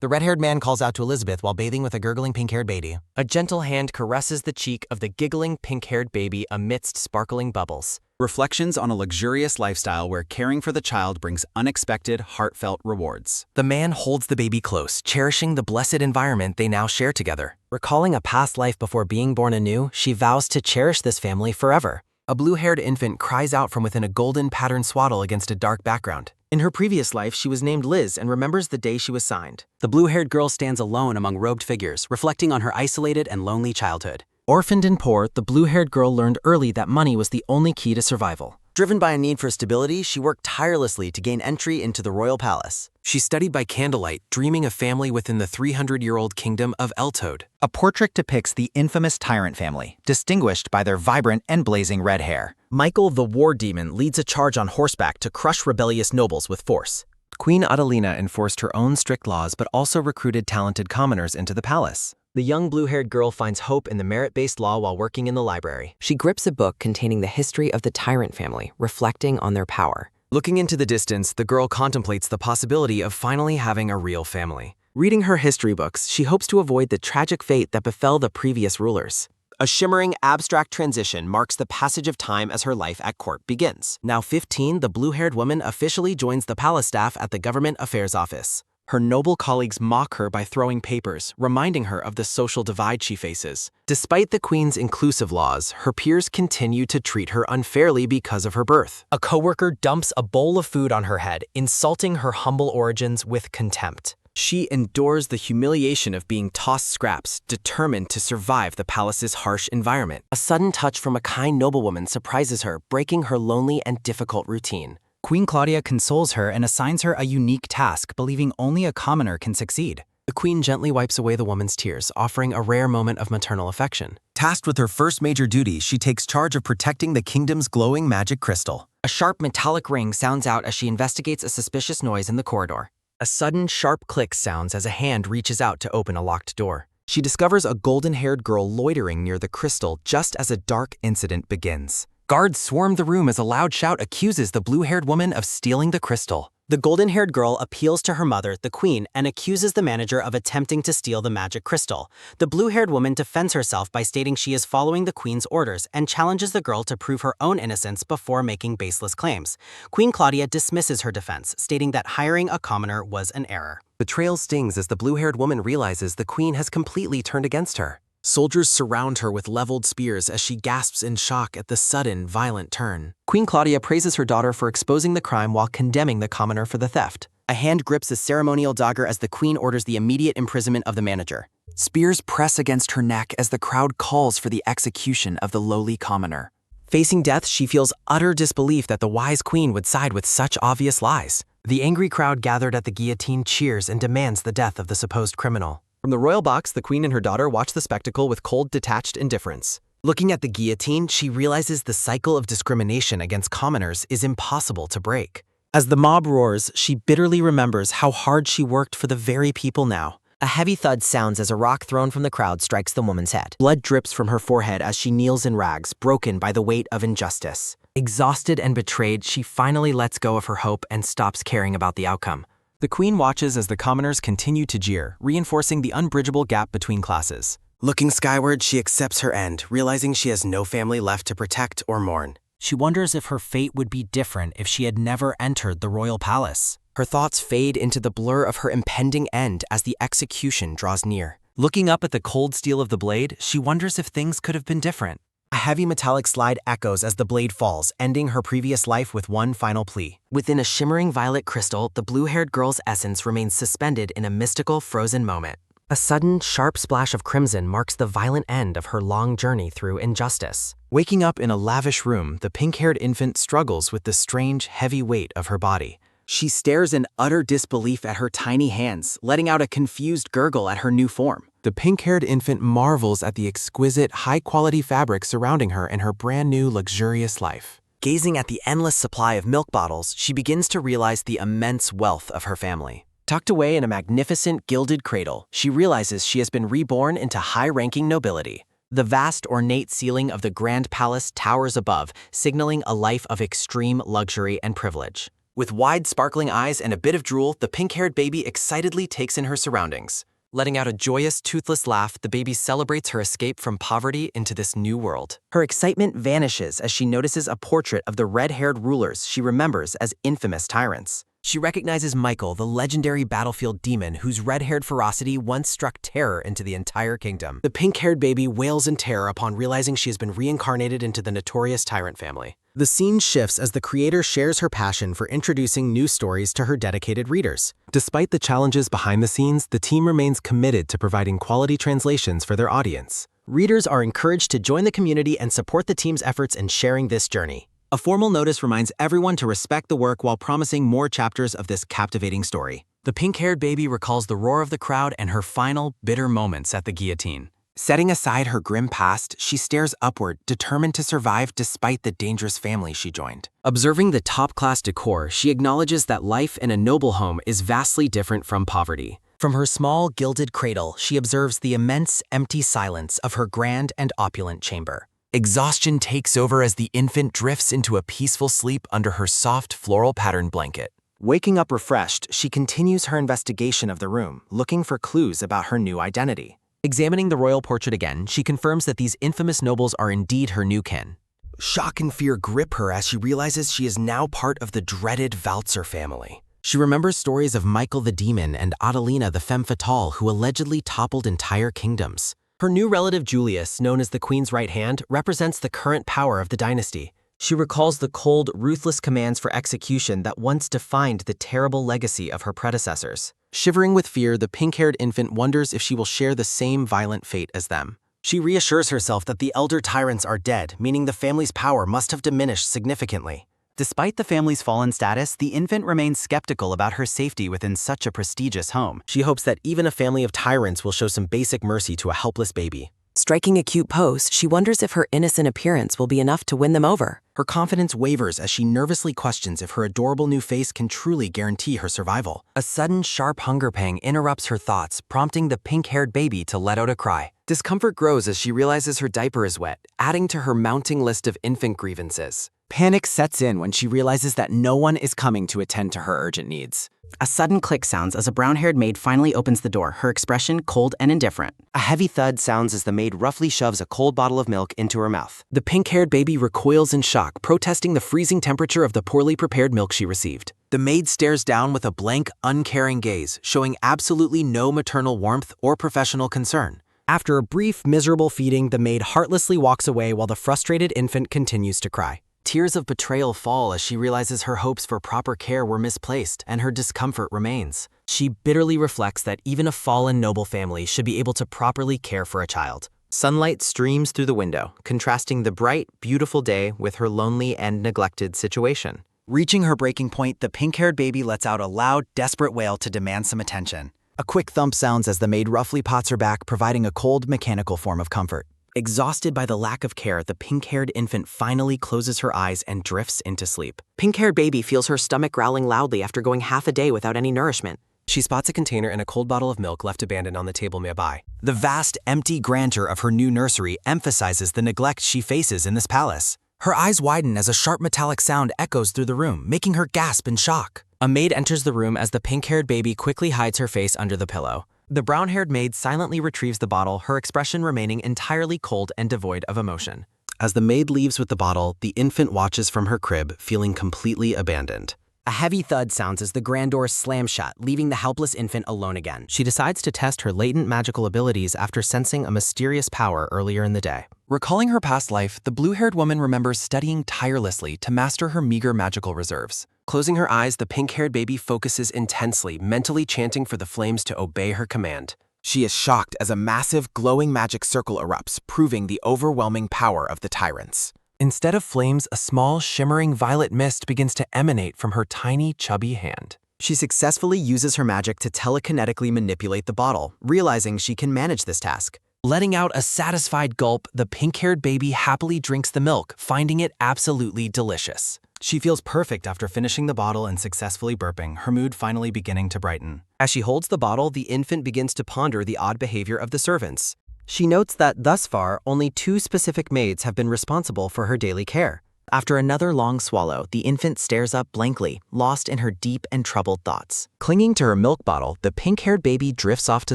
The red-haired man calls out to Elizabeth while bathing with a gurgling pink-haired baby. A gentle hand caresses the cheek of the giggling pink-haired baby amidst sparkling bubbles. Reflections on a luxurious lifestyle where caring for the child brings unexpected, heartfelt rewards. The man holds the baby close, cherishing the blessed environment they now share together. Recalling a past life before being born anew, she vows to cherish this family forever. A blue-haired infant cries out from within a golden patterned swaddle against a dark background. In her previous life, she was named Liz and remembers the day she was signed. The blue-haired girl stands alone among robed figures, reflecting on her isolated and lonely childhood. Orphaned and poor, the blue-haired girl learned early that money was the only key to survival. Driven by a need for stability, she worked tirelessly to gain entry into the royal palace. She studied by candlelight, dreaming of family within the 300-year-old kingdom of Eltode. A portrait depicts the infamous Tyrant family, distinguished by their vibrant and blazing red hair. Michael, the war demon, leads a charge on horseback to crush rebellious nobles with force. Queen Adelina enforced her own strict laws but also recruited talented commoners into the palace. The young blue-haired girl finds hope in the merit-based law while working in the library. She grips a book containing the history of the Tyrant family, reflecting on their power. Looking into the distance, the girl contemplates the possibility of finally having a real family. Reading her history books, she hopes to avoid the tragic fate that befell the previous rulers. A shimmering, abstract transition marks the passage of time as her life at court begins. Now 15, the blue-haired woman officially joins the palace staff at the Government Affairs Office. Her noble colleagues mock her by throwing papers, reminding her of the social divide she faces. Despite the queen's inclusive laws, her peers continue to treat her unfairly because of her birth. A coworker dumps a bowl of food on her head, insulting her humble origins with contempt. She endures the humiliation of being tossed scraps, determined to survive the palace's harsh environment. A sudden touch from a kind noblewoman surprises her, breaking her lonely and difficult routine. Queen Claudia consoles her and assigns her a unique task, believing only a commoner can succeed. The queen gently wipes away the woman's tears, offering a rare moment of maternal affection. Tasked with her first major duty, she takes charge of protecting the kingdom's glowing magic crystal. A sharp metallic ring sounds out as she investigates a suspicious noise in the corridor. A sudden, sharp click sounds as a hand reaches out to open a locked door. She discovers a golden-haired girl loitering near the crystal just as a dark incident begins. Guards swarm the room as a loud shout accuses the blue-haired woman of stealing the crystal. The golden-haired girl appeals to her mother, the queen, and accuses the manager of attempting to steal the magic crystal. The blue-haired woman defends herself by stating she is following the queen's orders and challenges the girl to prove her own innocence before making baseless claims. Queen Claudia dismisses her defense, stating that hiring a commoner was an error. Betrayal stings as the blue-haired woman realizes the queen has completely turned against her. Soldiers surround her with leveled spears as she gasps in shock at the sudden, violent turn. Queen Claudia praises her daughter for exposing the crime while condemning the commoner for the theft. A hand grips a ceremonial dagger as the queen orders the immediate imprisonment of the manager. Spears press against her neck as the crowd calls for the execution of the lowly commoner. Facing death, she feels utter disbelief that the wise queen would side with such obvious lies. The angry crowd gathered at the guillotine cheers and demands the death of the supposed criminal. From the royal box, the queen and her daughter watch the spectacle with cold, detached indifference. Looking at the guillotine, she realizes the cycle of discrimination against commoners is impossible to break. As the mob roars, she bitterly remembers how hard she worked for the very people now. A heavy thud sounds as a rock thrown from the crowd strikes the woman's head. Blood drips from her forehead as she kneels in rags, broken by the weight of injustice. Exhausted and betrayed, she finally lets go of her hope and stops caring about the outcome. The queen watches as the commoners continue to jeer, reinforcing the unbridgeable gap between classes. Looking skyward, she accepts her end, realizing she has no family left to protect or mourn. She wonders if her fate would be different if she had never entered the royal palace. Her thoughts fade into the blur of her impending end as the execution draws near. Looking up at the cold steel of the blade, she wonders if things could have been different. A heavy metallic slide echoes as the blade falls, ending her previous life with one final plea. Within a shimmering violet crystal, the blue-haired girl's essence remains suspended in a mystical, frozen moment. A sudden, sharp splash of crimson marks the violent end of her long journey through injustice. Waking up in a lavish room, the pink-haired infant struggles with the strange, heavy weight of her body. She stares in utter disbelief at her tiny hands, letting out a confused gurgle at her new form. The pink-haired infant marvels at the exquisite, high-quality fabric surrounding her in her brand-new, luxurious life. Gazing at the endless supply of milk bottles, she begins to realize the immense wealth of her family. Tucked away in a magnificent, gilded cradle, she realizes she has been reborn into high-ranking nobility. The vast, ornate ceiling of the Grand Palace towers above, signaling a life of extreme luxury and privilege. With wide, sparkling eyes and a bit of drool, the pink-haired baby excitedly takes in her surroundings. Letting out a joyous, toothless laugh, the baby celebrates her escape from poverty into this new world. Her excitement vanishes as she notices a portrait of the red-haired rulers she remembers as infamous tyrants. She recognizes Michael, the legendary battlefield demon whose red-haired ferocity once struck terror into the entire kingdom. The pink-haired baby wails in terror upon realizing she has been reincarnated into the notorious Tyrant family. The scene shifts as the creator shares her passion for introducing new stories to her dedicated readers. Despite the challenges behind the scenes, the team remains committed to providing quality translations for their audience. Readers are encouraged to join the community and support the team's efforts in sharing this journey. A formal notice reminds everyone to respect the work while promising more chapters of this captivating story. The pink-haired baby recalls the roar of the crowd and her final, bitter moments at the guillotine. Setting aside her grim past, she stares upward, determined to survive despite the dangerous family she joined. Observing the top-class decor, she acknowledges that life in a noble home is vastly different from poverty. From her small, gilded cradle, she observes the immense, empty silence of her grand and opulent chamber. Exhaustion takes over as the infant drifts into a peaceful sleep under her soft, floral-patterned blanket. Waking up refreshed, she continues her investigation of the room, looking for clues about her new identity. Examining the royal portrait again, she confirms that these infamous nobles are indeed her new kin. Shock and fear grip her as she realizes she is now part of the dreaded Valtzer family. She remembers stories of Michael the demon and Adelina the femme fatale who allegedly toppled entire kingdoms. Her new relative Julius, known as the Queen's right hand, represents the current power of the dynasty. She recalls the cold, ruthless commands for execution that once defined the terrible legacy of her predecessors. Shivering with fear, the pink-haired infant wonders if she will share the same violent fate as them. She reassures herself that the elder tyrants are dead, meaning the family's power must have diminished significantly. Despite the family's fallen status, the infant remains skeptical about her safety within such a prestigious home. She hopes that even a family of tyrants will show some basic mercy to a helpless baby. Striking a cute pose, she wonders if her innocent appearance will be enough to win them over. Her confidence wavers as she nervously questions if her adorable new face can truly guarantee her survival. A sudden, sharp hunger pang interrupts her thoughts, prompting the pink-haired baby to let out a cry. Discomfort grows as she realizes her diaper is wet, adding to her mounting list of infant grievances. Panic sets in when she realizes that no one is coming to attend to her urgent needs. A sudden click sounds as a brown-haired maid finally opens the door, her expression cold and indifferent. A heavy thud sounds as the maid roughly shoves a cold bottle of milk into her mouth. The pink-haired baby recoils in shock, protesting the freezing temperature of the poorly prepared milk she received. The maid stares down with a blank, uncaring gaze, showing absolutely no maternal warmth or professional concern. After a brief, miserable feeding, the maid heartlessly walks away while the frustrated infant continues to cry. Tears of betrayal fall as she realizes her hopes for proper care were misplaced and her discomfort remains. She bitterly reflects that even a fallen noble family should be able to properly care for a child. Sunlight streams through the window, contrasting the bright, beautiful day with her lonely and neglected situation. Reaching her breaking point, the pink-haired baby lets out a loud, desperate wail to demand some attention. A quick thump sounds as the maid roughly pats her back, providing a cold, mechanical form of comfort. Exhausted by the lack of care, the pink-haired infant finally closes her eyes and drifts into sleep. Pink-haired baby feels her stomach growling loudly after going half a day without any nourishment. She spots a container and a cold bottle of milk left abandoned on the table nearby. The vast, empty grandeur of her new nursery emphasizes the neglect she faces in this palace. Her eyes widen as a sharp metallic sound echoes through the room, making her gasp in shock. A maid enters the room as the pink-haired baby quickly hides her face under the pillow. The brown-haired maid silently retrieves the bottle, her expression remaining entirely cold and devoid of emotion. As the maid leaves with the bottle, the infant watches from her crib, feeling completely abandoned. A heavy thud sounds as the grand door slams shut, leaving the helpless infant alone again. She decides to test her latent magical abilities after sensing a mysterious power earlier in the day. Recalling her past life, the blue-haired woman remembers studying tirelessly to master her meager magical reserves. Closing her eyes, the pink-haired baby focuses intensely, mentally chanting for the flames to obey her command. She is shocked as a massive, glowing magic circle erupts, proving the overwhelming power of the tyrants. Instead of flames, a small, shimmering violet mist begins to emanate from her tiny, chubby hand. She successfully uses her magic to telekinetically manipulate the bottle, realizing she can manage this task. Letting out a satisfied gulp, the pink-haired baby happily drinks the milk, finding it absolutely delicious. She feels perfect after finishing the bottle and successfully burping, her mood finally beginning to brighten. As she holds the bottle, the infant begins to ponder the odd behavior of the servants. She notes that, thus far, only 2 specific maids have been responsible for her daily care. After another long swallow, the infant stares up blankly, lost in her deep and troubled thoughts. Clinging to her milk bottle, the pink-haired baby drifts off to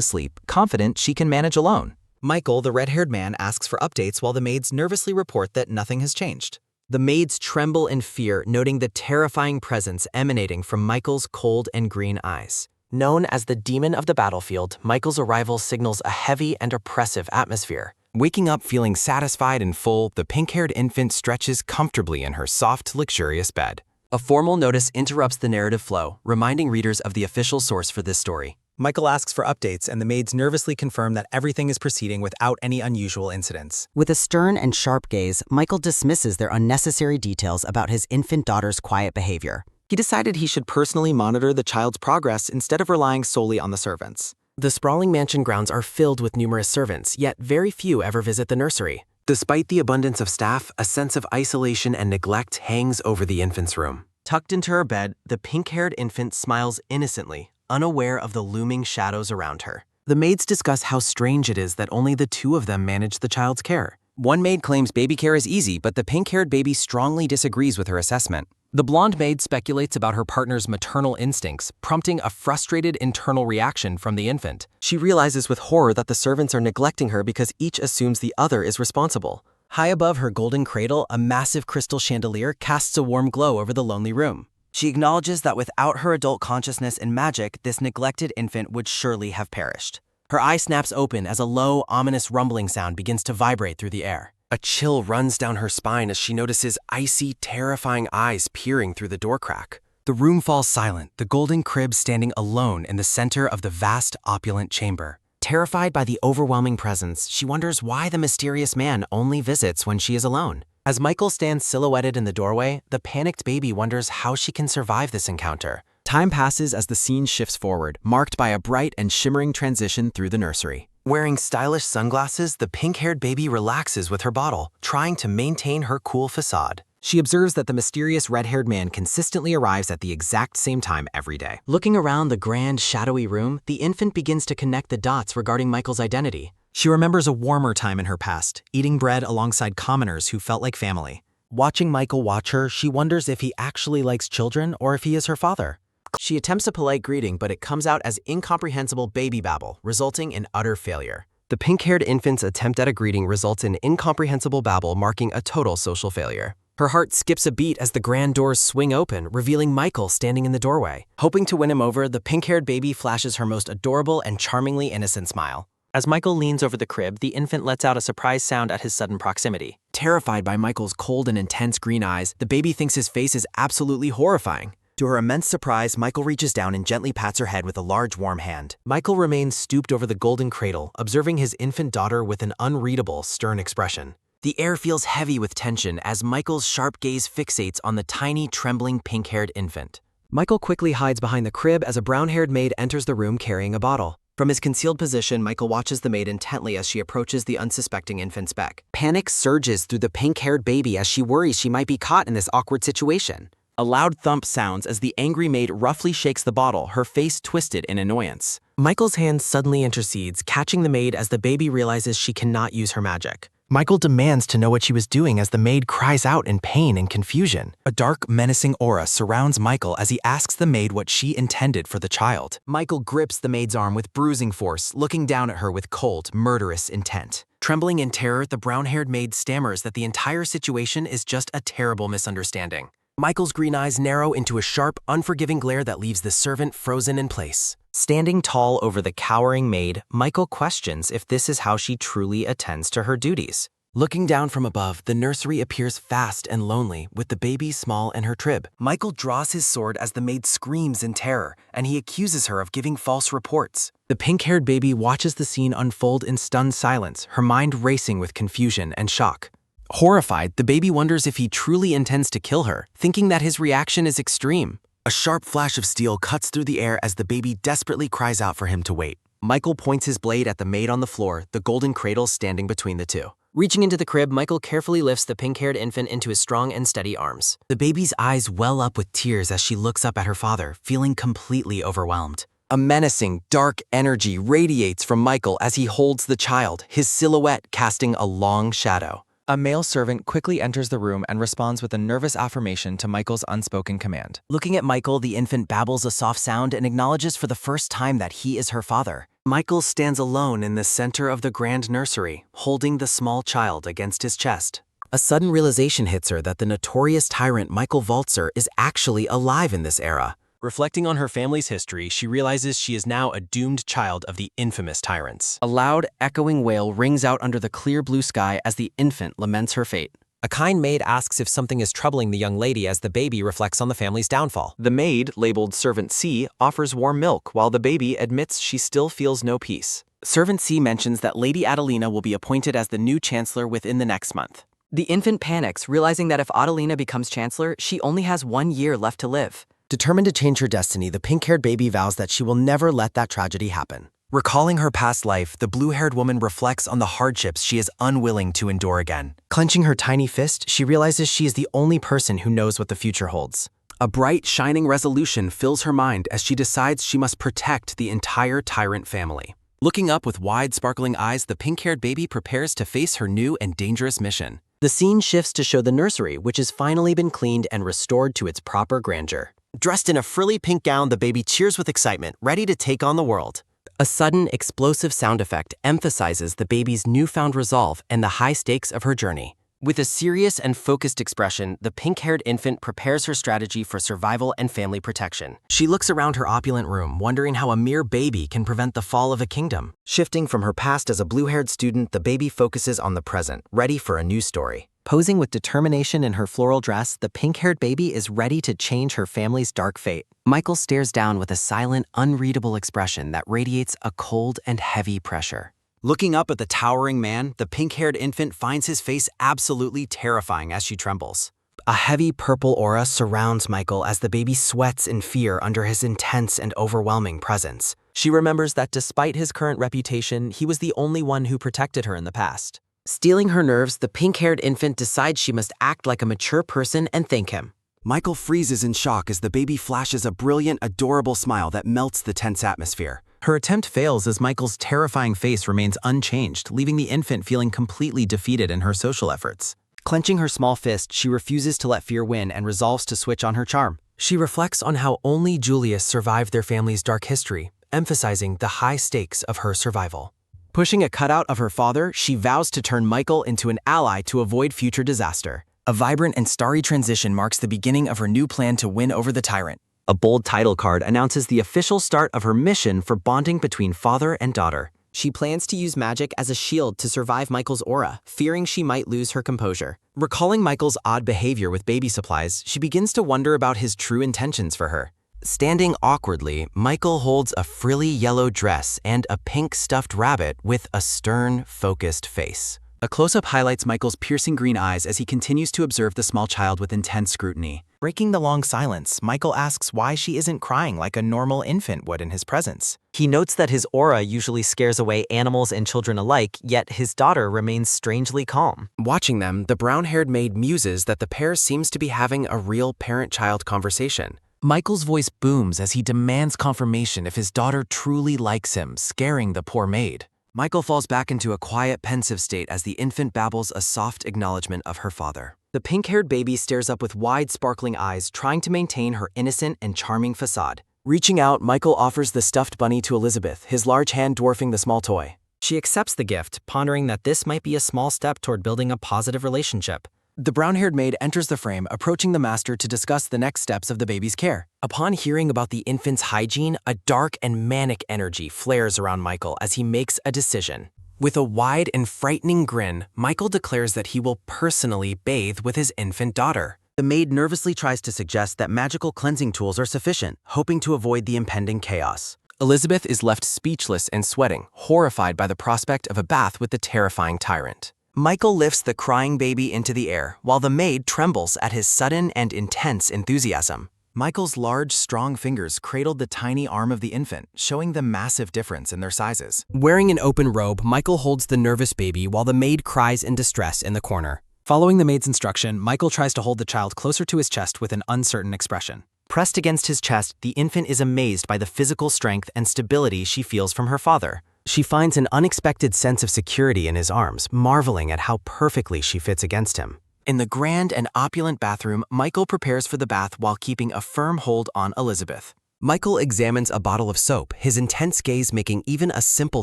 sleep, confident she can manage alone. Michael, the red-haired man, asks for updates while the maids nervously report that nothing has changed. The maids tremble in fear, noting the terrifying presence emanating from Michael's cold and green eyes. Known as the demon of the battlefield, Michael's arrival signals a heavy and oppressive atmosphere. Waking up feeling satisfied and full, the pink-haired infant stretches comfortably in her soft, luxurious bed. A formal notice interrupts the narrative flow, reminding readers of the official source for this story. Michael asks for updates, and the maids nervously confirm that everything is proceeding without any unusual incidents. With a stern and sharp gaze, Michael dismisses their unnecessary details about his infant daughter's quiet behavior. He decided he should personally monitor the child's progress instead of relying solely on the servants. The sprawling mansion grounds are filled with numerous servants, yet very few ever visit the nursery. Despite the abundance of staff, a sense of isolation and neglect hangs over the infant's room. Tucked into her bed, the pink-haired infant smiles innocently, unaware of the looming shadows around her. The maids discuss how strange it is that only the two of them manage the child's care. One maid claims baby care is easy, but the pink-haired baby strongly disagrees with her assessment. The blonde maid speculates about her partner's maternal instincts, prompting a frustrated internal reaction from the infant. She realizes with horror that the servants are neglecting her because each assumes the other is responsible. High above her golden cradle, a massive crystal chandelier casts a warm glow over the lonely room. She acknowledges that without her adult consciousness and magic, this neglected infant would surely have perished. Her eye snaps open as a low, ominous rumbling sound begins to vibrate through the air. A chill runs down her spine as she notices icy, terrifying eyes peering through the door crack. The room falls silent, the golden crib standing alone in the center of the vast, opulent chamber. Terrified by the overwhelming presence, she wonders why the mysterious man only visits when she is alone. As Michael stands silhouetted in the doorway, the panicked baby wonders how she can survive this encounter. Time passes as the scene shifts forward, marked by a bright and shimmering transition through the nursery. Wearing stylish sunglasses, the pink-haired baby relaxes with her bottle, trying to maintain her cool facade. She observes that the mysterious red-haired man consistently arrives at the exact same time every day. Looking around the grand, shadowy room, the infant begins to connect the dots regarding Michael's identity. She remembers a warmer time in her past, eating bread alongside commoners who felt like family. Watching Michael watch her, she wonders if he actually likes children or if he is her father. She attempts a polite greeting, but it comes out as incomprehensible baby babble, resulting in utter failure. The pink-haired infant's attempt at a greeting results in incomprehensible babble, marking a total social failure. Her heart skips a beat as the grand doors swing open, revealing Michael standing in the doorway. Hoping to win him over, the pink-haired baby flashes her most adorable and charmingly innocent smile. As Michael leans over the crib, the infant lets out a surprise sound at his sudden proximity. Terrified by Michael's cold and intense green eyes, the baby thinks his face is absolutely horrifying. To her immense surprise, Michael reaches down and gently pats her head with a large, warm hand. Michael remains stooped over the golden cradle, observing his infant daughter with an unreadable, stern expression. The air feels heavy with tension as Michael's sharp gaze fixates on the tiny, trembling, pink-haired infant. Michael quickly hides behind the crib as a brown-haired maid enters the room carrying a bottle. From his concealed position, Michael watches the maid intently as she approaches the unsuspecting infant's beck. Panic surges through the pink-haired baby as she worries she might be caught in this awkward situation. A loud thump sounds as the angry maid roughly shakes the bottle, her face twisted in annoyance. Michael's hand suddenly intercedes, catching the maid as the baby realizes she cannot use her magic. Michael demands to know what she was doing as the maid cries out in pain and confusion. A dark, menacing aura surrounds Michael as he asks the maid what she intended for the child. Michael grips the maid's arm with bruising force, looking down at her with cold, murderous intent. Trembling in terror, the brown-haired maid stammers that the entire situation is just a terrible misunderstanding. Michael's green eyes narrow into a sharp, unforgiving glare that leaves the servant frozen in place. Standing tall over the cowering maid, Michael questions if this is how she truly attends to her duties. Looking down from above, the nursery appears vast and lonely, with the baby small in her crib. Michael draws his sword as the maid screams in terror, and he accuses her of giving false reports. The pink-haired baby watches the scene unfold in stunned silence, her mind racing with confusion and shock. Horrified, the baby wonders if he truly intends to kill her, thinking that his reaction is extreme. A sharp flash of steel cuts through the air as the baby desperately cries out for him to wait. Michael points his blade at the maid on the floor, the golden cradle standing between the two. Reaching into the crib, Michael carefully lifts the pink-haired infant into his strong and steady arms. The baby's eyes well up with tears as she looks up at her father, feeling completely overwhelmed. A menacing, dark energy radiates from Michael as he holds the child, his silhouette casting a long shadow. A male servant quickly enters the room and responds with a nervous affirmation to Michael's unspoken command. Looking at Michael, the infant babbles a soft sound and acknowledges for the first time that he is her father. Michael stands alone in the center of the grand nursery, holding the small child against his chest. A sudden realization hits her that the notorious tyrant Michael Walzer is actually alive in this era. Reflecting on her family's history, she realizes she is now a doomed child of the infamous tyrants. A loud, echoing wail rings out under the clear blue sky as the infant laments her fate. A kind maid asks if something is troubling the young lady as the baby reflects on the family's downfall. The maid, labeled Servant C, offers warm milk while the baby admits she still feels no peace. Servant C mentions that Lady Adelina will be appointed as the new chancellor within the next month. The infant panics, realizing that if Adelina becomes chancellor, she only has 1 year left to live. Determined to change her destiny, the pink-haired baby vows that she will never let that tragedy happen. Recalling her past life, the blue-haired woman reflects on the hardships she is unwilling to endure again. Clenching her tiny fist, she realizes she is the only person who knows what the future holds. A bright, shining resolution fills her mind as she decides she must protect the entire Tyrant family. Looking up with wide, sparkling eyes, the pink-haired baby prepares to face her new and dangerous mission. The scene shifts to show the nursery, which has finally been cleaned and restored to its proper grandeur. Dressed in a frilly pink gown, the baby cheers with excitement, ready to take on the world. A sudden, explosive sound effect emphasizes the baby's newfound resolve and the high stakes of her journey. With a serious and focused expression, the pink-haired infant prepares her strategy for survival and family protection. She looks around her opulent room, wondering how a mere baby can prevent the fall of a kingdom. Shifting from her past as a blue-haired student, the baby focuses on the present, ready for a new story. Posing with determination in her floral dress, the pink-haired baby is ready to change her family's dark fate. Michael stares down with a silent, unreadable expression that radiates a cold and heavy pressure. Looking up at the towering man, the pink-haired infant finds his face absolutely terrifying as she trembles. A heavy purple aura surrounds Michael as the baby sweats in fear under his intense and overwhelming presence. She remembers that despite his current reputation, he was the only one who protected her in the past. Stealing her nerves, the pink-haired infant decides she must act like a mature person and thank him. Michael freezes in shock as the baby flashes a brilliant, adorable smile that melts the tense atmosphere. Her attempt fails as Michael's terrifying face remains unchanged, leaving the infant feeling completely defeated in her social efforts. Clenching her small fist, she refuses to let fear win and resolves to switch on her charm. She reflects on how only Julius survived their family's dark history, emphasizing the high stakes of her survival. Pushing a cutout of her father, she vows to turn Michael into an ally to avoid future disaster. A vibrant and starry transition marks the beginning of her new plan to win over the tyrant. A bold title card announces the official start of her mission for bonding between father and daughter. She plans to use magic as a shield to survive Michael's aura, fearing she might lose her composure. Recalling Michael's odd behavior with baby supplies, she begins to wonder about his true intentions for her. Standing awkwardly, Michael holds a frilly yellow dress and a pink stuffed rabbit with a stern, focused face. A close-up highlights Michael's piercing green eyes as he continues to observe the small child with intense scrutiny. Breaking the long silence, Michael asks why she isn't crying like a normal infant would in his presence. He notes that his aura usually scares away animals and children alike, yet his daughter remains strangely calm. Watching them, the brown-haired maid muses that the pair seems to be having a real parent-child conversation. Michael's voice booms as he demands confirmation if his daughter truly likes him, scaring the poor maid. Michael falls back into a quiet, pensive state as the infant babbles a soft acknowledgement of her father. The pink-haired baby stares up with wide, sparkling eyes, trying to maintain her innocent and charming facade. Reaching out, Michael offers the stuffed bunny to Elizabeth, his large hand dwarfing the small toy. She accepts the gift, pondering that this might be a small step toward building a positive relationship. The brown-haired maid enters the frame, approaching the master to discuss the next steps of the baby's care. Upon hearing about the infant's hygiene, a dark and manic energy flares around Michael as he makes a decision. With a wide and frightening grin, Michael declares that he will personally bathe with his infant daughter. The maid nervously tries to suggest that magical cleansing tools are sufficient, hoping to avoid the impending chaos. Elizabeth is left speechless and sweating, horrified by the prospect of a bath with the terrifying tyrant. Michael lifts the crying baby into the air, while the maid trembles at his sudden and intense enthusiasm. Michael's large, strong fingers cradled the tiny arm of the infant, showing the massive difference in their sizes. Wearing an open robe, Michael holds the nervous baby while the maid cries in distress in the corner. Following the maid's instruction, Michael tries to hold the child closer to his chest with an uncertain expression. Pressed against his chest, the infant is amazed by the physical strength and stability she feels from her father. She finds an unexpected sense of security in his arms, marveling at how perfectly she fits against him. In the grand and opulent bathroom, Michael prepares for the bath while keeping a firm hold on Elizabeth. Michael examines a bottle of soap, his intense gaze making even a simple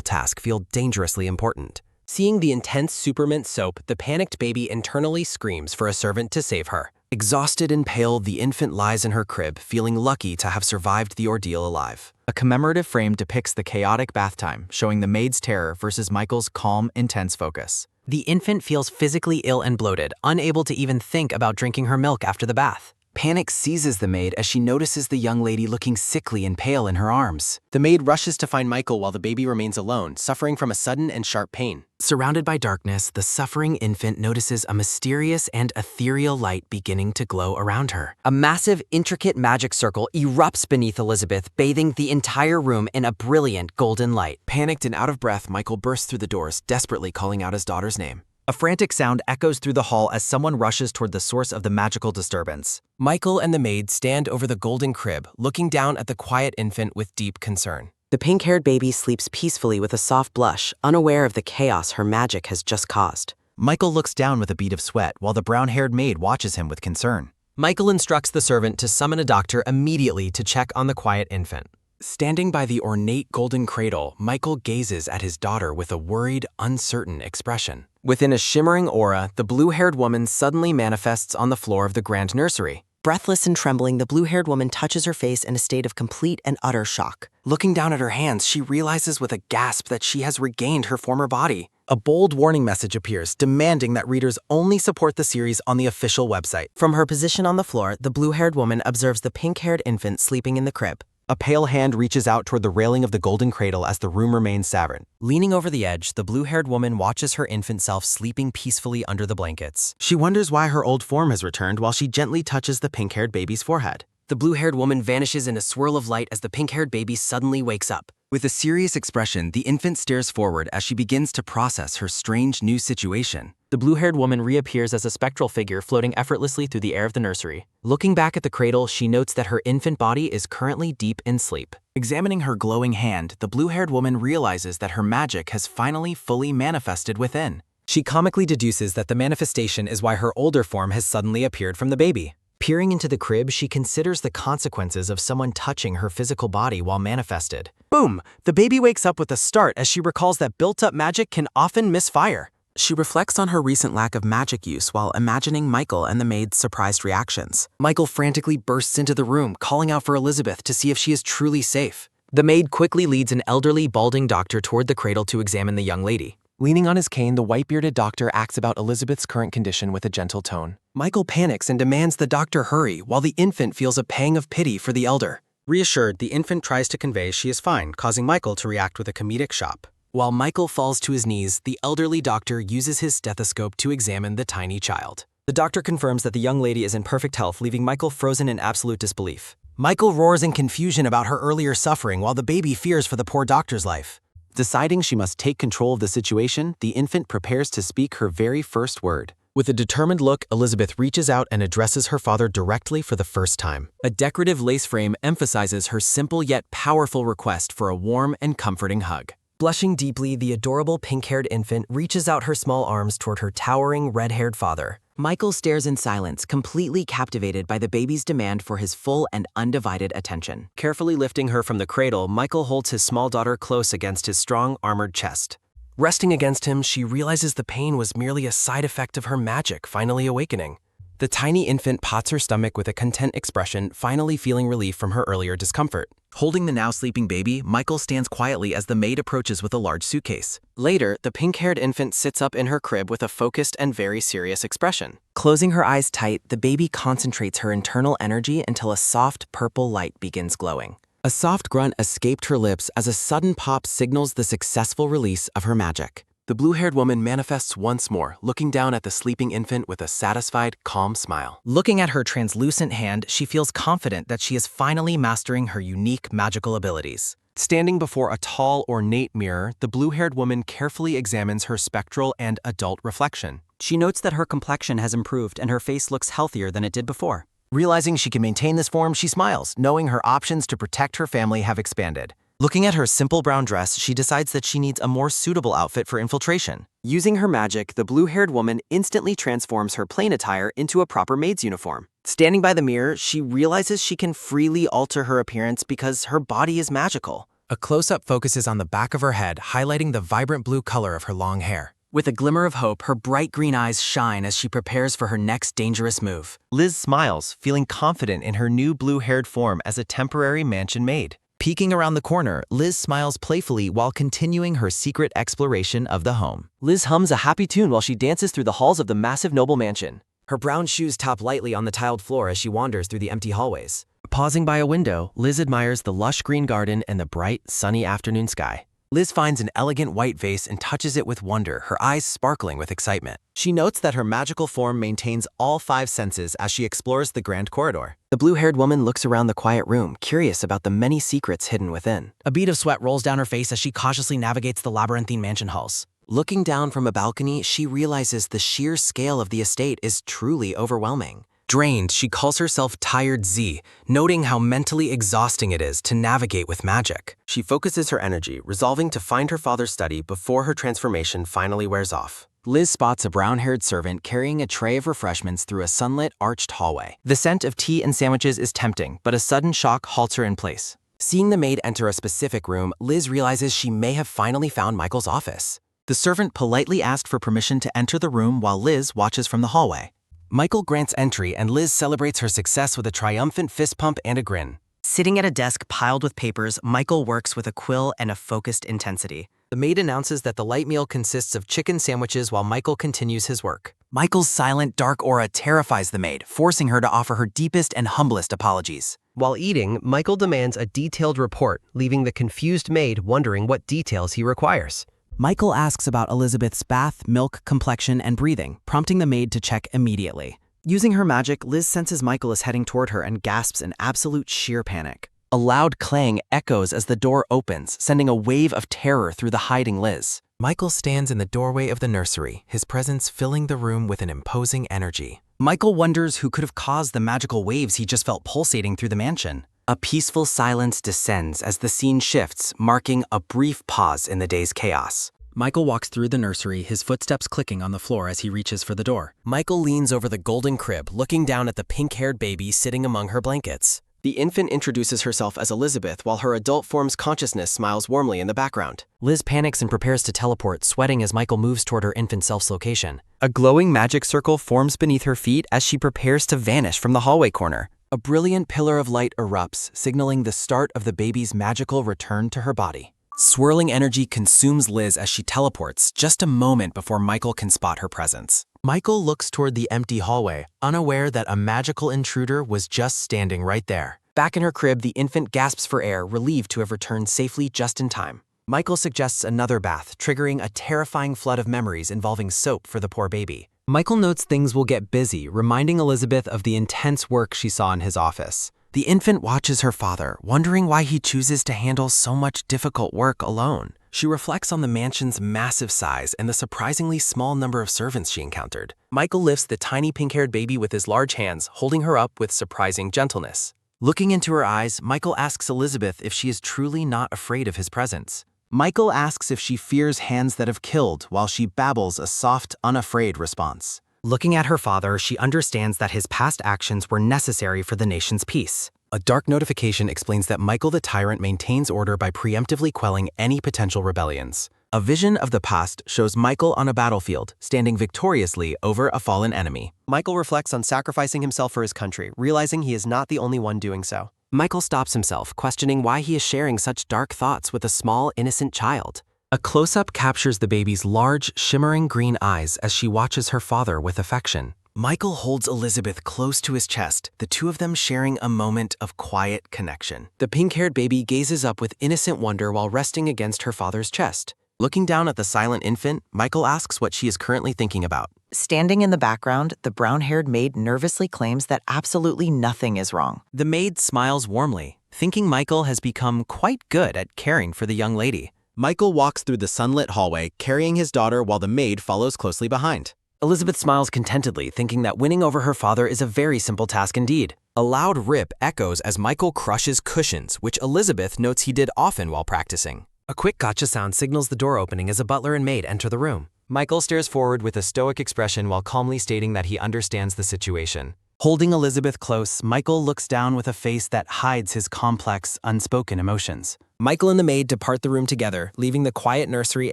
task feel dangerously important. Seeing the intense supermint soap, the panicked baby internally screams for a servant to save her. Exhausted and pale, the infant lies in her crib, feeling lucky to have survived the ordeal alive. A commemorative frame depicts the chaotic bath time, showing the maid's terror versus Michael's calm, intense focus. The infant feels physically ill and bloated, unable to even think about drinking her milk after the bath. Panic seizes the maid as she notices the young lady looking sickly and pale in her arms. The maid rushes to find Michael while the baby remains alone, suffering from a sudden and sharp pain. Surrounded by darkness, the suffering infant notices a mysterious and ethereal light beginning to glow around her. A massive, intricate magic circle erupts beneath Elizabeth, bathing the entire room in a brilliant golden light. Panicked and out of breath, Michael bursts through the doors, desperately calling out his daughter's name. A frantic sound echoes through the hall as someone rushes toward the source of the magical disturbance. Michael and the maid stand over the golden crib, looking down at the quiet infant with deep concern. The pink-haired baby sleeps peacefully with a soft blush, unaware of the chaos her magic has just caused. Michael looks down with a bead of sweat while the brown-haired maid watches him with concern. Michael instructs the servant to summon a doctor immediately to check on the quiet infant. Standing by the ornate golden cradle, Michael gazes at his daughter with a worried, uncertain expression. Within a shimmering aura, the blue-haired woman suddenly manifests on the floor of the grand nursery. Breathless and trembling, the blue-haired woman touches her face in a state of complete and utter shock. Looking down at her hands, she realizes with a gasp that she has regained her former body. A bold warning message appears, demanding that readers only support the series on the official website. From her position on the floor, the blue-haired woman observes the pink-haired infant sleeping in the crib. A pale hand reaches out toward the railing of the golden cradle as the room remains silent. Leaning over the edge, the blue-haired woman watches her infant self sleeping peacefully under the blankets. She wonders why her old form has returned while she gently touches the pink-haired baby's forehead. The blue-haired woman vanishes in a swirl of light as the pink-haired baby suddenly wakes up. With a serious expression, the infant stares forward as she begins to process her strange new situation. The blue-haired woman reappears as a spectral figure floating effortlessly through the air of the nursery. Looking back at the cradle, she notes that her infant body is currently deep in sleep. Examining her glowing hand, the blue-haired woman realizes that her magic has finally fully manifested within. She comically deduces that the manifestation is why her older form has suddenly appeared from the baby. Peering into the crib, she considers the consequences of someone touching her physical body while manifested. Boom! The baby wakes up with a start as she recalls that built-up magic can often misfire. She reflects on her recent lack of magic use while imagining Michael and the maid's surprised reactions. Michael frantically bursts into the room, calling out for Elizabeth to see if she is truly safe. The maid quickly leads an elderly, balding doctor toward the cradle to examine the young lady. Leaning on his cane, the white-bearded doctor asks about Elizabeth's current condition with a gentle tone. Michael panics and demands the doctor hurry, while the infant feels a pang of pity for the elder. Reassured, the infant tries to convey she is fine, causing Michael to react with a comedic shock. While Michael falls to his knees, the elderly doctor uses his stethoscope to examine the tiny child. The doctor confirms that the young lady is in perfect health, leaving Michael frozen in absolute disbelief. Michael roars in confusion about her earlier suffering while the baby fears for the poor doctor's life. Deciding she must take control of the situation, the infant prepares to speak her very first word. With a determined look, Elizabeth reaches out and addresses her father directly for the first time. A decorative lace frame emphasizes her simple yet powerful request for a warm and comforting hug. Blushing deeply, the adorable pink-haired infant reaches out her small arms toward her towering red-haired father. Michael stares in silence, completely captivated by the baby's demand for his full and undivided attention. Carefully lifting her from the cradle, Michael holds his small daughter close against his strong, armored chest. Resting against him, she realizes the pain was merely a side effect of her magic finally awakening. The tiny infant pats her stomach with a content expression, finally feeling relief from her earlier discomfort. Holding the now sleeping baby, Michael stands quietly as the maid approaches with a large suitcase. Later, the pink-haired infant sits up in her crib with a focused and very serious expression. Closing her eyes tight, the baby concentrates her internal energy until a soft purple light begins glowing. A soft grunt escaped her lips as a sudden pop signals the successful release of her magic. The blue-haired woman manifests once more, looking down at the sleeping infant with a satisfied, calm smile. Looking at her translucent hand, she feels confident that she is finally mastering her unique magical abilities. Standing before a tall, ornate mirror, the blue-haired woman carefully examines her spectral and adult reflection. She notes that her complexion has improved and her face looks healthier than it did before. Realizing she can maintain this form, she smiles, knowing her options to protect her family have expanded. Looking at her simple brown dress, she decides that she needs a more suitable outfit for infiltration. Using her magic, the blue-haired woman instantly transforms her plain attire into a proper maid's uniform. Standing by the mirror, she realizes she can freely alter her appearance because her body is magical. A close-up focuses on the back of her head, highlighting the vibrant blue color of her long hair. With a glimmer of hope, her bright green eyes shine as she prepares for her next dangerous move. Liz smiles, feeling confident in her new blue-haired form as a temporary mansion maid. Peeking around the corner, Liz smiles playfully while continuing her secret exploration of the home. Liz hums a happy tune while she dances through the halls of the massive noble mansion. Her brown shoes tap lightly on the tiled floor as she wanders through the empty hallways. Pausing by a window, Liz admires the lush green garden and the bright, sunny afternoon sky. Liz finds an elegant white vase and touches it with wonder, her eyes sparkling with excitement. She notes that her magical form maintains all 5 senses as she explores the grand corridor. The blue-haired woman looks around the quiet room, curious about the many secrets hidden within. A bead of sweat rolls down her face as she cautiously navigates the labyrinthine mansion halls. Looking down from a balcony, she realizes the sheer scale of the estate is truly overwhelming. Drained, she calls herself Tired Z, noting how mentally exhausting it is to navigate with magic. She focuses her energy, resolving to find her father's study before her transformation finally wears off. Liz spots a brown-haired servant carrying a tray of refreshments through a sunlit, arched hallway. The scent of tea and sandwiches is tempting, but a sudden shock halts her in place. Seeing the maid enter a specific room, Liz realizes she may have finally found Michael's office. The servant politely asked for permission to enter the room while Liz watches from the hallway. Michael grants entry and Liz celebrates her success with a triumphant fist pump and a grin. Sitting at a desk piled with papers, Michael works with a quill and a focused intensity. The maid announces that the light meal consists of chicken sandwiches while Michael continues his work. Michael's silent, dark aura terrifies the maid, forcing her to offer her deepest and humblest apologies. While eating, Michael demands a detailed report, leaving the confused maid wondering what details he requires. Michael asks about Elizabeth's bath, milk, complexion, and breathing, prompting the maid to check immediately. Using her magic, Liz senses Michael is heading toward her and gasps in absolute sheer panic. A loud clang echoes as the door opens, sending a wave of terror through the hiding Liz. Michael stands in the doorway of the nursery, his presence filling the room with an imposing energy. Michael wonders who could have caused the magical waves he just felt pulsating through the mansion. A peaceful silence descends as the scene shifts, marking a brief pause in the day's chaos. Michael walks through the nursery, his footsteps clicking on the floor as he reaches for the door. Michael leans over the golden crib, looking down at the pink-haired baby sitting among her blankets. The infant introduces herself as Elizabeth while her adult form's consciousness smiles warmly in the background. Liz panics and prepares to teleport, sweating as Michael moves toward her infant self's location. A glowing magic circle forms beneath her feet as she prepares to vanish from the hallway corner. A brilliant pillar of light erupts, signaling the start of the baby's magical return to her body. Swirling energy consumes Liz as she teleports, just a moment before Michael can spot her presence. Michael looks toward the empty hallway, unaware that a magical intruder was just standing right there. Back in her crib, the infant gasps for air, relieved to have returned safely just in time. Michael suggests another bath, triggering a terrifying flood of memories involving soap for the poor baby. Michael notes things will get busy, reminding Elizabeth of the intense work she saw in his office. The infant watches her father, wondering why he chooses to handle so much difficult work alone. She reflects on the mansion's massive size and the surprisingly small number of servants she encountered. Michael lifts the tiny pink-haired baby with his large hands, holding her up with surprising gentleness. Looking into her eyes, Michael asks Elizabeth if she is truly not afraid of his presence. Michael asks if she fears hands that have killed, while she babbles a soft, unafraid response. Looking at her father, she understands that his past actions were necessary for the nation's peace. A dark notification explains that Michael the Tyrant maintains order by preemptively quelling any potential rebellions. A vision of the past shows Michael on a battlefield, standing victoriously over a fallen enemy. Michael reflects on sacrificing himself for his country, realizing he is not the only one doing so. Michael stops himself, questioning why he is sharing such dark thoughts with a small, innocent child. A close-up captures the baby's large, shimmering green eyes as she watches her father with affection. Michael holds Elizabeth close to his chest, the two of them sharing a moment of quiet connection. The pink-haired baby gazes up with innocent wonder while resting against her father's chest. Looking down at the silent infant, Michael asks what she is currently thinking about. Standing in the background, the brown-haired maid nervously claims that absolutely nothing is wrong. The maid smiles warmly, thinking Michael has become quite good at caring for the young lady. Michael walks through the sunlit hallway, carrying his daughter while the maid follows closely behind. Elizabeth smiles contentedly, thinking that winning over her father is a very simple task indeed. A loud rip echoes as Michael crushes cushions, which Elizabeth notes he did often while practicing. A quick gotcha sound signals the door opening as a butler and maid enter the room. Michael stares forward with a stoic expression while calmly stating that he understands the situation. Holding Elizabeth close, Michael looks down with a face that hides his complex, unspoken emotions. Michael and the maid depart the room together, leaving the quiet nursery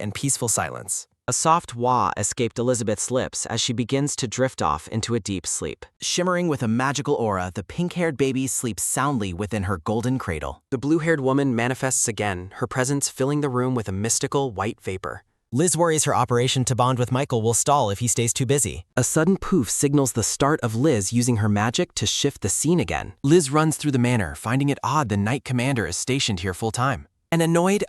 and peaceful silence. A soft wah escaped Elizabeth's lips as she begins to drift off into a deep sleep. Shimmering with a magical aura, the pink-haired baby sleeps soundly within her golden cradle. The blue-haired woman manifests again, her presence filling the room with a mystical white vapor. Liz worries her operation to bond with Michael will stall if he stays too busy. A sudden poof signals the start of Liz using her magic to shift the scene again. Liz runs through the manor, finding it odd the Knight Commander is stationed here full-time. An annoyed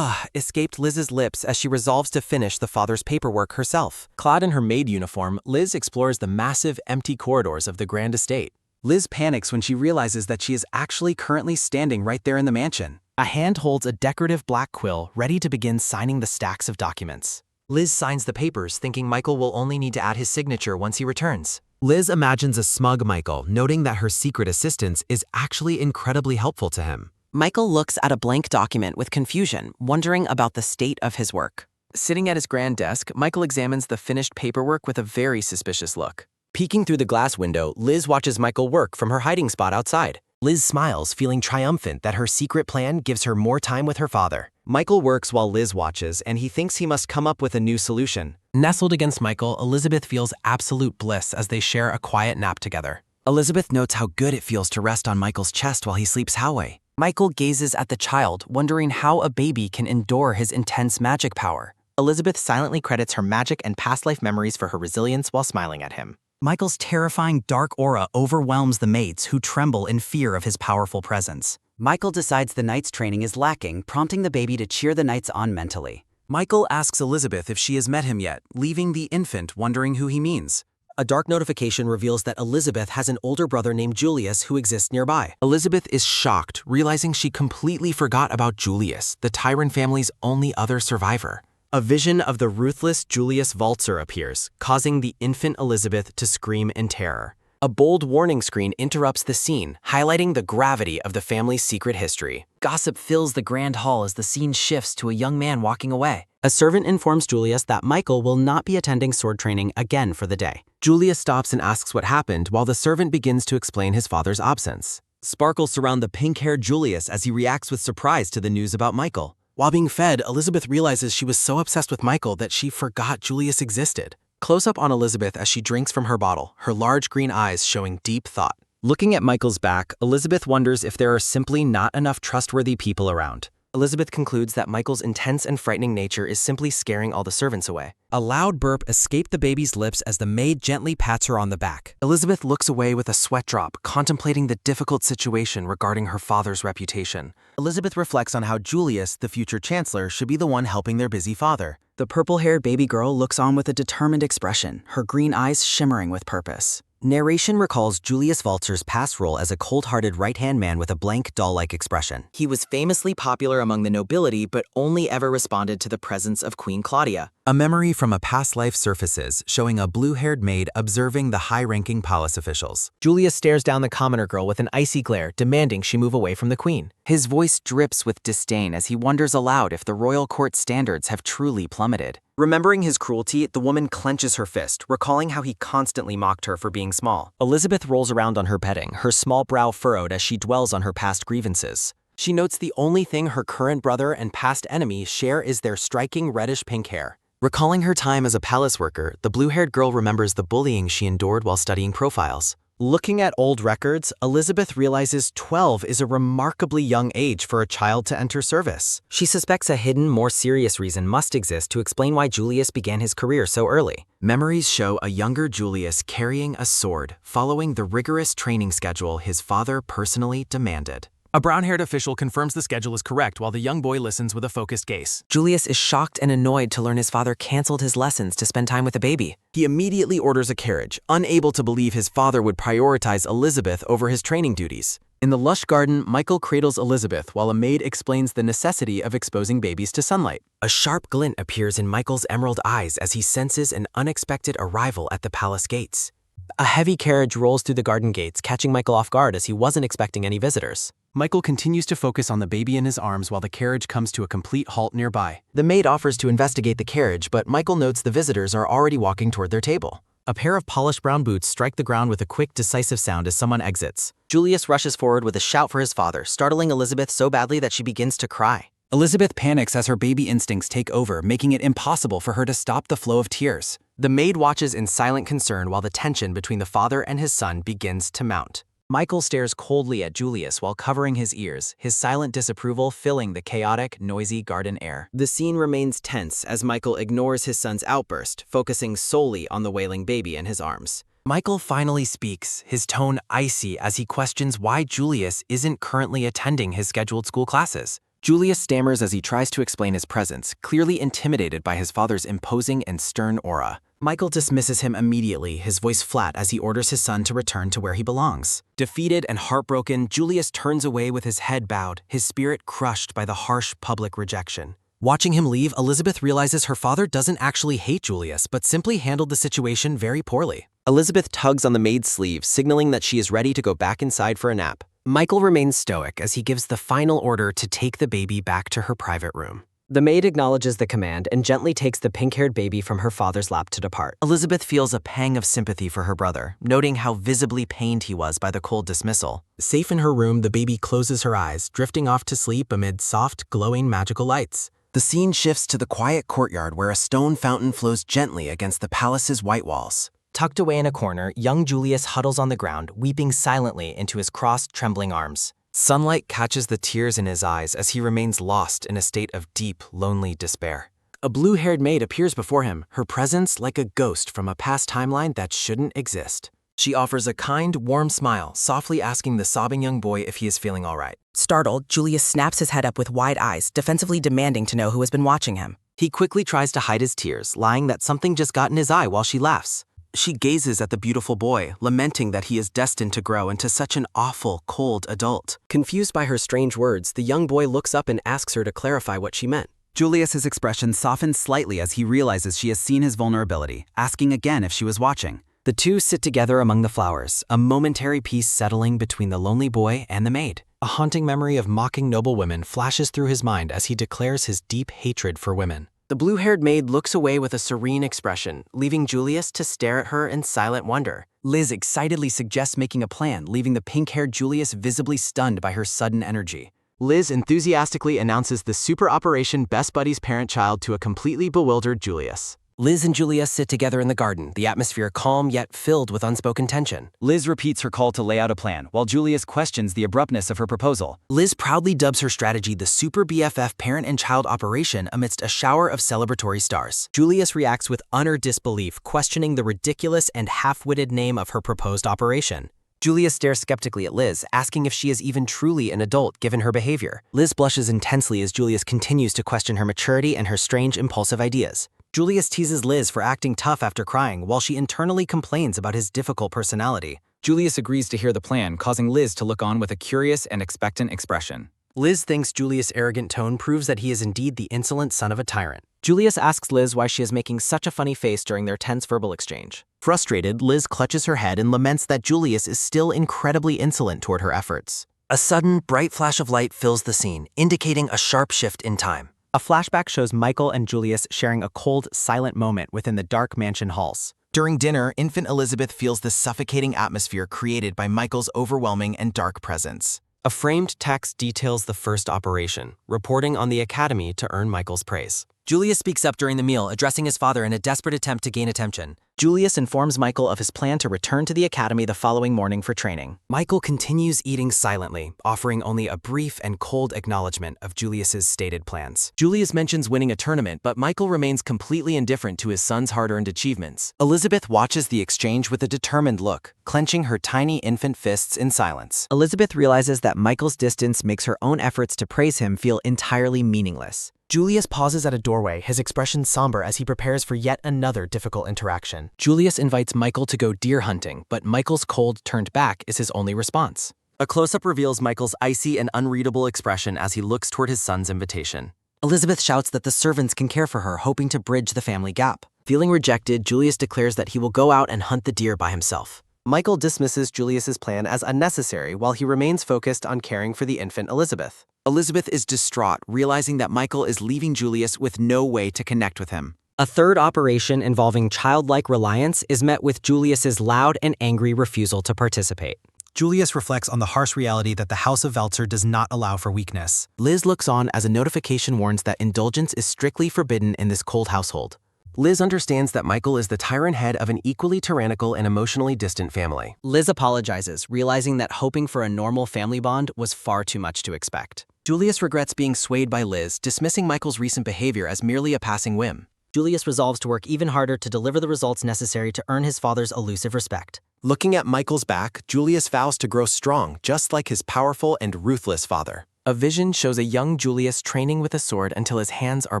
escaped Liz's lips as she resolves to finish the father's paperwork herself. Clad in her maid uniform, Liz explores the massive, empty corridors of the grand estate. Liz panics when she realizes that she is actually currently standing right there in the mansion. A hand holds a decorative black quill, ready to begin signing the stacks of documents. Liz signs the papers, thinking Michael will only need to add his signature once he returns. Liz imagines a smug Michael, noting that her secret assistance is actually incredibly helpful to him. Michael looks at a blank document with confusion, wondering about the state of his work. Sitting at his grand desk, Michael examines the finished paperwork with a very suspicious look. Peeking through the glass window, Liz watches Michael work from her hiding spot outside. Liz smiles, feeling triumphant that her secret plan gives her more time with her father. Michael works while Liz watches, and he thinks he must come up with a new solution. Nestled against Michael, Elizabeth feels absolute bliss as they share a quiet nap together. Elizabeth notes how good it feels to rest on Michael's chest while he sleeps Howay. Michael gazes at the child, wondering how a baby can endure his intense magic power. Elizabeth silently credits her magic and past life memories for her resilience while smiling at him. Michael's terrifying dark aura overwhelms the maids who tremble in fear of his powerful presence. Michael decides the knight's training is lacking, prompting the baby to cheer the knights on mentally. Michael asks Elizabeth if she has met him yet, leaving the infant wondering who he means. A dark notification reveals that Elizabeth has an older brother named Julius who exists nearby. Elizabeth is shocked, realizing she completely forgot about Julius, the Tyrant family's only other survivor. A vision of the ruthless Julius Waltzer appears, causing the infant Elizabeth to scream in terror. A bold warning screen interrupts the scene, highlighting the gravity of the family's secret history. Gossip fills the grand hall as the scene shifts to a young man walking away. A servant informs Julius that Michael will not be attending sword training again for the day. Julius stops and asks what happened while the servant begins to explain his father's absence. Sparkles surround the pink-haired Julius as he reacts with surprise to the news about Michael. While being fed, Elizabeth realizes she was so obsessed with Michael that she forgot Julius existed. Close up on Elizabeth as she drinks from her bottle, her large green eyes showing deep thought. Looking at Michael's back, Elizabeth wonders if there are simply not enough trustworthy people around. Elizabeth concludes that Michael's intense and frightening nature is simply scaring all the servants away. A loud burp escaped the baby's lips as the maid gently pats her on the back. Elizabeth looks away with a sweat drop, contemplating the difficult situation regarding her father's reputation. Elizabeth reflects on how Julius, the future chancellor, should be the one helping their busy father. The purple-haired baby girl looks on with a determined expression, her green eyes shimmering with purpose. Narration recalls Julius Waltzer's past role as a cold-hearted right-hand man with a blank, doll-like expression. He was famously popular among the nobility, but only ever responded to the presence of Queen Claudia. A memory from a past life surfaces, showing a blue-haired maid observing the high-ranking palace officials. Julius stares down the commoner girl with an icy glare, demanding she move away from the queen. His voice drips with disdain as he wonders aloud if the royal court standards have truly plummeted. Remembering his cruelty, the woman clenches her fist, recalling how he constantly mocked her for being small. Elizabeth rolls around on her bedding, her small brow furrowed as she dwells on her past grievances. She notes the only thing her current brother and past enemy share is their striking reddish-pink hair. Recalling her time as a palace worker, the blue-haired girl remembers the bullying she endured while studying profiles. Looking at old records, Elizabeth realizes 12 is a remarkably young age for a child to enter service. She suspects a hidden, more serious reason must exist to explain why Julius began his career so early. Memories show a younger Julius carrying a sword, following the rigorous training schedule his father personally demanded. A brown-haired official confirms the schedule is correct while the young boy listens with a focused gaze. Julius is shocked and annoyed to learn his father canceled his lessons to spend time with the baby. He immediately orders a carriage, unable to believe his father would prioritize Elizabeth over his training duties. In the lush garden, Michael cradles Elizabeth while a maid explains the necessity of exposing babies to sunlight. A sharp glint appears in Michael's emerald eyes as he senses an unexpected arrival at the palace gates. A heavy carriage rolls through the garden gates, catching Michael off guard as he wasn't expecting any visitors. Michael continues to focus on the baby in his arms while the carriage comes to a complete halt nearby. The maid offers to investigate the carriage, but Michael notes the visitors are already walking toward their table. A pair of polished brown boots strike the ground with a quick, decisive sound as someone exits. Julius rushes forward with a shout for his father, startling Elizabeth so badly that she begins to cry. Elizabeth panics as her baby instincts take over, making it impossible for her to stop the flow of tears. The maid watches in silent concern while the tension between the father and his son begins to mount. Michael stares coldly at Julius while covering his ears, his silent disapproval filling the chaotic, noisy garden air. The scene remains tense as Michael ignores his son's outburst, focusing solely on the wailing baby in his arms. Michael finally speaks, his tone icy as he questions why Julius isn't currently attending his scheduled school classes. Julius stammers as he tries to explain his presence, clearly intimidated by his father's imposing and stern aura. Michael dismisses him immediately, his voice flat as he orders his son to return to where he belongs. Defeated and heartbroken, Julius turns away with his head bowed, his spirit crushed by the harsh public rejection. Watching him leave, Elizabeth realizes her father doesn't actually hate Julius, but simply handled the situation very poorly. Elizabeth tugs on the maid's sleeve, signaling that she is ready to go back inside for a nap. Michael remains stoic as he gives the final order to take the baby back to her private room. The maid acknowledges the command and gently takes the pink-haired baby from her father's lap to depart. Elizabeth feels a pang of sympathy for her brother, noting how visibly pained he was by the cold dismissal. Safe in her room, the baby closes her eyes, drifting off to sleep amid soft, glowing magical lights. The scene shifts to the quiet courtyard where a stone fountain flows gently against the palace's white walls. Tucked away in a corner, young Julius huddles on the ground, weeping silently into his crossed, trembling arms. Sunlight catches the tears in his eyes as he remains lost in a state of deep, lonely despair. A blue-haired maid appears before him, her presence like a ghost from a past timeline that shouldn't exist. She offers a kind, warm smile, softly asking the sobbing young boy if he is feeling all right. Startled, Julius snaps his head up with wide eyes, defensively demanding to know who has been watching him. He quickly tries to hide his tears, lying that something just got in his eye while she laughs. She gazes at the beautiful boy, lamenting that he is destined to grow into such an awful, cold adult. Confused by her strange words, the young boy looks up and asks her to clarify what she meant. Julius's expression softens slightly as he realizes she has seen his vulnerability, asking again if she was watching. The two sit together among the flowers, a momentary peace settling between the lonely boy and the maid. A haunting memory of mocking noble women flashes through his mind as he declares his deep hatred for women. The blue-haired maid looks away with a serene expression, leaving Julius to stare at her in silent wonder. Liz excitedly suggests making a plan, leaving the pink-haired Julius visibly stunned by her sudden energy. Liz enthusiastically announces the super Operation Best Buddies parent-child to a completely bewildered Julius. Liz and Julius sit together in the garden, the atmosphere calm yet filled with unspoken tension. Liz repeats her call to lay out a plan, while Julius questions the abruptness of her proposal. Liz proudly dubs her strategy the Super BFF Parent and Child Operation amidst a shower of celebratory stars. Julius reacts with utter disbelief, questioning the ridiculous and half-witted name of her proposed operation. Julius stares skeptically at Liz, asking if she is even truly an adult given her behavior. Liz blushes intensely as Julius continues to question her maturity and her strange, impulsive ideas. Julius teases Liz for acting tough after crying, while she internally complains about his difficult personality. Julius agrees to hear the plan, causing Liz to look on with a curious and expectant expression. Liz thinks Julius' arrogant tone proves that he is indeed the insolent son of a tyrant. Julius asks Liz why she is making such a funny face during their tense verbal exchange. Frustrated, Liz clutches her head and laments that Julius is still incredibly insolent toward her efforts. A sudden, bright flash of light fills the scene, indicating a sharp shift in time. A flashback shows Michael and Julius sharing a cold, silent moment within the dark mansion halls. During dinner, infant Elizabeth feels the suffocating atmosphere created by Michael's overwhelming and dark presence. A framed text details the first operation, reporting on the academy to earn Michael's praise. Julius speaks up during the meal, addressing his father in a desperate attempt to gain attention. Julius informs Michael of his plan to return to the academy the following morning for training. Michael continues eating silently, offering only a brief and cold acknowledgement of Julius's stated plans. Julius mentions winning a tournament, but Michael remains completely indifferent to his son's hard-earned achievements. Elizabeth watches the exchange with a determined look, clenching her tiny infant fists in silence. Elizabeth realizes that Michael's distance makes her own efforts to praise him feel entirely meaningless. Julius pauses at a doorway, his expression somber as he prepares for yet another difficult interaction. Julius invites Michael to go deer hunting, but Michael's cold turned back is his only response. A close-up reveals Michael's icy and unreadable expression as he looks toward his son's invitation. Elizabeth shouts that the servants can care for her, hoping to bridge the family gap. Feeling rejected, Julius declares that he will go out and hunt the deer by himself. Michael dismisses Julius's plan as unnecessary while he remains focused on caring for the infant Elizabeth. Elizabeth is distraught, realizing that Michael is leaving Julius with no way to connect with him. A third operation involving childlike reliance is met with Julius's loud and angry refusal to participate. Julius reflects on the harsh reality that the House of Veltzer does not allow for weakness. Liz looks on as a notification warns that indulgence is strictly forbidden in this cold household. Liz understands that Michael is the tyrant head of an equally tyrannical and emotionally distant family. Liz apologizes, realizing that hoping for a normal family bond was far too much to expect. Julius regrets being swayed by Liz, dismissing Michael's recent behavior as merely a passing whim. Julius resolves to work even harder to deliver the results necessary to earn his father's elusive respect. Looking at Michael's back, Julius vows to grow strong, just like his powerful and ruthless father. A vision shows a young Julius training with a sword until his hands are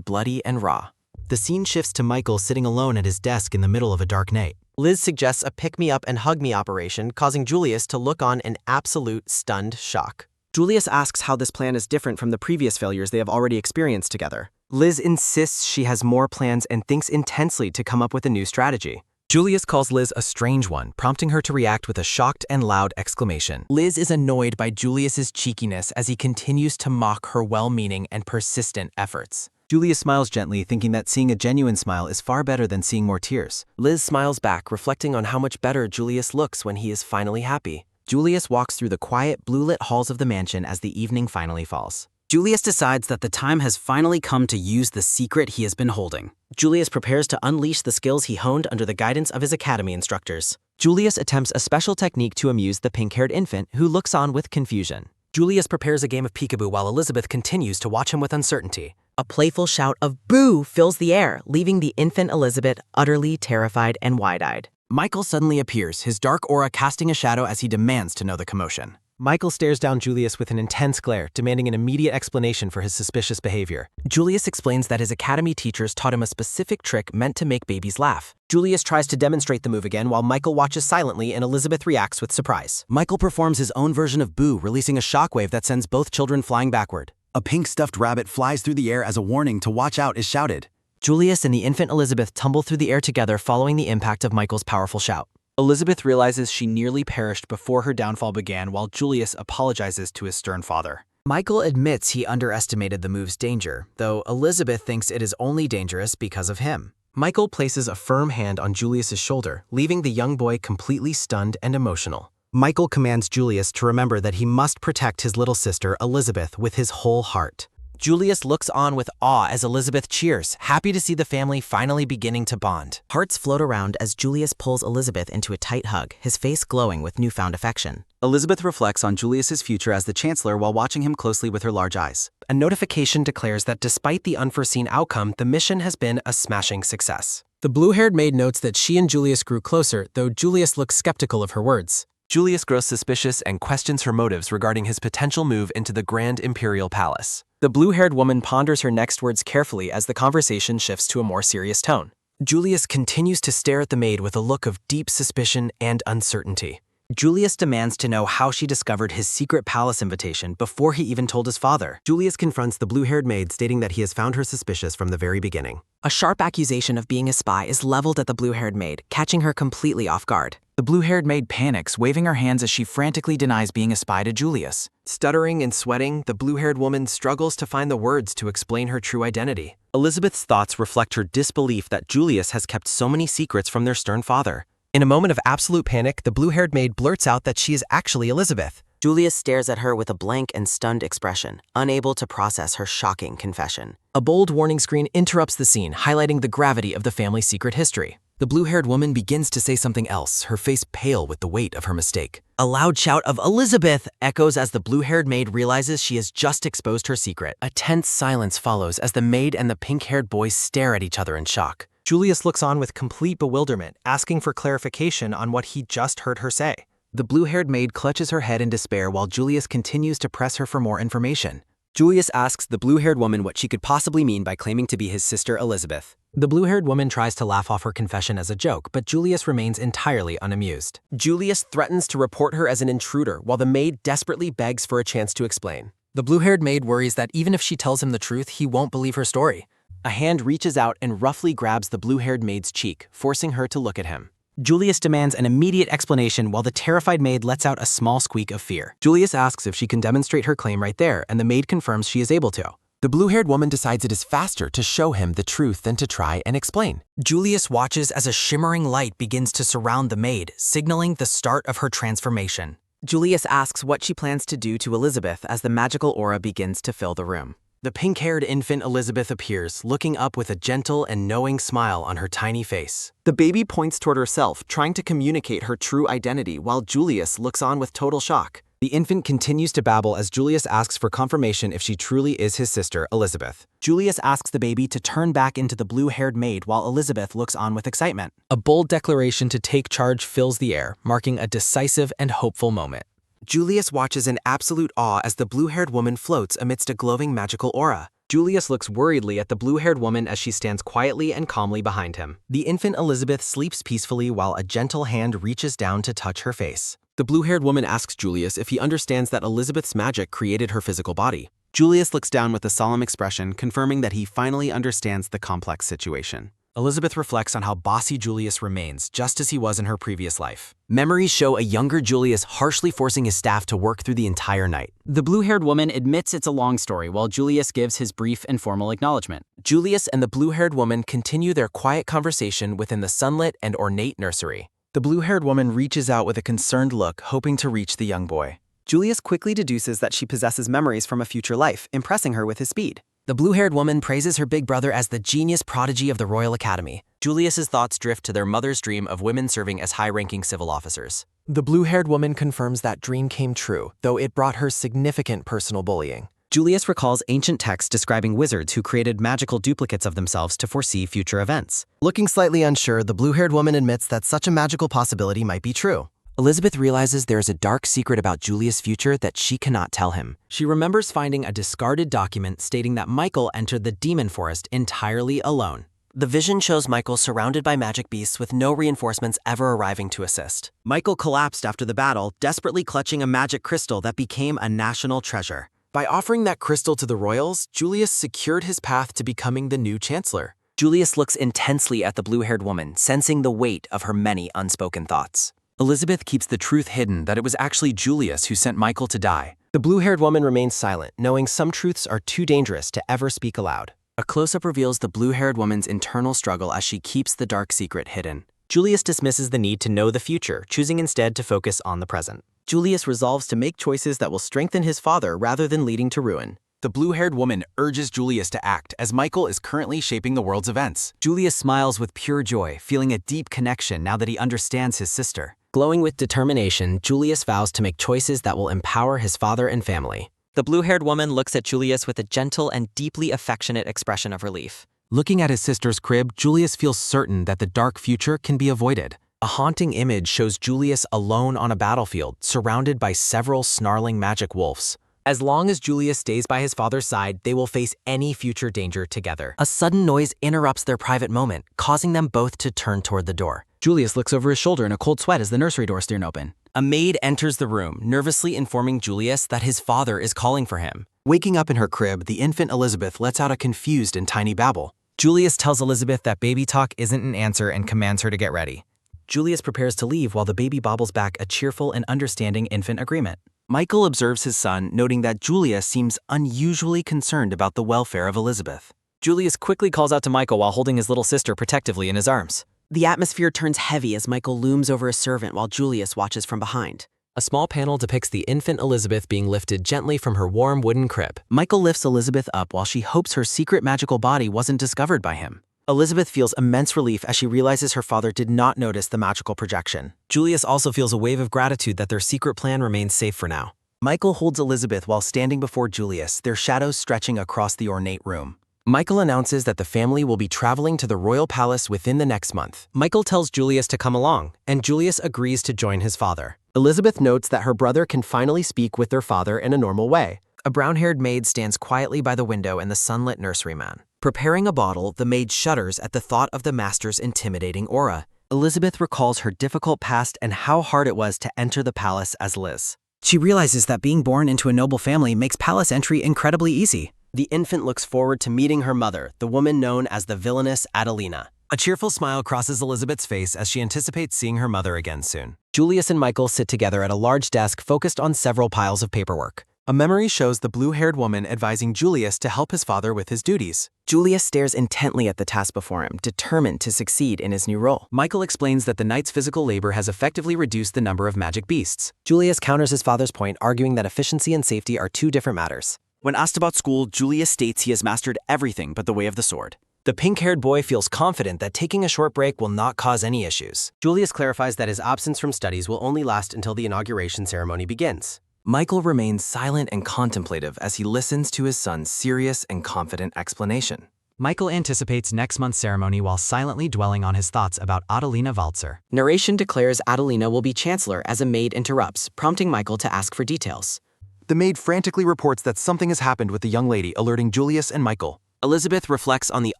bloody and raw. The scene shifts to Michael sitting alone at his desk in the middle of a dark night. Liz suggests a pick-me-up and hug-me operation, causing Julius to look on in absolute stunned shock. Julius asks how this plan is different from the previous failures they have already experienced together. Liz insists she has more plans and thinks intensely to come up with a new strategy. Julius calls Liz a strange one, prompting her to react with a shocked and loud exclamation. Liz is annoyed by Julius's cheekiness as he continues to mock her well-meaning and persistent efforts. Julius smiles gently, thinking that seeing a genuine smile is far better than seeing more tears. Liz smiles back, reflecting on how much better Julius looks when he is finally happy. Julius walks through the quiet, blue-lit halls of the mansion as the evening finally falls. Julius decides that the time has finally come to use the secret he has been holding. Julius prepares to unleash the skills he honed under the guidance of his academy instructors. Julius attempts a special technique to amuse the pink-haired infant, who looks on with confusion. Julius prepares a game of peekaboo while Elizabeth continues to watch him with uncertainty. A playful shout of boo fills the air, leaving the infant Elizabeth utterly terrified and wide-eyed. Michael suddenly appears, his dark aura casting a shadow as he demands to know the commotion. Michael stares down Julius with an intense glare, demanding an immediate explanation for his suspicious behavior. Julius explains that his academy teachers taught him a specific trick meant to make babies laugh. Julius tries to demonstrate the move again while Michael watches silently and Elizabeth reacts with surprise. Michael performs his own version of boo, releasing a shockwave that sends both children flying backward. A pink stuffed rabbit flies through the air as a warning to watch out is shouted. Julius and the infant Elizabeth tumble through the air together following the impact of Michael's powerful shout. Elizabeth realizes she nearly perished before her downfall began, while Julius apologizes to his stern father. Michael admits he underestimated the move's danger, though Elizabeth thinks it is only dangerous because of him. Michael places a firm hand on Julius's shoulder, leaving the young boy completely stunned and emotional. Michael commands Julius to remember that he must protect his little sister, Elizabeth, with his whole heart. Julius looks on with awe as Elizabeth cheers, happy to see the family finally beginning to bond. Hearts float around as Julius pulls Elizabeth into a tight hug, his face glowing with newfound affection. Elizabeth reflects on Julius's future as the Chancellor while watching him closely with her large eyes. A notification declares that despite the unforeseen outcome, the mission has been a smashing success. The blue-haired maid notes that she and Julius grew closer, though Julius looks skeptical of her words. Julius grows suspicious and questions her motives regarding his potential move into the Grand Imperial Palace. The blue-haired woman ponders her next words carefully as the conversation shifts to a more serious tone. Julius continues to stare at the maid with a look of deep suspicion and uncertainty. Julius demands to know how she discovered his secret palace invitation before he even told his father. Julius confronts the blue-haired maid, stating that he has found her suspicious from the very beginning. A sharp accusation of being a spy is leveled at the blue-haired maid, catching her completely off guard. The blue-haired maid panics, waving her hands as she frantically denies being a spy to Julius. Stuttering and sweating, the blue-haired woman struggles to find the words to explain her true identity. Elizabeth's thoughts reflect her disbelief that Julius has kept so many secrets from their stern father. In a moment of absolute panic, the blue-haired maid blurts out that she is actually Elizabeth. Julius stares at her with a blank and stunned expression, unable to process her shocking confession. A bold warning screen interrupts the scene, highlighting the gravity of the family's secret history. The blue-haired woman begins to say something else, her face pale with the weight of her mistake. A loud shout of "Elizabeth!" echoes as the blue-haired maid realizes she has just exposed her secret. A tense silence follows as the maid and the pink-haired boy stare at each other in shock. Julius looks on with complete bewilderment, asking for clarification on what he just heard her say. The blue-haired maid clutches her head in despair while Julius continues to press her for more information. Julius asks the blue-haired woman what she could possibly mean by claiming to be his sister Elizabeth. The blue-haired woman tries to laugh off her confession as a joke, but Julius remains entirely unamused. Julius threatens to report her as an intruder, while the maid desperately begs for a chance to explain. The blue-haired maid worries that even if she tells him the truth, he won't believe her story. A hand reaches out and roughly grabs the blue-haired maid's cheek, forcing her to look at him. Julius demands an immediate explanation while the terrified maid lets out a small squeak of fear. Julius asks if she can demonstrate her claim right there, and the maid confirms she is able to. The blue-haired woman decides it is faster to show him the truth than to try and explain. Julius watches as a shimmering light begins to surround the maid, signaling the start of her transformation. Julius asks what she plans to do to Elizabeth as the magical aura begins to fill the room. The pink-haired infant Elizabeth appears, looking up with a gentle and knowing smile on her tiny face. The baby points toward herself, trying to communicate her true identity, while Julius looks on with total shock. The infant continues to babble as Julius asks for confirmation if she truly is his sister, Elizabeth. Julius asks the baby to turn back into the blue-haired maid while Elizabeth looks on with excitement. A bold declaration to take charge fills the air, marking a decisive and hopeful moment. Julius watches in absolute awe as the blue-haired woman floats amidst a glowing magical aura. Julius looks worriedly at the blue-haired woman as she stands quietly and calmly behind him. The infant Elizabeth sleeps peacefully while a gentle hand reaches down to touch her face. The blue-haired woman asks Julius if he understands that Elizabeth's magic created her physical body. Julius looks down with a solemn expression, confirming that he finally understands the complex situation. Elizabeth reflects on how bossy Julius remains, just as he was in her previous life. Memories show a younger Julius harshly forcing his staff to work through the entire night. The blue-haired woman admits it's a long story while Julius gives his brief and formal acknowledgement. Julius and the blue-haired woman continue their quiet conversation within the sunlit and ornate nursery. The blue-haired woman reaches out with a concerned look, hoping to reach the young boy. Julius quickly deduces that she possesses memories from a future life, impressing her with his speed. The blue-haired woman praises her big brother as the genius prodigy of the Royal Academy. Julius's thoughts drift to their mother's dream of women serving as high-ranking civil officers. The blue-haired woman confirms that dream came true, though it brought her significant personal bullying. Julius recalls ancient texts describing wizards who created magical duplicates of themselves to foresee future events. Looking slightly unsure, the blue-haired woman admits that such a magical possibility might be true. Elizabeth realizes there is a dark secret about Julius' future that she cannot tell him. She remembers finding a discarded document stating that Michael entered the demon forest entirely alone. The vision shows Michael surrounded by magic beasts with no reinforcements ever arriving to assist. Michael collapsed after the battle, desperately clutching a magic crystal that became a national treasure. By offering that crystal to the royals, Julius secured his path to becoming the new chancellor. Julius looks intensely at the blue-haired woman, sensing the weight of her many unspoken thoughts. Elizabeth keeps the truth hidden that it was actually Julius who sent Michael to die. The blue-haired woman remains silent, knowing some truths are too dangerous to ever speak aloud. A close-up reveals the blue-haired woman's internal struggle as she keeps the dark secret hidden. Julius dismisses the need to know the future, choosing instead to focus on the present. Julius resolves to make choices that will strengthen his father rather than leading to ruin. The blue-haired woman urges Julius to act as Michael is currently shaping the world's events. Julius smiles with pure joy, feeling a deep connection now that he understands his sister. Glowing with determination, Julius vows to make choices that will empower his father and family. The blue-haired woman looks at Julius with a gentle and deeply affectionate expression of relief. Looking at his sister's crib, Julius feels certain that the dark future can be avoided. A haunting image shows Julius alone on a battlefield, surrounded by several snarling magic wolves. As long as Julius stays by his father's side, they will face any future danger together. A sudden noise interrupts their private moment, causing them both to turn toward the door. Julius looks over his shoulder in a cold sweat as the nursery door stays open. A maid enters the room, nervously informing Julius that his father is calling for him. Waking up in her crib, the infant Elizabeth lets out a confused and tiny babble. Julius tells Elizabeth that baby talk isn't an answer and commands her to get ready. Julius prepares to leave while the baby bobbles back a cheerful and understanding infant agreement. Michael observes his son, noting that Julius seems unusually concerned about the welfare of Elizabeth. Julius quickly calls out to Michael while holding his little sister protectively in his arms. The atmosphere turns heavy as Michael looms over a servant while Julius watches from behind. A small panel depicts the infant Elizabeth being lifted gently from her warm wooden crib. Michael lifts Elizabeth up while she hopes her secret magical body wasn't discovered by him. Elizabeth feels immense relief as she realizes her father did not notice the magical projection. Julius also feels a wave of gratitude that their secret plan remains safe for now. Michael holds Elizabeth while standing before Julius, their shadows stretching across the ornate room. Michael announces that the family will be traveling to the royal palace within the next month. Michael tells Julius to come along, and Julius agrees to join his father. Elizabeth notes that her brother can finally speak with their father in a normal way. A brown-haired maid stands quietly by the window in the sunlit nurseryman. Preparing a bottle, the maid shudders at the thought of the master's intimidating aura. Elizabeth recalls her difficult past and how hard it was to enter the palace as Liz. She realizes that being born into a noble family makes palace entry incredibly easy. The infant looks forward to meeting her mother, the woman known as the villainous Adelina. A cheerful smile crosses Elizabeth's face as she anticipates seeing her mother again soon. Julius and Michael sit together at a large desk focused on several piles of paperwork. A memory shows the blue-haired woman advising Julius to help his father with his duties. Julius stares intently at the task before him, determined to succeed in his new role. Michael explains that the knight's physical labor has effectively reduced the number of magic beasts. Julius counters his father's point, arguing that efficiency and safety are two different matters. When asked about school, Julius states he has mastered everything but the way of the sword. The pink-haired boy feels confident that taking a short break will not cause any issues. Julius clarifies that his absence from studies will only last until the inauguration ceremony begins. Michael remains silent and contemplative as he listens to his son's serious and confident explanation. Michael anticipates next month's ceremony while silently dwelling on his thoughts about Adelina Walzer. Narration declares Adelina will be chancellor as a maid interrupts, prompting Michael to ask for details. The maid frantically reports that something has happened with the young lady, alerting Julius and Michael. Elizabeth reflects on the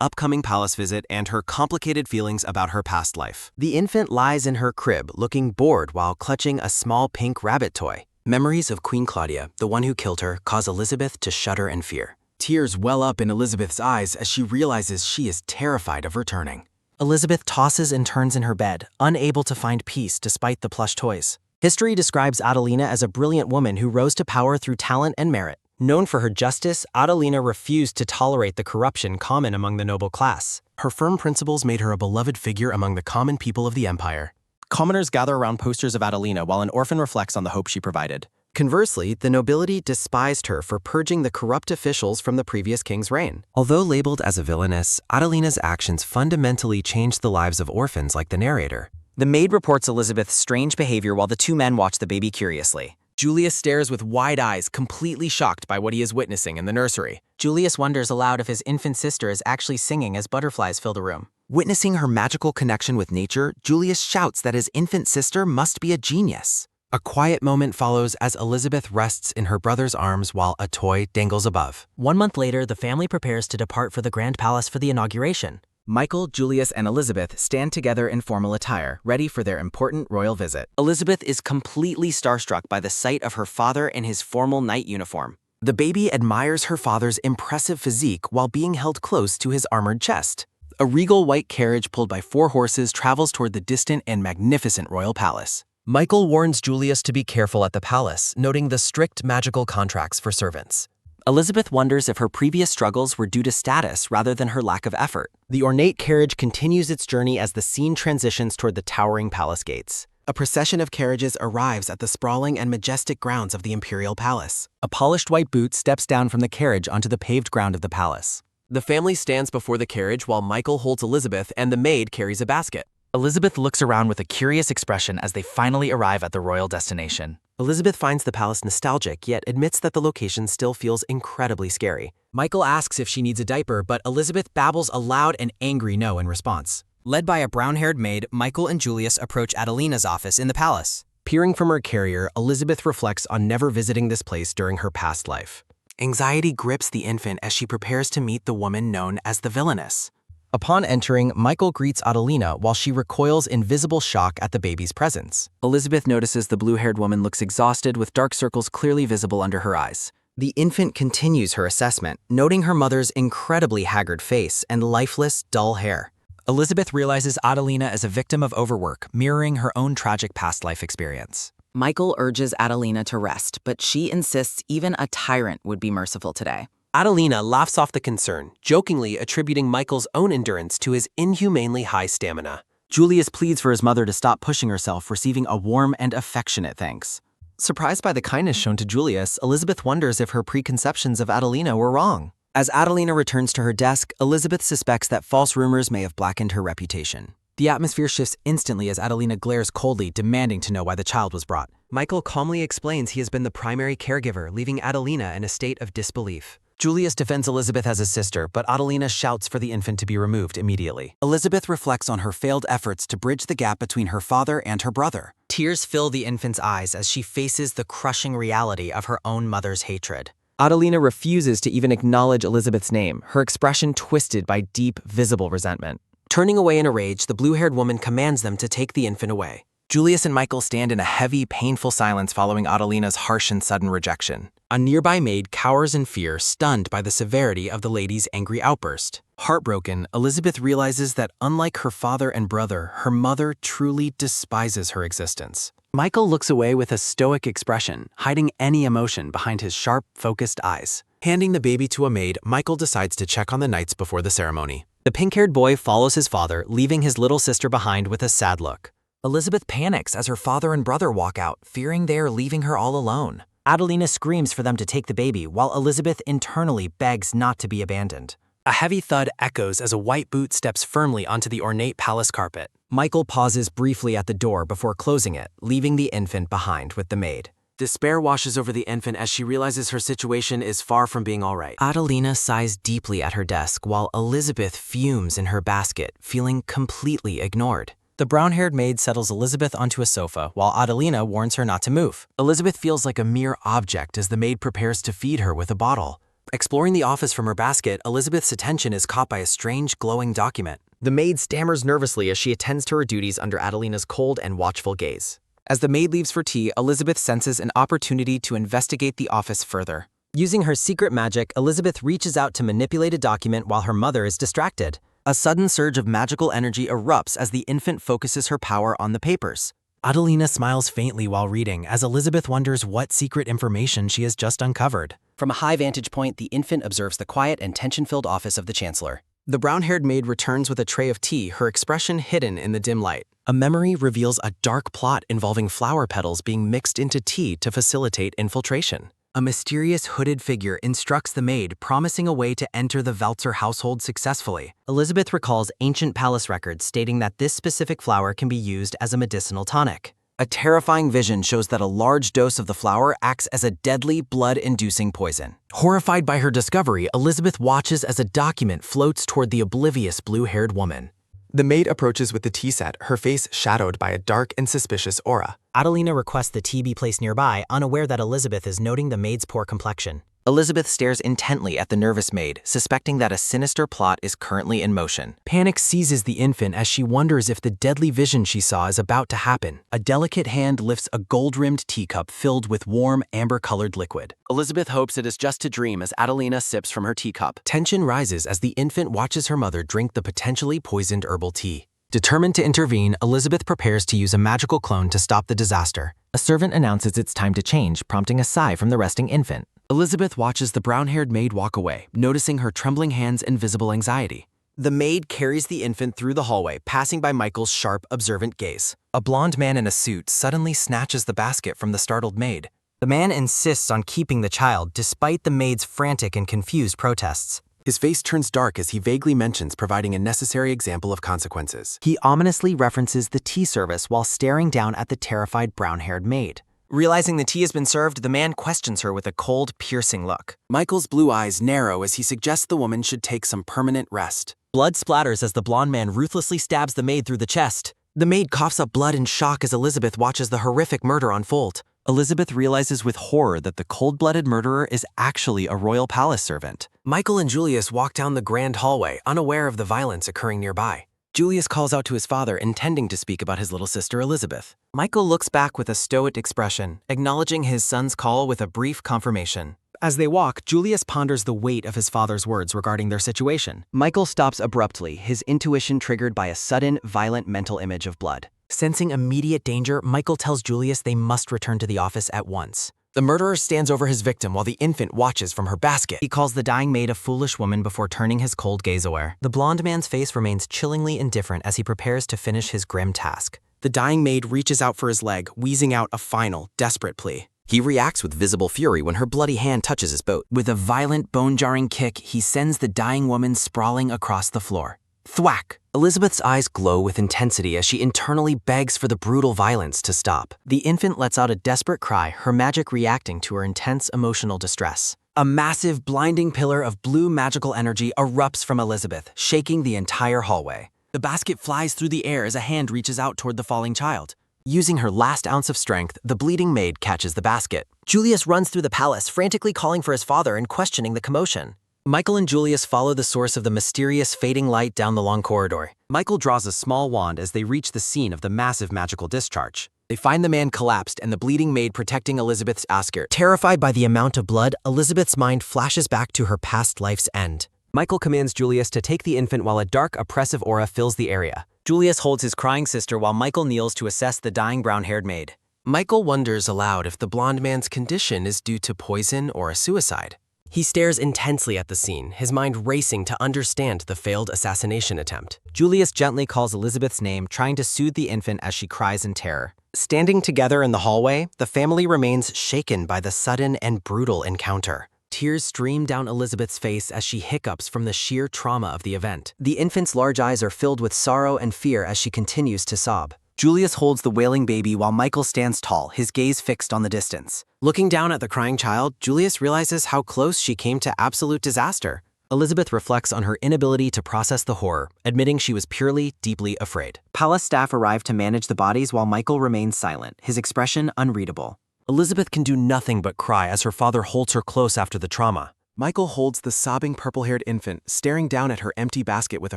upcoming palace visit and her complicated feelings about her past life. The infant lies in her crib, looking bored while clutching a small pink rabbit toy. Memories of Queen Claudia, the one who killed her, cause Elizabeth to shudder in fear. Tears well up in Elizabeth's eyes as she realizes she is terrified of returning. Elizabeth tosses and turns in her bed, unable to find peace despite the plush toys. History describes Adelina as a brilliant woman who rose to power through talent and merit. Known for her justice, Adelina refused to tolerate the corruption common among the noble class. Her firm principles made her a beloved figure among the common people of the empire. Commoners gather around posters of Adelina while an orphan reflects on the hope she provided. Conversely, the nobility despised her for purging the corrupt officials from the previous king's reign. Although labeled as a villainess, Adelina's actions fundamentally changed the lives of orphans like the narrator. The maid reports Elizabeth's strange behavior while the two men watch the baby curiously. Julius stares with wide eyes, completely shocked by what he is witnessing in the nursery. Julius wonders aloud if his infant sister is actually singing as butterflies fill the room. Witnessing her magical connection with nature, Julius shouts that his infant sister must be a genius. A quiet moment follows as Elizabeth rests in her brother's arms while a toy dangles above. 1 month later, the family prepares to depart for the Grand Palace for the inauguration. Michael, Julius, and Elizabeth stand together in formal attire, ready for their important royal visit. Elizabeth is completely starstruck by the sight of her father in his formal knight uniform. The baby admires her father's impressive physique while being held close to his armored chest. A regal white carriage pulled by 4 horses travels toward the distant and magnificent royal palace. Michael warns Julius to be careful at the palace, noting the strict magical contracts for servants. Elizabeth wonders if her previous struggles were due to status rather than her lack of effort. The ornate carriage continues its journey as the scene transitions toward the towering palace gates. A procession of carriages arrives at the sprawling and majestic grounds of the imperial palace. A polished white boot steps down from the carriage onto the paved ground of the palace. The family stands before the carriage while Michael holds Elizabeth and the maid carries a basket. Elizabeth looks around with a curious expression as they finally arrive at the royal destination. Elizabeth finds the palace nostalgic, yet admits that the location still feels incredibly scary. Michael asks if she needs a diaper, but Elizabeth babbles a loud and angry no in response. Led by a brown-haired maid, Michael and Julius approach Adelina's office in the palace. Peering from her carrier, Elizabeth reflects on never visiting this place during her past life. Anxiety grips the infant as she prepares to meet the woman known as the villainess. Upon entering, Michael greets Adelina while she recoils in visible shock at the baby's presence. Elizabeth notices the blue-haired woman looks exhausted with dark circles clearly visible under her eyes. The infant continues her assessment, noting her mother's incredibly haggard face and lifeless, dull hair. Elizabeth realizes Adelina is a victim of overwork, mirroring her own tragic past life experience. Michael urges Adelina to rest, but she insists even a tyrant would be merciful today. Adelina laughs off the concern, jokingly attributing Michael's own endurance to his inhumanely high stamina. Julius pleads for his mother to stop pushing herself, receiving a warm and affectionate thanks. Surprised by the kindness shown to Julius, Elizabeth wonders if her preconceptions of Adelina were wrong. As Adelina returns to her desk, Elizabeth suspects that false rumors may have blackened her reputation. The atmosphere shifts instantly as Adelina glares coldly, demanding to know why the child was brought. Michael calmly explains he has been the primary caregiver, leaving Adelina in a state of disbelief. Julius defends Elizabeth as his sister, but Adelina shouts for the infant to be removed immediately. Elizabeth reflects on her failed efforts to bridge the gap between her father and her brother. Tears fill the infant's eyes as she faces the crushing reality of her own mother's hatred. Adelina refuses to even acknowledge Elizabeth's name, her expression twisted by deep, visible resentment. Turning away in a rage, the blue-haired woman commands them to take the infant away. Julius and Michael stand in a heavy, painful silence following Adelina's harsh and sudden rejection. A nearby maid cowers in fear, stunned by the severity of the lady's angry outburst. Heartbroken, Elizabeth realizes that unlike her father and brother, her mother truly despises her existence. Michael looks away with a stoic expression, hiding any emotion behind his sharp, focused eyes. Handing the baby to a maid, Michael decides to check on the knights before the ceremony. The pink-haired boy follows his father, leaving his little sister behind with a sad look. Elizabeth panics as her father and brother walk out, fearing they are leaving her all alone. Adelina screams for them to take the baby, while Elizabeth internally begs not to be abandoned. A heavy thud echoes as a white boot steps firmly onto the ornate palace carpet. Michael pauses briefly at the door before closing it, leaving the infant behind with the maid. Despair washes over the infant as she realizes her situation is far from being all right. Adelina sighs deeply at her desk while Elizabeth fumes in her basket, feeling completely ignored. The brown-haired maid settles Elizabeth onto a sofa, while Adelina warns her not to move. Elizabeth feels like a mere object as the maid prepares to feed her with a bottle. Exploring the office from her basket, Elizabeth's attention is caught by a strange, glowing document. The maid stammers nervously as she attends to her duties under Adelina's cold and watchful gaze. As the maid leaves for tea, Elizabeth senses an opportunity to investigate the office further. Using her secret magic, Elizabeth reaches out to manipulate a document while her mother is distracted. A sudden surge of magical energy erupts as the infant focuses her power on the papers. Adelina smiles faintly while reading as Elizabeth wonders what secret information she has just uncovered. From a high vantage point, the infant observes the quiet and tension-filled office of the Chancellor. The brown-haired maid returns with a tray of tea, her expression hidden in the dim light. A memory reveals a dark plot involving flower petals being mixed into tea to facilitate infiltration. A mysterious hooded figure instructs the maid, promising a way to enter the Veltzer household successfully. Elizabeth recalls ancient palace records stating that this specific flower can be used as a medicinal tonic. A terrifying vision shows that a large dose of the flower acts as a deadly, blood-inducing poison. Horrified by her discovery, Elizabeth watches as a document floats toward the oblivious blue-haired woman. The maid approaches with the tea set, her face shadowed by a dark and suspicious aura. Adelina requests the tea be placed nearby, unaware that Elizabeth is noting the maid's poor complexion. Elizabeth stares intently at the nervous maid, suspecting that a sinister plot is currently in motion. Panic seizes the infant as she wonders if the deadly vision she saw is about to happen. A delicate hand lifts a gold-rimmed teacup filled with warm, amber-colored liquid. Elizabeth hopes it is just a dream as Adelina sips from her teacup. Tension rises as the infant watches her mother drink the potentially poisoned herbal tea. Determined to intervene, Elizabeth prepares to use a magical clone to stop the disaster. A servant announces it's time to change, prompting a sigh from the resting infant. Elizabeth watches the brown-haired maid walk away, noticing her trembling hands and visible anxiety. The maid carries the infant through the hallway, passing by Michael's sharp, observant gaze. A blonde man in a suit suddenly snatches the basket from the startled maid. The man insists on keeping the child, despite the maid's frantic and confused protests. His face turns dark as he vaguely mentions providing a necessary example of consequences. He ominously references the tea service while staring down at the terrified brown-haired maid. Realizing the tea has been served, the man questions her with a cold, piercing look. Michael's blue eyes narrow as he suggests the woman should take some permanent rest. Blood splatters as the blonde man ruthlessly stabs the maid through the chest. The maid coughs up blood in shock as Elizabeth watches the horrific murder unfold. Elizabeth realizes with horror that the cold-blooded murderer is actually a royal palace servant. Michael and Julius walk down the grand hallway, unaware of the violence occurring nearby. Julius calls out to his father, intending to speak about his little sister Elizabeth. Michael looks back with a stoic expression, acknowledging his son's call with a brief confirmation. As they walk, Julius ponders the weight of his father's words regarding their situation. Michael stops abruptly, his intuition triggered by a sudden, violent mental image of blood. Sensing immediate danger, Michael tells Julius they must return to the office at once. The murderer stands over his victim while the infant watches from her basket. He calls the dying maid a foolish woman before turning his cold gaze away. The blonde man's face remains chillingly indifferent as he prepares to finish his grim task. The dying maid reaches out for his leg, wheezing out a final, desperate plea. He reacts with visible fury when her bloody hand touches his boat. With a violent, bone-jarring kick, he sends the dying woman sprawling across the floor. Thwack! Elizabeth's eyes glow with intensity as she internally begs for the brutal violence to stop. The infant lets out a desperate cry, her magic reacting to her intense emotional distress. A massive, blinding pillar of blue magical energy erupts from Elizabeth, shaking the entire hallway. The basket flies through the air as a hand reaches out toward the falling child. Using her last ounce of strength, the bleeding maid catches the basket. Julius runs through the palace, frantically calling for his father and questioning the commotion. Michael and Julius follow the source of the mysterious fading light down the long corridor. Michael draws a small wand as they reach the scene of the massive magical discharge. They find the man collapsed and the bleeding maid protecting Elizabeth's skirt. Terrified by the amount of blood, Elizabeth's mind flashes back to her past life's end. Michael commands Julius to take the infant while a dark, oppressive aura fills the area. Julius holds his crying sister while Michael kneels to assess the dying brown-haired maid. Michael wonders aloud if the blonde man's condition is due to poison or a suicide. He stares intensely at the scene, his mind racing to understand the failed assassination attempt. Julius gently calls Elizabeth's name, trying to soothe the infant as she cries in terror. Standing together in the hallway, the family remains shaken by the sudden and brutal encounter. Tears stream down Elizabeth's face as she hiccups from the sheer trauma of the event. The infant's large eyes are filled with sorrow and fear as she continues to sob. Julius holds the wailing baby while Michael stands tall, his gaze fixed on the distance. Looking down at the crying child, Julius realizes how close she came to absolute disaster. Elizabeth reflects on her inability to process the horror, admitting she was purely, deeply afraid. Palace staff arrive to manage the bodies while Michael remains silent, his expression unreadable. Elizabeth can do nothing but cry as her father holds her close after the trauma. Michael holds the sobbing purple-haired infant, staring down at her empty basket with a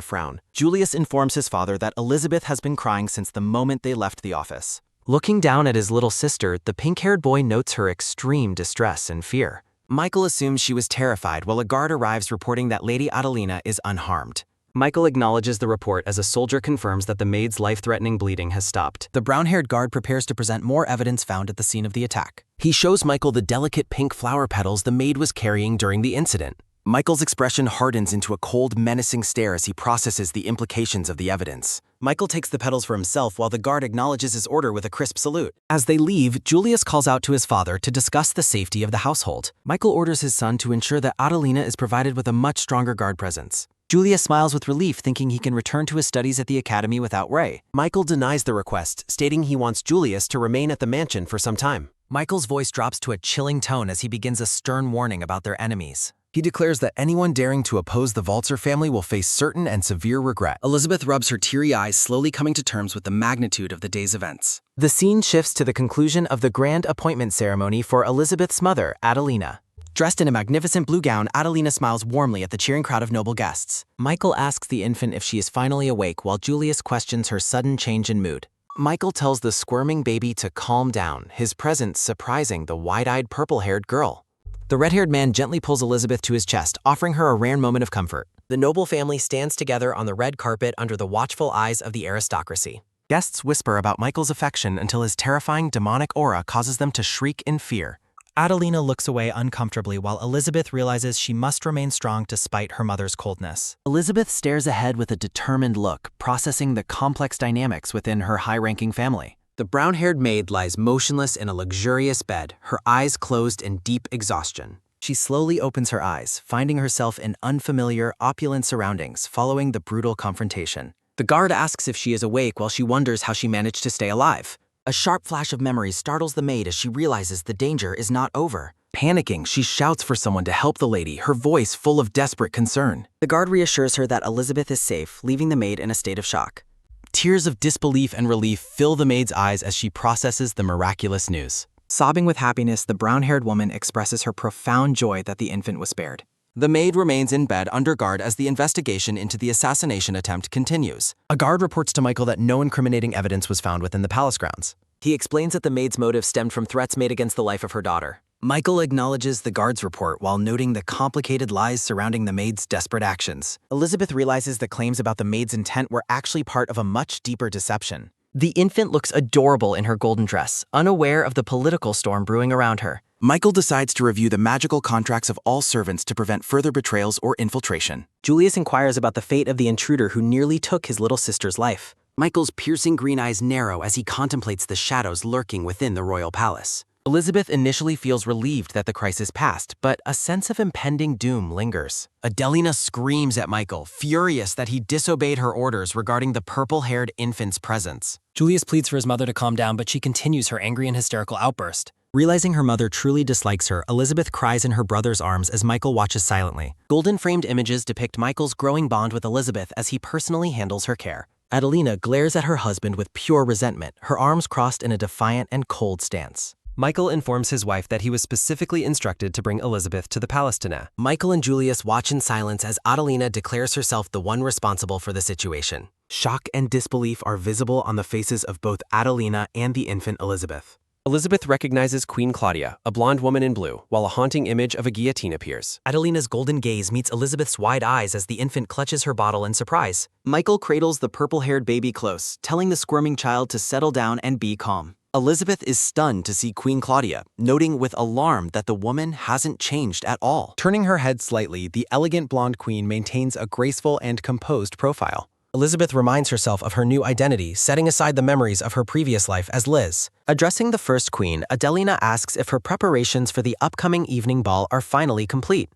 frown. Julius informs his father that Elizabeth has been crying since the moment they left the office. Looking down at his little sister, the pink-haired boy notes her extreme distress and fear. Michael assumes she was terrified while a guard arrives reporting that Lady Adelina is unharmed. Michael acknowledges the report as a soldier confirms that the maid's life-threatening bleeding has stopped. The brown-haired guard prepares to present more evidence found at the scene of the attack. He shows Michael the delicate pink flower petals the maid was carrying during the incident. Michael's expression hardens into a cold, menacing stare as he processes the implications of the evidence. Michael takes the petals for himself while the guard acknowledges his order with a crisp salute. As they leave, Julius calls out to his father to discuss the safety of the household. Michael orders his son to ensure that Adelina is provided with a much stronger guard presence. Julius smiles with relief, thinking he can return to his studies at the academy without Ray. Michael denies the request, stating he wants Julius to remain at the mansion for some time. Michael's voice drops to a chilling tone as he begins a stern warning about their enemies. He declares that anyone daring to oppose the Walzer family will face certain and severe regret. Elizabeth rubs her teary eyes, slowly coming to terms with the magnitude of the day's events. The scene shifts to the conclusion of the grand appointment ceremony for Elizabeth's mother, Adelina. Dressed in a magnificent blue gown, Adelina smiles warmly at the cheering crowd of noble guests. Michael asks the infant if she is finally awake while Julius questions her sudden change in mood. Michael tells the squirming baby to calm down, his presence surprising the wide-eyed purple-haired girl. The red-haired man gently pulls Elizabeth to his chest, offering her a rare moment of comfort. The noble family stands together on the red carpet under the watchful eyes of the aristocracy. Guests whisper about Michael's affection until his terrifying demonic aura causes them to shriek in fear. Adelina looks away uncomfortably while Elizabeth realizes she must remain strong despite her mother's coldness. Elizabeth stares ahead with a determined look, processing the complex dynamics within her high-ranking family. The brown-haired maid lies motionless in a luxurious bed, her eyes closed in deep exhaustion. She slowly opens her eyes, finding herself in unfamiliar, opulent surroundings following the brutal confrontation. The guard asks if she is awake while she wonders how she managed to stay alive. A sharp flash of memory startles the maid as she realizes the danger is not over. Panicking, she shouts for someone to help the lady, her voice full of desperate concern. The guard reassures her that Elizabeth is safe, leaving the maid in a state of shock. Tears of disbelief and relief fill the maid's eyes as she processes the miraculous news. Sobbing with happiness, the brown-haired woman expresses her profound joy that the infant was spared. The maid remains in bed under guard as the investigation into the assassination attempt continues. A guard reports to Michael that no incriminating evidence was found within the palace grounds. He explains that the maid's motive stemmed from threats made against the life of her daughter. Michael acknowledges the guard's report while noting the complicated lies surrounding the maid's desperate actions. Elizabeth realizes the claims about the maid's intent were actually part of a much deeper deception. The infant looks adorable in her golden dress, unaware of the political storm brewing around her. Michael decides to review the magical contracts of all servants to prevent further betrayals or infiltration. Julius inquires about the fate of the intruder who nearly took his little sister's life. Michael's piercing green eyes narrow as he contemplates the shadows lurking within the royal palace. Elizabeth initially feels relieved that the crisis passed, but a sense of impending doom lingers. Adelina screams at Michael, furious that he disobeyed her orders regarding the purple-haired infant's presence. Julius pleads for his mother to calm down, but she continues her angry and hysterical outburst. Realizing her mother truly dislikes her, Elizabeth cries in her brother's arms as Michael watches silently. Golden-framed images depict Michael's growing bond with Elizabeth as he personally handles her care. Adelina glares at her husband with pure resentment, her arms crossed in a defiant and cold stance. Michael informs his wife that he was specifically instructed to bring Elizabeth to the palace tonight. Michael and Julius watch in silence as Adelina declares herself the one responsible for the situation. Shock and disbelief are visible on the faces of both Adelina and the infant Elizabeth. Elizabeth recognizes Queen Claudia, a blonde woman in blue, while a haunting image of a guillotine appears. Adelina's golden gaze meets Elizabeth's wide eyes as the infant clutches her bottle in surprise. Michael cradles the purple-haired baby close, telling the squirming child to settle down and be calm. Elizabeth is stunned to see Queen Claudia, noting with alarm that the woman hasn't changed at all. Turning her head slightly, the elegant blonde queen maintains a graceful and composed profile. Elizabeth reminds herself of her new identity, setting aside the memories of her previous life as Liz. Addressing the first queen, Adelina asks if her preparations for the upcoming evening ball are finally complete.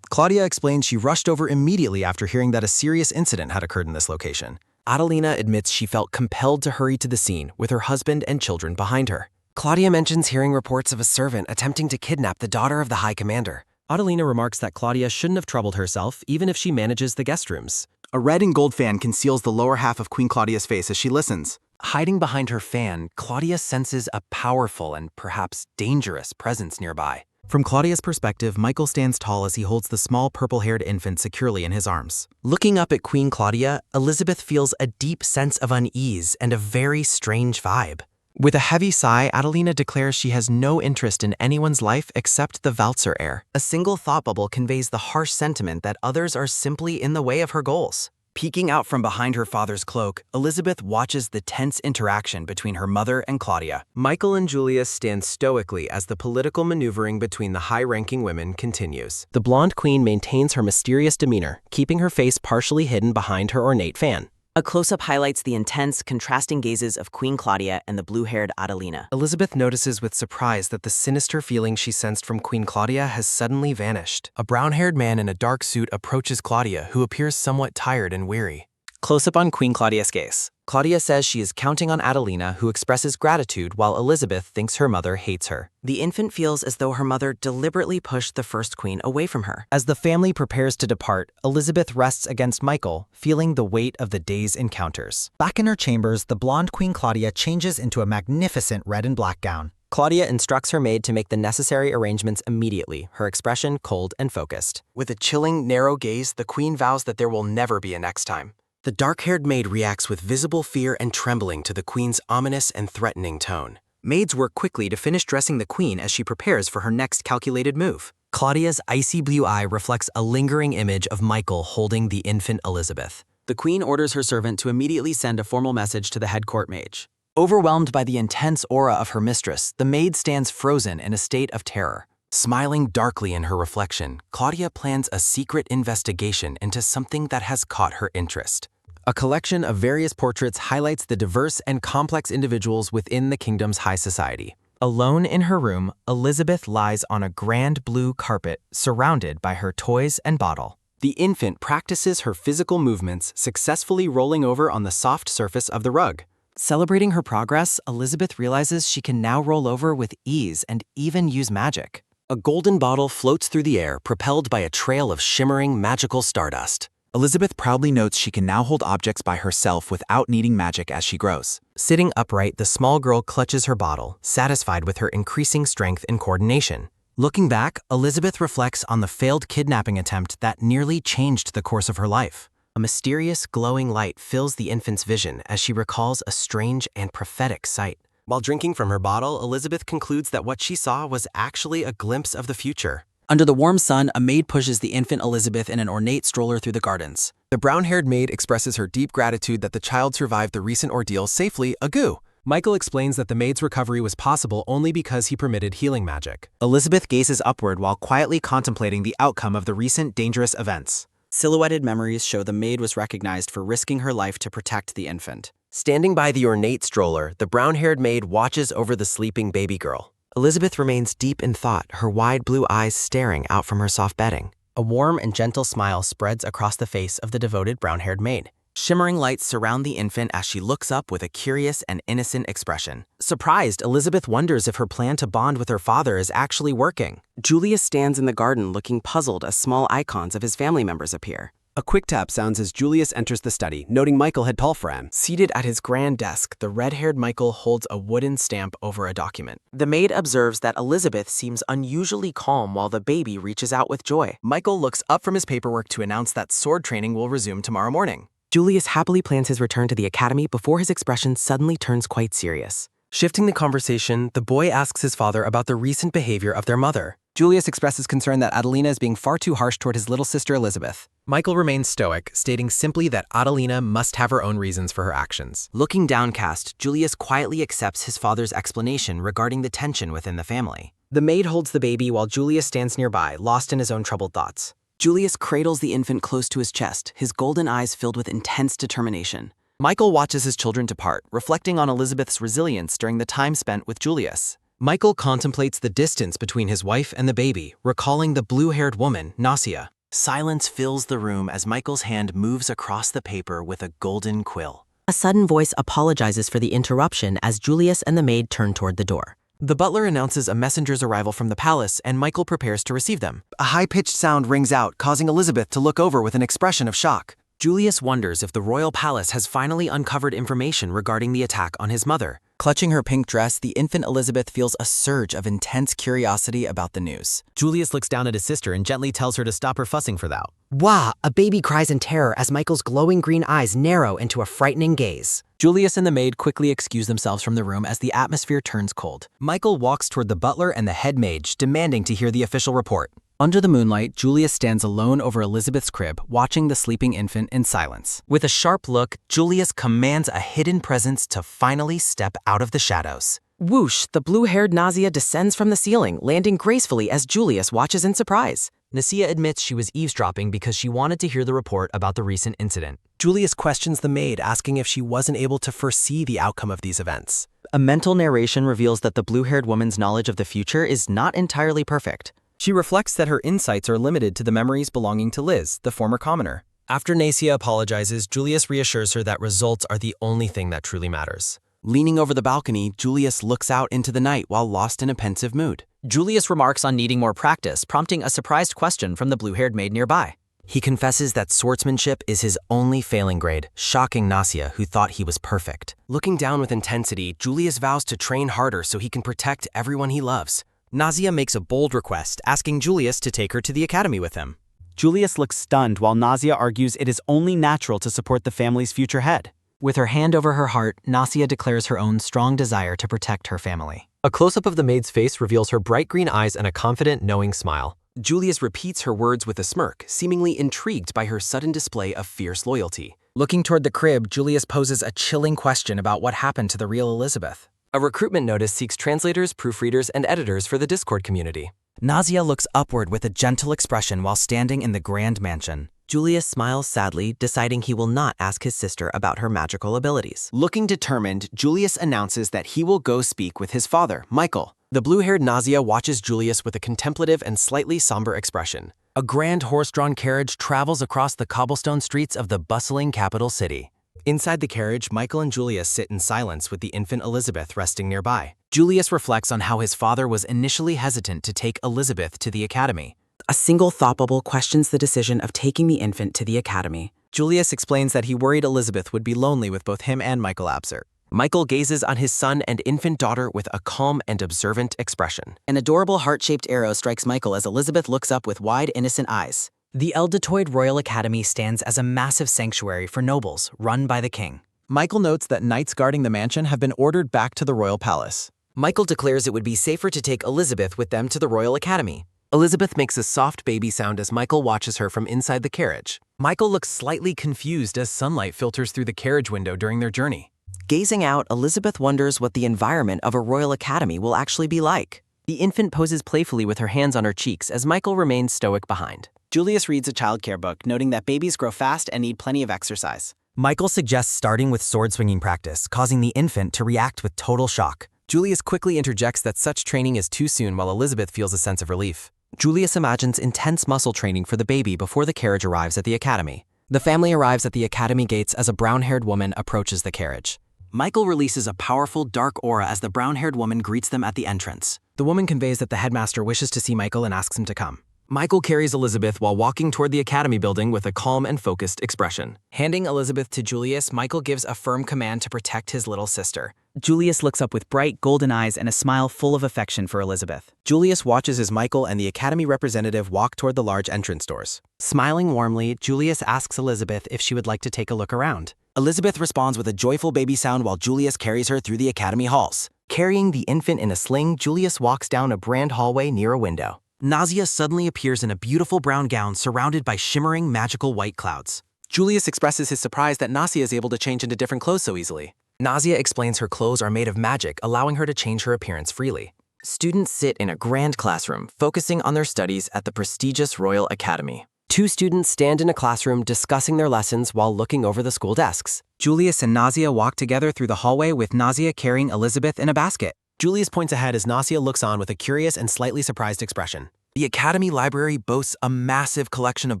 Claudia explains she rushed over immediately after hearing that a serious incident had occurred in this location. Adelina admits she felt compelled to hurry to the scene with her husband and children behind her. Claudia mentions hearing reports of a servant attempting to kidnap the daughter of the High Commander. Adelina remarks that Claudia shouldn't have troubled herself, even if she manages the guest rooms. A red and gold fan conceals the lower half of Queen Claudia's face as she listens. Hiding behind her fan, Claudia senses a powerful and perhaps dangerous presence nearby. From Claudia's perspective, Michael stands tall as he holds the small purple-haired infant securely in his arms. Looking up at Queen Claudia, Elizabeth feels a deep sense of unease and a very strange vibe. With a heavy sigh, Adelina declares she has no interest in anyone's life except the Valzer heir. A single thought bubble conveys the harsh sentiment that others are simply in the way of her goals. Peeking out from behind her father's cloak, Elizabeth watches the tense interaction between her mother and Claudia. Michael and Julius stand stoically as the political maneuvering between the high-ranking women continues. The blonde queen maintains her mysterious demeanor, keeping her face partially hidden behind her ornate fan. A close-up highlights the intense, contrasting gazes of Queen Claudia and the blue-haired Adelina. Elizabeth notices with surprise that the sinister feeling she sensed from Queen Claudia has suddenly vanished. A brown-haired man in a dark suit approaches Claudia, who appears somewhat tired and weary. Close-up on Queen Claudia's gaze. Claudia says she is counting on Adelina, who expresses gratitude while Elizabeth thinks her mother hates her. The infant feels as though her mother deliberately pushed the first queen away from her. As the family prepares to depart, Elizabeth rests against Michael, feeling the weight of the day's encounters. Back in her chambers, the blonde Queen Claudia changes into a magnificent red and black gown. Claudia instructs her maid to make the necessary arrangements immediately, her expression cold and focused. With a chilling, narrow gaze, the queen vows that there will never be a next time. The dark-haired maid reacts with visible fear and trembling to the queen's ominous and threatening tone. Maids work quickly to finish dressing the queen as she prepares for her next calculated move. Claudia's icy blue eye reflects a lingering image of Michael holding the infant Elizabeth. The queen orders her servant to immediately send a formal message to the head court mage. Overwhelmed by the intense aura of her mistress, the maid stands frozen in a state of terror. Smiling darkly in her reflection, Claudia plans a secret investigation into something that has caught her interest. A collection of various portraits highlights the diverse and complex individuals within the kingdom's high society. Alone in her room, Elizabeth lies on a grand blue carpet surrounded by her toys and bottle. The infant practices her physical movements, successfully rolling over on the soft surface of the rug. Celebrating her progress, Elizabeth realizes she can now roll over with ease and even use magic. A golden bottle floats through the air, propelled by a trail of shimmering magical stardust. Elizabeth proudly notes she can now hold objects by herself without needing magic as she grows. Sitting upright, the small girl clutches her bottle, satisfied with her increasing strength and coordination. Looking back, Elizabeth reflects on the failed kidnapping attempt that nearly changed the course of her life. A mysterious, glowing light fills the infant's vision as she recalls a strange and prophetic sight. While drinking from her bottle, Elizabeth concludes that what she saw was actually a glimpse of the future. Under the warm sun, a maid pushes the infant Elizabeth in an ornate stroller through the gardens. The brown-haired maid expresses her deep gratitude that the child survived the recent ordeal safely, agoo. Michael explains that the maid's recovery was possible only because he permitted healing magic. Elizabeth gazes upward while quietly contemplating the outcome of the recent dangerous events. Silhouetted memories show the maid was recognized for risking her life to protect the infant. Standing by the ornate stroller, the brown-haired maid watches over the sleeping baby girl. Elizabeth remains deep in thought, her wide blue eyes staring out from her soft bedding. A warm and gentle smile spreads across the face of the devoted brown-haired maid. Shimmering lights surround the infant as she looks up with a curious and innocent expression. Surprised, Elizabeth wonders if her plan to bond with her father is actually working. Julius stands in the garden looking puzzled as small icons of his family members appear. A quick tap sounds as Julius enters the study, noting Michael had called for him. Seated at his grand desk, the red-haired Michael holds a wooden stamp over a document. The maid observes that Elizabeth seems unusually calm while the baby reaches out with joy. Michael looks up from his paperwork to announce that sword training will resume tomorrow morning. Julius happily plans his return to the academy before his expression suddenly turns quite serious. Shifting the conversation, the boy asks his father about the recent behavior of their mother. Julius expresses concern that Adelina is being far too harsh toward his little sister Elizabeth. Michael remains stoic, stating simply that Adelina must have her own reasons for her actions. Looking downcast, Julius quietly accepts his father's explanation regarding the tension within the family. The maid holds the baby while Julius stands nearby, lost in his own troubled thoughts. Julius cradles the infant close to his chest, his golden eyes filled with intense determination. Michael watches his children depart, reflecting on Elizabeth's resilience during the time spent with Julius. Michael contemplates the distance between his wife and the baby, recalling the blue-haired woman, Necria. Silence fills the room as Michael's hand moves across the paper with a golden quill. A sudden voice apologizes for the interruption as Julius and the maid turn toward the door. The butler announces a messenger's arrival from the palace, and Michael prepares to receive them. A high-pitched sound rings out, causing Elizabeth to look over with an expression of shock. Julius wonders if the royal palace has finally uncovered information regarding the attack on his mother. Clutching her pink dress, the infant Elizabeth feels a surge of intense curiosity about the news. Julius looks down at his sister and gently tells her to stop her fussing for that. Wah! A baby cries in terror as Michael's glowing green eyes narrow into a frightening gaze. Julius and the maid quickly excuse themselves from the room as the atmosphere turns cold. Michael walks toward the butler and the head mage, demanding to hear the official report. Under the moonlight, Julius stands alone over Elizabeth's crib, watching the sleeping infant in silence. With a sharp look, Julius commands a hidden presence to finally step out of the shadows. Whoosh! The blue-haired Necria descends from the ceiling, landing gracefully as Julius watches in surprise. Necria admits she was eavesdropping because she wanted to hear the report about the recent incident. Julius questions the maid, asking if she wasn't able to foresee the outcome of these events. A mental narration reveals that the blue-haired woman's knowledge of the future is not entirely perfect. She reflects that her insights are limited to the memories belonging to Liz, the former commoner. After Necria apologizes, Julius reassures her that results are the only thing that truly matters. Leaning over the balcony, Julius looks out into the night while lost in a pensive mood. Julius remarks on needing more practice, prompting a surprised question from the blue-haired maid nearby. He confesses that swordsmanship is his only failing grade, shocking Necria, who thought he was perfect. Looking down with intensity, Julius vows to train harder so he can protect everyone he loves. Necria makes a bold request, asking Julius to take her to the academy with him. Julius looks stunned while Necria argues it is only natural to support the family's future head. With her hand over her heart, Necria declares her own strong desire to protect her family. A close-up of the maid's face reveals her bright green eyes and a confident, knowing smile. Julius repeats her words with a smirk, seemingly intrigued by her sudden display of fierce loyalty. Looking toward the crib, Julius poses a chilling question about what happened to the real Elizabeth. A recruitment notice seeks translators, proofreaders, and editors for the Discord community. Necria looks upward with a gentle expression while standing in the grand mansion. Julius smiles sadly, deciding he will not ask his sister about her magical abilities. Looking determined, Julius announces that he will go speak with his father, Michael. The blue-haired Necria watches Julius with a contemplative and slightly somber expression. A grand horse-drawn carriage travels across the cobblestone streets of the bustling capital city. Inside the carriage, Michael and Julius sit in silence with the infant Elizabeth resting nearby. Julius reflects on how his father was initially hesitant to take Elizabeth to the academy. A single thought bubble questions the decision of taking the infant to the academy. Julius explains that he worried Elizabeth would be lonely with both him and Michael absent. Michael gazes on his son and infant daughter with a calm and observant expression. An adorable heart-shaped arrow strikes Michael as Elizabeth looks up with wide, innocent eyes. The Eldetoid Royal Academy stands as a massive sanctuary for nobles, run by the king. Michael notes that knights guarding the mansion have been ordered back to the royal palace. Michael declares it would be safer to take Elizabeth with them to the Royal Academy. Elizabeth makes a soft baby sound as Michael watches her from inside the carriage. Michael looks slightly confused as sunlight filters through the carriage window during their journey. Gazing out, Elizabeth wonders what the environment of a royal academy will actually be like. The infant poses playfully with her hands on her cheeks as Michael remains stoic behind. Julius reads a childcare book, noting that babies grow fast and need plenty of exercise. Michael suggests starting with sword-swinging practice, causing the infant to react with total shock. Julius quickly interjects that such training is too soon while Elizabeth feels a sense of relief. Julius imagines intense muscle training for the baby before the carriage arrives at the academy. The family arrives at the academy gates as a brown-haired woman approaches the carriage. Michael releases a powerful, dark aura as the brown-haired woman greets them at the entrance. The woman conveys that the headmaster wishes to see Michael and asks him to come. Michael carries Elizabeth while walking toward the academy building with a calm and focused expression. Handing Elizabeth to Julius, Michael gives a firm command to protect his little sister. Julius looks up with bright golden eyes and a smile full of affection for Elizabeth. Julius watches as Michael and the academy representative walk toward the large entrance doors. Smiling warmly, Julius asks Elizabeth if she would like to take a look around. Elizabeth responds with a joyful baby sound while Julius carries her through the academy halls. Carrying the infant in a sling, Julius walks down a grand hallway near a window. Nausea suddenly appears in a beautiful brown gown surrounded by shimmering magical white clouds. Julius expresses his surprise that Nausea is able to change into different clothes so easily. Nausea explains her clothes are made of magic, allowing her to change her appearance freely. Students sit in a grand classroom, focusing on their studies at the prestigious Royal Academy. 2 students stand in a classroom discussing their lessons while looking over the school desks. Julius and Nausea walk together through the hallway with Nausea carrying Elizabeth in a basket. Julius points ahead as Nausea looks on with a curious and slightly surprised expression. The Academy Library boasts a massive collection of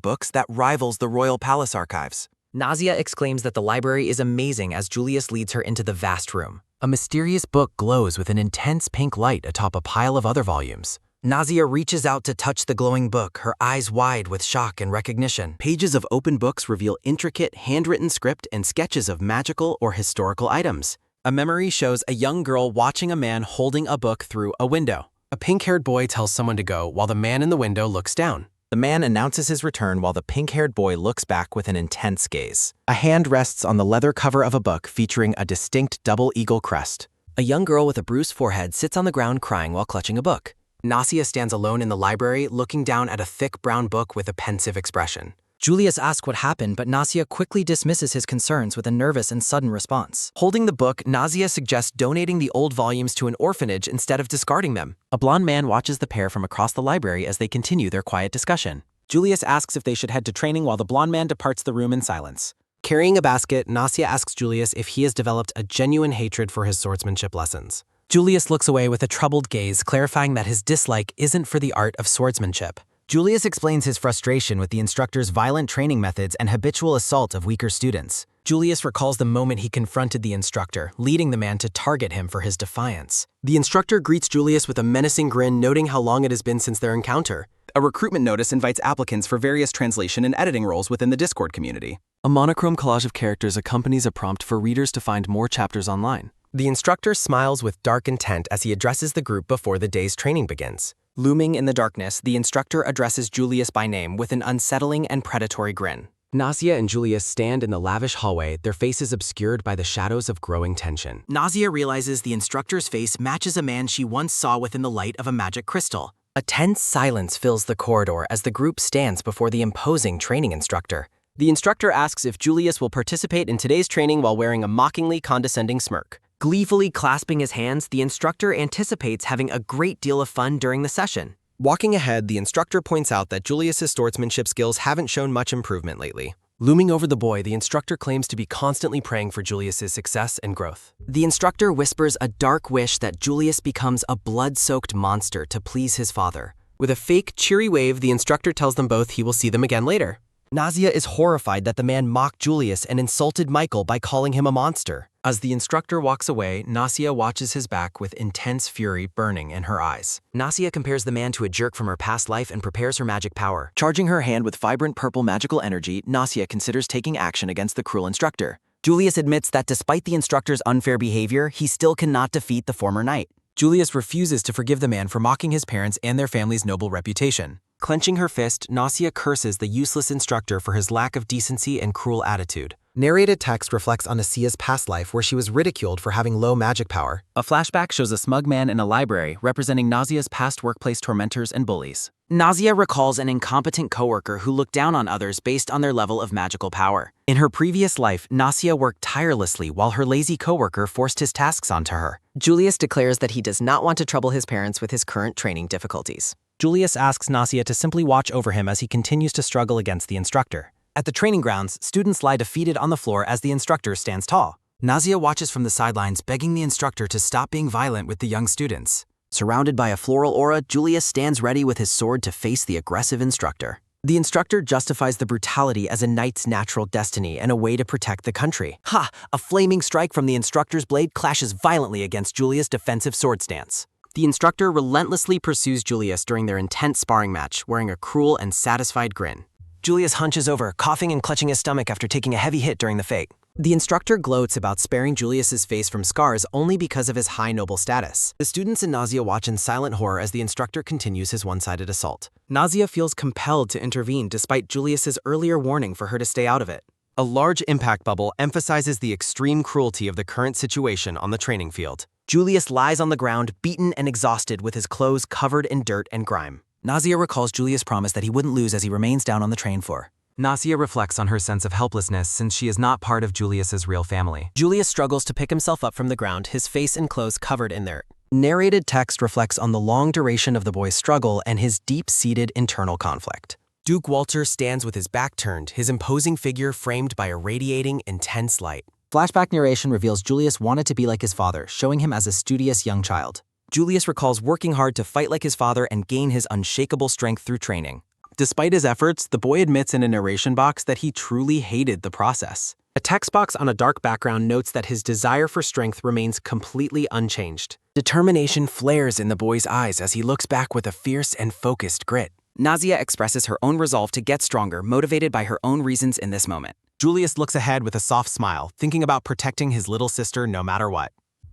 books that rivals the Royal Palace archives. Nausea exclaims that the library is amazing as Julius leads her into the vast room. A mysterious book glows with an intense pink light atop a pile of other volumes. Nausea reaches out to touch the glowing book, her eyes wide with shock and recognition. Pages of open books reveal intricate, handwritten script and sketches of magical or historical items. A memory shows a young girl watching a man holding a book through a window. A pink-haired boy tells someone to go while the man in the window looks down. The man announces his return while the pink-haired boy looks back with an intense gaze. A hand rests on the leather cover of a book featuring a distinct double eagle crest. A young girl with a bruised forehead sits on the ground crying while clutching a book. Nausea stands alone in the library, looking down at a thick brown book with a pensive expression. Julius asks what happened, but Nausea quickly dismisses his concerns with a nervous and sudden response. Holding the book, Nausea suggests donating the old volumes to an orphanage instead of discarding them. A blonde man watches the pair from across the library as they continue their quiet discussion. Julius asks if they should head to training while the blonde man departs the room in silence. Carrying a basket, Nausea asks Julius if he has developed a genuine hatred for his swordsmanship lessons. Julius looks away with a troubled gaze, clarifying that his dislike isn't for the art of swordsmanship. Julius explains his frustration with the instructor's violent training methods and habitual assault of weaker students. Julius recalls the moment he confronted the instructor, leading the man to target him for his defiance. The instructor greets Julius with a menacing grin, noting how long it has been since their encounter. A recruitment notice invites applicants for various translation and editing roles within the Discord community. A monochrome collage of characters accompanies a prompt for readers to find more chapters online. The instructor smiles with dark intent as he addresses the group before the day's training begins. Looming in the darkness, the instructor addresses Julius by name with an unsettling and predatory grin. Nausea and Julius stand in the lavish hallway, their faces obscured by the shadows of growing tension. Nausea realizes the instructor's face matches a man she once saw within the light of a magic crystal. A tense silence fills the corridor as the group stands before the imposing training instructor. The instructor asks if Julius will participate in today's training while wearing a mockingly condescending smirk. Gleefully clasping his hands, the instructor anticipates having a great deal of fun during the session. Walking ahead, the instructor points out that Julius's swordsmanship skills haven't shown much improvement lately. Looming over the boy, the instructor claims to be constantly praying for Julius's success and growth. The instructor whispers a dark wish that Julius becomes a blood-soaked monster to please his father. With a fake, cheery wave, the instructor tells them both he will see them again later. Nausea is horrified that the man mocked Julius and insulted Michael by calling him a monster. As the instructor walks away, Nausea watches his back with intense fury burning in her eyes. Nausea compares the man to a jerk from her past life and prepares her magic power. Charging her hand with vibrant purple magical energy, Nausea considers taking action against the cruel instructor. Julius admits that despite the instructor's unfair behavior, he still cannot defeat the former knight. Julius refuses to forgive the man for mocking his parents and their family's noble reputation. Clenching her fist, Nausea curses the useless instructor for his lack of decency and cruel attitude. Narrated text reflects on Asia's past life where she was ridiculed for having low magic power. A flashback shows a smug man in a library representing Nausea's past workplace tormentors and bullies. Nausea recalls an incompetent coworker who looked down on others based on their level of magical power. In her previous life, Nausea worked tirelessly while her lazy coworker forced his tasks onto her. Julius declares that he does not want to trouble his parents with his current training difficulties. Julius asks Nausea to simply watch over him as he continues to struggle against the instructor. At the training grounds, students lie defeated on the floor as the instructor stands tall. Nausea watches from the sidelines, begging the instructor to stop being violent with the young students. Surrounded by a floral aura, Julius stands ready with his sword to face the aggressive instructor. The instructor justifies the brutality as a knight's natural destiny and a way to protect the country. Ha! A flaming strike from the instructor's blade clashes violently against Julia's defensive sword stance. The instructor relentlessly pursues Julius during their intense sparring match, wearing a cruel and satisfied grin. Julius hunches over, coughing and clutching his stomach after taking a heavy hit during the fake. The instructor gloats about sparing Julius's face from scars only because of his high noble status. The students and Nausea watch in silent horror as the instructor continues his one-sided assault. Nausea feels compelled to intervene despite Julius's earlier warning for her to stay out of it. A large impact bubble emphasizes the extreme cruelty of the current situation on the training field. Julius lies on the ground, beaten and exhausted with his clothes covered in dirt and grime. Nausea recalls Julius' promise that he wouldn't lose as he remains down on the train floor. Nausea reflects on her sense of helplessness since she is not part of Julius's real family. Julius struggles to pick himself up from the ground, his face and clothes covered in dirt. Narrated text reflects on the long duration of the boy's struggle and his deep-seated internal conflict. Duke Walter stands with his back turned, his imposing figure framed by a radiating, intense light. Flashback narration reveals Julius wanted to be like his father, showing him as a studious young child. Julius recalls working hard to fight like his father and gain his unshakable strength through training. Despite his efforts, the boy admits in a narration box that he truly hated the process. A text box on a dark background notes that his desire for strength remains completely unchanged. Determination flares in the boy's eyes as he looks back with a fierce and focused grit. Nausea expresses her own resolve to get stronger, motivated by her own reasons in this moment. Julius looks ahead with a soft smile, thinking about protecting his little sister no matter what.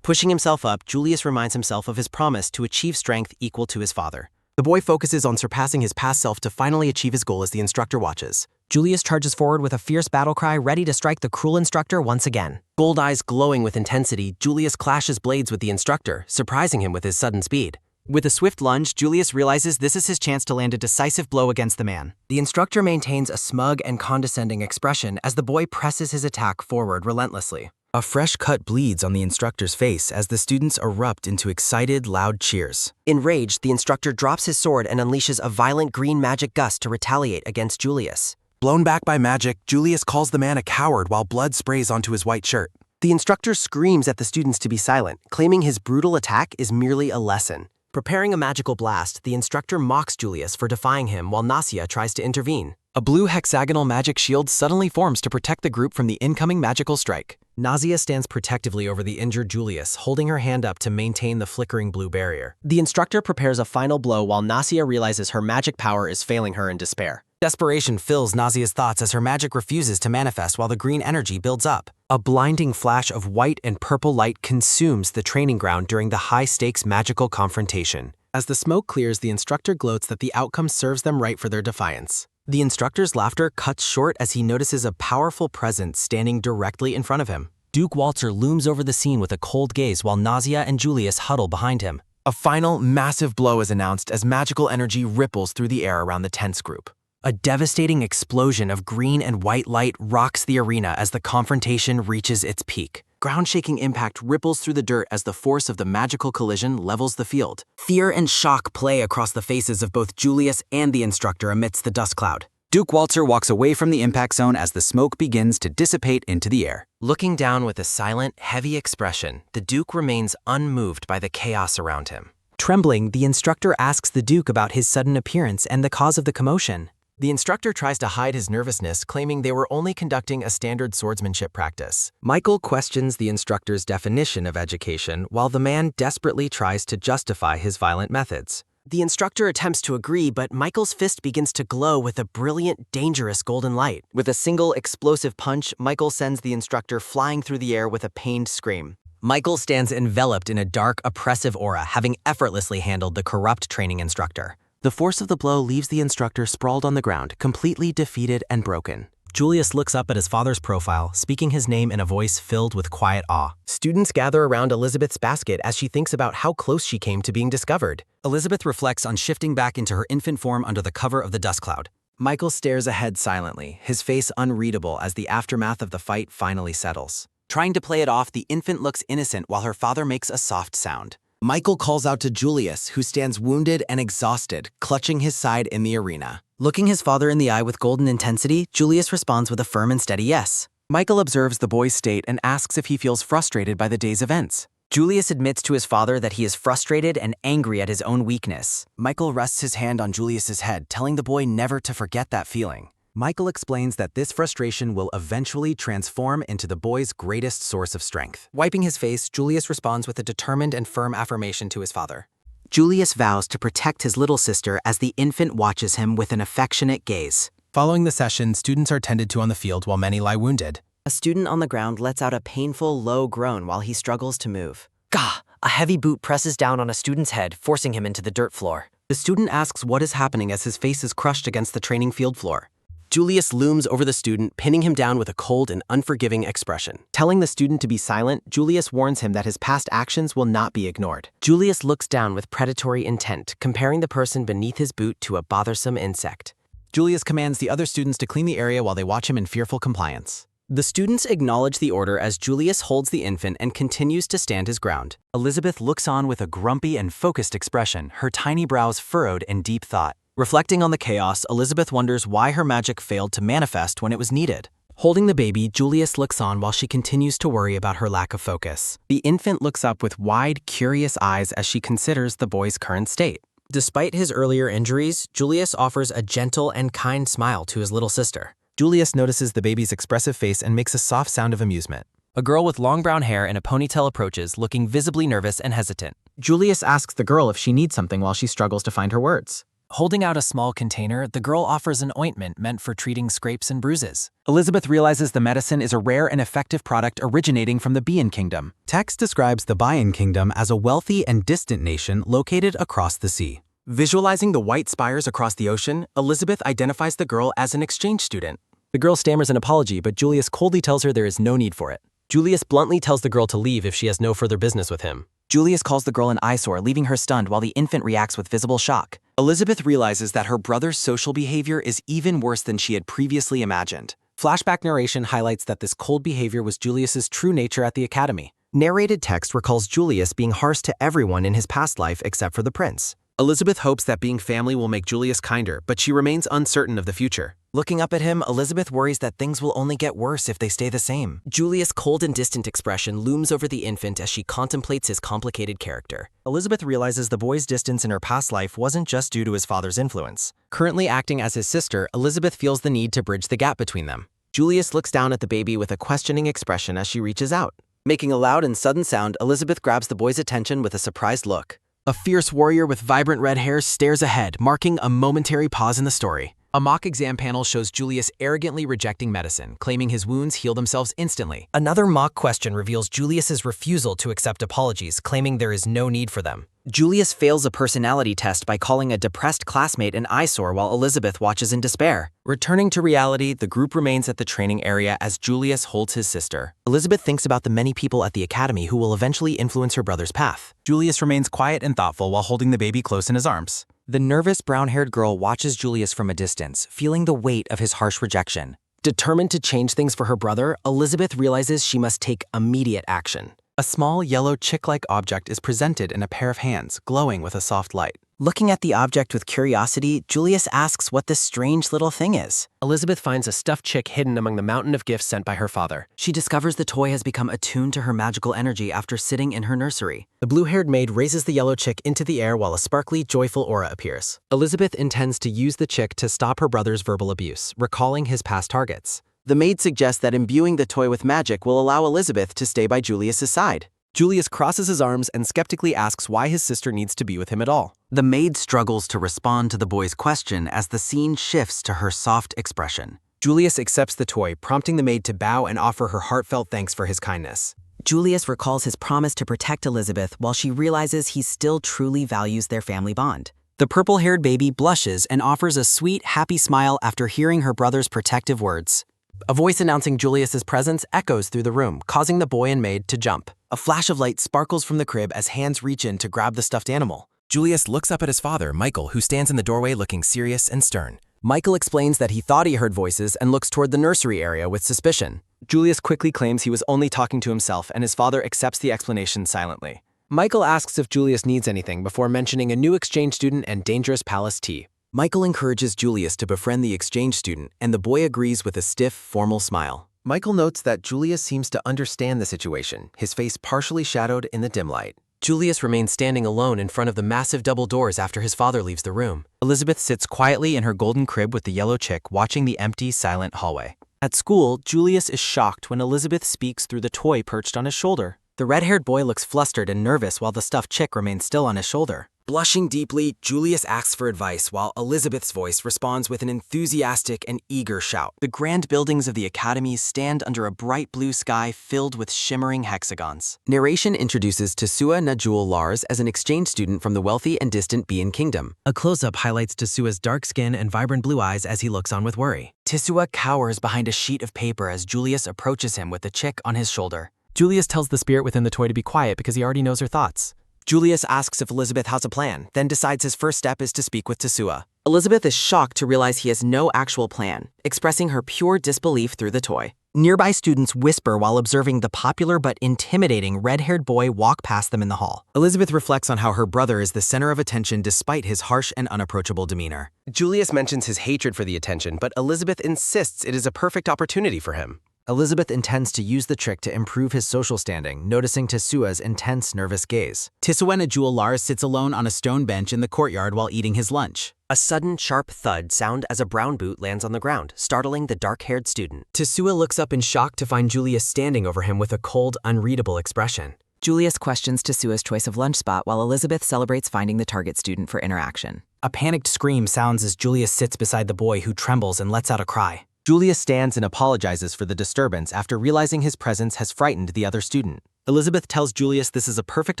Pushing himself up, Julius reminds himself of his promise to achieve strength equal to his father. The boy focuses on surpassing his past self to finally achieve his goal as the instructor watches. Julius charges forward with a fierce battle cry, ready to strike the cruel instructor once again. Gold eyes glowing with intensity, Julius clashes blades with the instructor, surprising him with his sudden speed. With a swift lunge, Julius realizes this is his chance to land a decisive blow against the man. The instructor maintains a smug and condescending expression as the boy presses his attack forward relentlessly. A fresh cut bleeds on the instructor's face as the students erupt into excited, loud cheers. Enraged, the instructor drops his sword and unleashes a violent green magic gust to retaliate against Julius. Blown back by magic, Julius calls the man a coward while blood sprays onto his white shirt. The instructor screams at the students to be silent, claiming his brutal attack is merely a lesson. Preparing a magical blast, the instructor mocks Julius for defying him while Nausea tries to intervene. A blue hexagonal magic shield suddenly forms to protect the group from the incoming magical strike. Nausea stands protectively over the injured Julius, holding her hand up to maintain the flickering blue barrier. The instructor prepares a final blow while Nausea realizes her magic power is failing her in despair. Desperation fills Nausea's thoughts as her magic refuses to manifest while the green energy builds up. A blinding flash of white and purple light consumes the training ground during the high-stakes magical confrontation. As the smoke clears, the instructor gloats that the outcome serves them right for their defiance. The instructor's laughter cuts short as he notices a powerful presence standing directly in front of him. Duke Walter looms over the scene with a cold gaze while Nausea and Julius huddle behind him. A final, massive blow is announced as magical energy ripples through the air around the tense group. A devastating explosion of green and white light rocks the arena as the confrontation reaches its peak. Ground-shaking impact ripples through the dirt as the force of the magical collision levels the field. Fear and shock play across the faces of both Julius and the instructor amidst the dust cloud. Duke Walter walks away from the impact zone as the smoke begins to dissipate into the air. Looking down with a silent, heavy expression, the Duke remains unmoved by the chaos around him. Trembling, the instructor asks the Duke about his sudden appearance and the cause of the commotion. The instructor tries to hide his nervousness, claiming they were only conducting a standard swordsmanship practice. Michael questions the instructor's definition of education, while the man desperately tries to justify his violent methods. The instructor attempts to agree, but Michael's fist begins to glow with a brilliant, dangerous golden light. With a single explosive punch, Michael sends the instructor flying through the air with a pained scream. Michael stands enveloped in a dark, oppressive aura, having effortlessly handled the corrupt training instructor. The force of the blow leaves the instructor sprawled on the ground, completely defeated and broken. Julius looks up at his father's profile, speaking his name in a voice filled with quiet awe. Students gather around Elizabeth's basket as she thinks about how close she came to being discovered. Elizabeth reflects on shifting back into her infant form under the cover of the dust cloud. Michael stares ahead silently, his face unreadable as the aftermath of the fight finally settles. Trying to play it off, the infant looks innocent while her father makes a soft sound. Michael calls out to Julius, who stands wounded and exhausted, clutching his side in the arena. Looking his father in the eye with golden intensity, Julius responds with a firm and steady yes. Michael observes the boy's state and asks if he feels frustrated by the day's events. Julius admits to his father that he is frustrated and angry at his own weakness. Michael rests his hand on Julius's head, telling the boy never to forget that feeling. Michael explains that this frustration will eventually transform into the boy's greatest source of strength. Wiping his face, Julius responds with a determined and firm affirmation to his father. Julius vows to protect his little sister as the infant watches him with an affectionate gaze. Following the session, students are tended to on the field while many lie wounded. A student on the ground lets out a painful, low groan while he struggles to move. Gah! A heavy boot presses down on a student's head, forcing him into the dirt floor. The student asks what is happening as his face is crushed against the training field floor. Julius looms over the student, pinning him down with a cold and unforgiving expression. Telling the student to be silent, Julius warns him that his past actions will not be ignored. Julius looks down with predatory intent, comparing the person beneath his boot to a bothersome insect. Julius commands the other students to clean the area while they watch him in fearful compliance. The students acknowledge the order as Julius holds the infant and continues to stand his ground. Elizabeth looks on with a grumpy and focused expression, her tiny brows furrowed in deep thought. Reflecting on the chaos, Elizabeth wonders why her magic failed to manifest when it was needed. Holding the baby, Julius looks on while she continues to worry about her lack of focus. The infant looks up with wide, curious eyes as she considers the boy's current state. Despite his earlier injuries, Julius offers a gentle and kind smile to his little sister. Julius notices the baby's expressive face and makes a soft sound of amusement. A girl with long brown hair and a ponytail approaches, looking visibly nervous and hesitant. Julius asks the girl if she needs something while she struggles to find her words. Holding out a small container, the girl offers an ointment meant for treating scrapes and bruises. Elizabeth realizes the medicine is a rare and effective product originating from the Bean Kingdom. Text describes the Bean Kingdom as a wealthy and distant nation located across the sea. Visualizing the white spires across the ocean, Elizabeth identifies the girl as an exchange student. The girl stammers an apology, but Julius coldly tells her there is no need for it. Julius bluntly tells the girl to leave if she has no further business with him. Julius calls the girl an eyesore, leaving her stunned while the infant reacts with visible shock. Elizabeth realizes that her brother's social behavior is even worse than she had previously imagined. Flashback narration highlights that this cold behavior was Julius's true nature at the academy. Narrated text recalls Julius being harsh to everyone in his past life except for the prince. Elizabeth hopes that being family will make Julius kinder, but she remains uncertain of the future. Looking up at him, Elizabeth worries that things will only get worse if they stay the same. Julius' cold and distant expression looms over the infant as she contemplates his complicated character. Elizabeth realizes the boy's distance in her past life wasn't just due to his father's influence. Currently acting as his sister, Elizabeth feels the need to bridge the gap between them. Julius looks down at the baby with a questioning expression as she reaches out. Making a loud and sudden sound, Elizabeth grabs the boy's attention with a surprised look. A fierce warrior with vibrant red hair stares ahead, marking a momentary pause in the story. A mock exam panel shows Julius arrogantly rejecting medicine, claiming his wounds heal themselves instantly. Another mock question reveals Julius's refusal to accept apologies, claiming there is no need for them. Julius fails a personality test by calling a depressed classmate an eyesore while Elizabeth watches in despair. Returning to reality, the group remains at the training area as Julius holds his sister. Elizabeth thinks about the many people at the academy who will eventually influence her brother's path. Julius remains quiet and thoughtful while holding the baby close in his arms. The nervous brown-haired girl watches Julius from a distance, feeling the weight of his harsh rejection. Determined to change things for her brother, Elizabeth realizes she must take immediate action. A small yellow chick-like object is presented in a pair of hands, glowing with a soft light. Looking at the object with curiosity, Julius asks what this strange little thing is. Elizabeth finds a stuffed chick hidden among the mountain of gifts sent by her father. She discovers the toy has become attuned to her magical energy after sitting in her nursery. The blue-haired maid raises the yellow chick into the air while a sparkly, joyful aura appears. Elizabeth intends to use the chick to stop her brother's verbal abuse, recalling his past targets. The maid suggests that imbuing the toy with magic will allow Elizabeth to stay by Julius's side. Julius crosses his arms and skeptically asks why his sister needs to be with him at all. The maid struggles to respond to the boy's question as the scene shifts to her soft expression. Julius accepts the toy, prompting the maid to bow and offer her heartfelt thanks for his kindness. Julius recalls his promise to protect Elizabeth while she realizes he still truly values their family bond. The purple-haired baby blushes and offers a sweet, happy smile after hearing her brother's protective words. A voice announcing Julius's presence echoes through the room, causing the boy and maid to jump. A flash of light sparkles from the crib as hands reach in to grab the stuffed animal. Julius looks up at his father, Michael, who stands in the doorway looking serious and stern. Michael explains that he thought he heard voices and looks toward the nursery area with suspicion. Julius quickly claims he was only talking to himself, and his father accepts the explanation silently. Michael asks if Julius needs anything before mentioning a new exchange student and dangerous palace tea. Michael encourages Julius to befriend the exchange student, and the boy agrees with a stiff, formal smile. Michael notes that Julius seems to understand the situation, his face partially shadowed in the dim light. Julius remains standing alone in front of the massive double doors after his father leaves the room. Elizabeth sits quietly in her golden crib with the yellow chick, watching the empty, silent hallway. At school, Julius is shocked when Elizabeth speaks through the toy perched on his shoulder. The red-haired boy looks flustered and nervous while the stuffed chick remains still on his shoulder. Blushing deeply, Julius asks for advice while Elizabeth's voice responds with an enthusiastic and eager shout. The grand buildings of the academy stand under a bright blue sky filled with shimmering hexagons. Narration introduces Tesua Najul Lars as an exchange student from the wealthy and distant Bean Kingdom. A close-up highlights Tesua's dark skin and vibrant blue eyes as he looks on with worry. Tesua cowers behind a sheet of paper as Julius approaches him with a chick on his shoulder. Julius tells the spirit within the toy to be quiet because he already knows her thoughts. Julius asks if Elizabeth has a plan, then decides his first step is to speak with Tesua. Elizabeth is shocked to realize he has no actual plan, expressing her pure disbelief through the toy. Nearby students whisper while observing the popular but intimidating red-haired boy walk past them in the hall. Elizabeth reflects on how her brother is the center of attention despite his harsh and unapproachable demeanor. Julius mentions his hatred for the attention, but Elizabeth insists it is a perfect opportunity for him. Elizabeth intends to use the trick to improve his social standing, noticing Tesua's intense, nervous gaze. Tesua Najul Lars sits alone on a stone bench in the courtyard while eating his lunch. A sudden, sharp thud sound as a brown boot lands on the ground, startling the dark-haired student. Tesua looks up in shock to find Julius standing over him with a cold, unreadable expression. Julius questions Tesua's choice of lunch spot while Elizabeth celebrates finding the target student for interaction. A panicked scream sounds as Julius sits beside the boy who trembles and lets out a cry. Julius stands and apologizes for the disturbance after realizing his presence has frightened the other student. Elizabeth tells Julius this is a perfect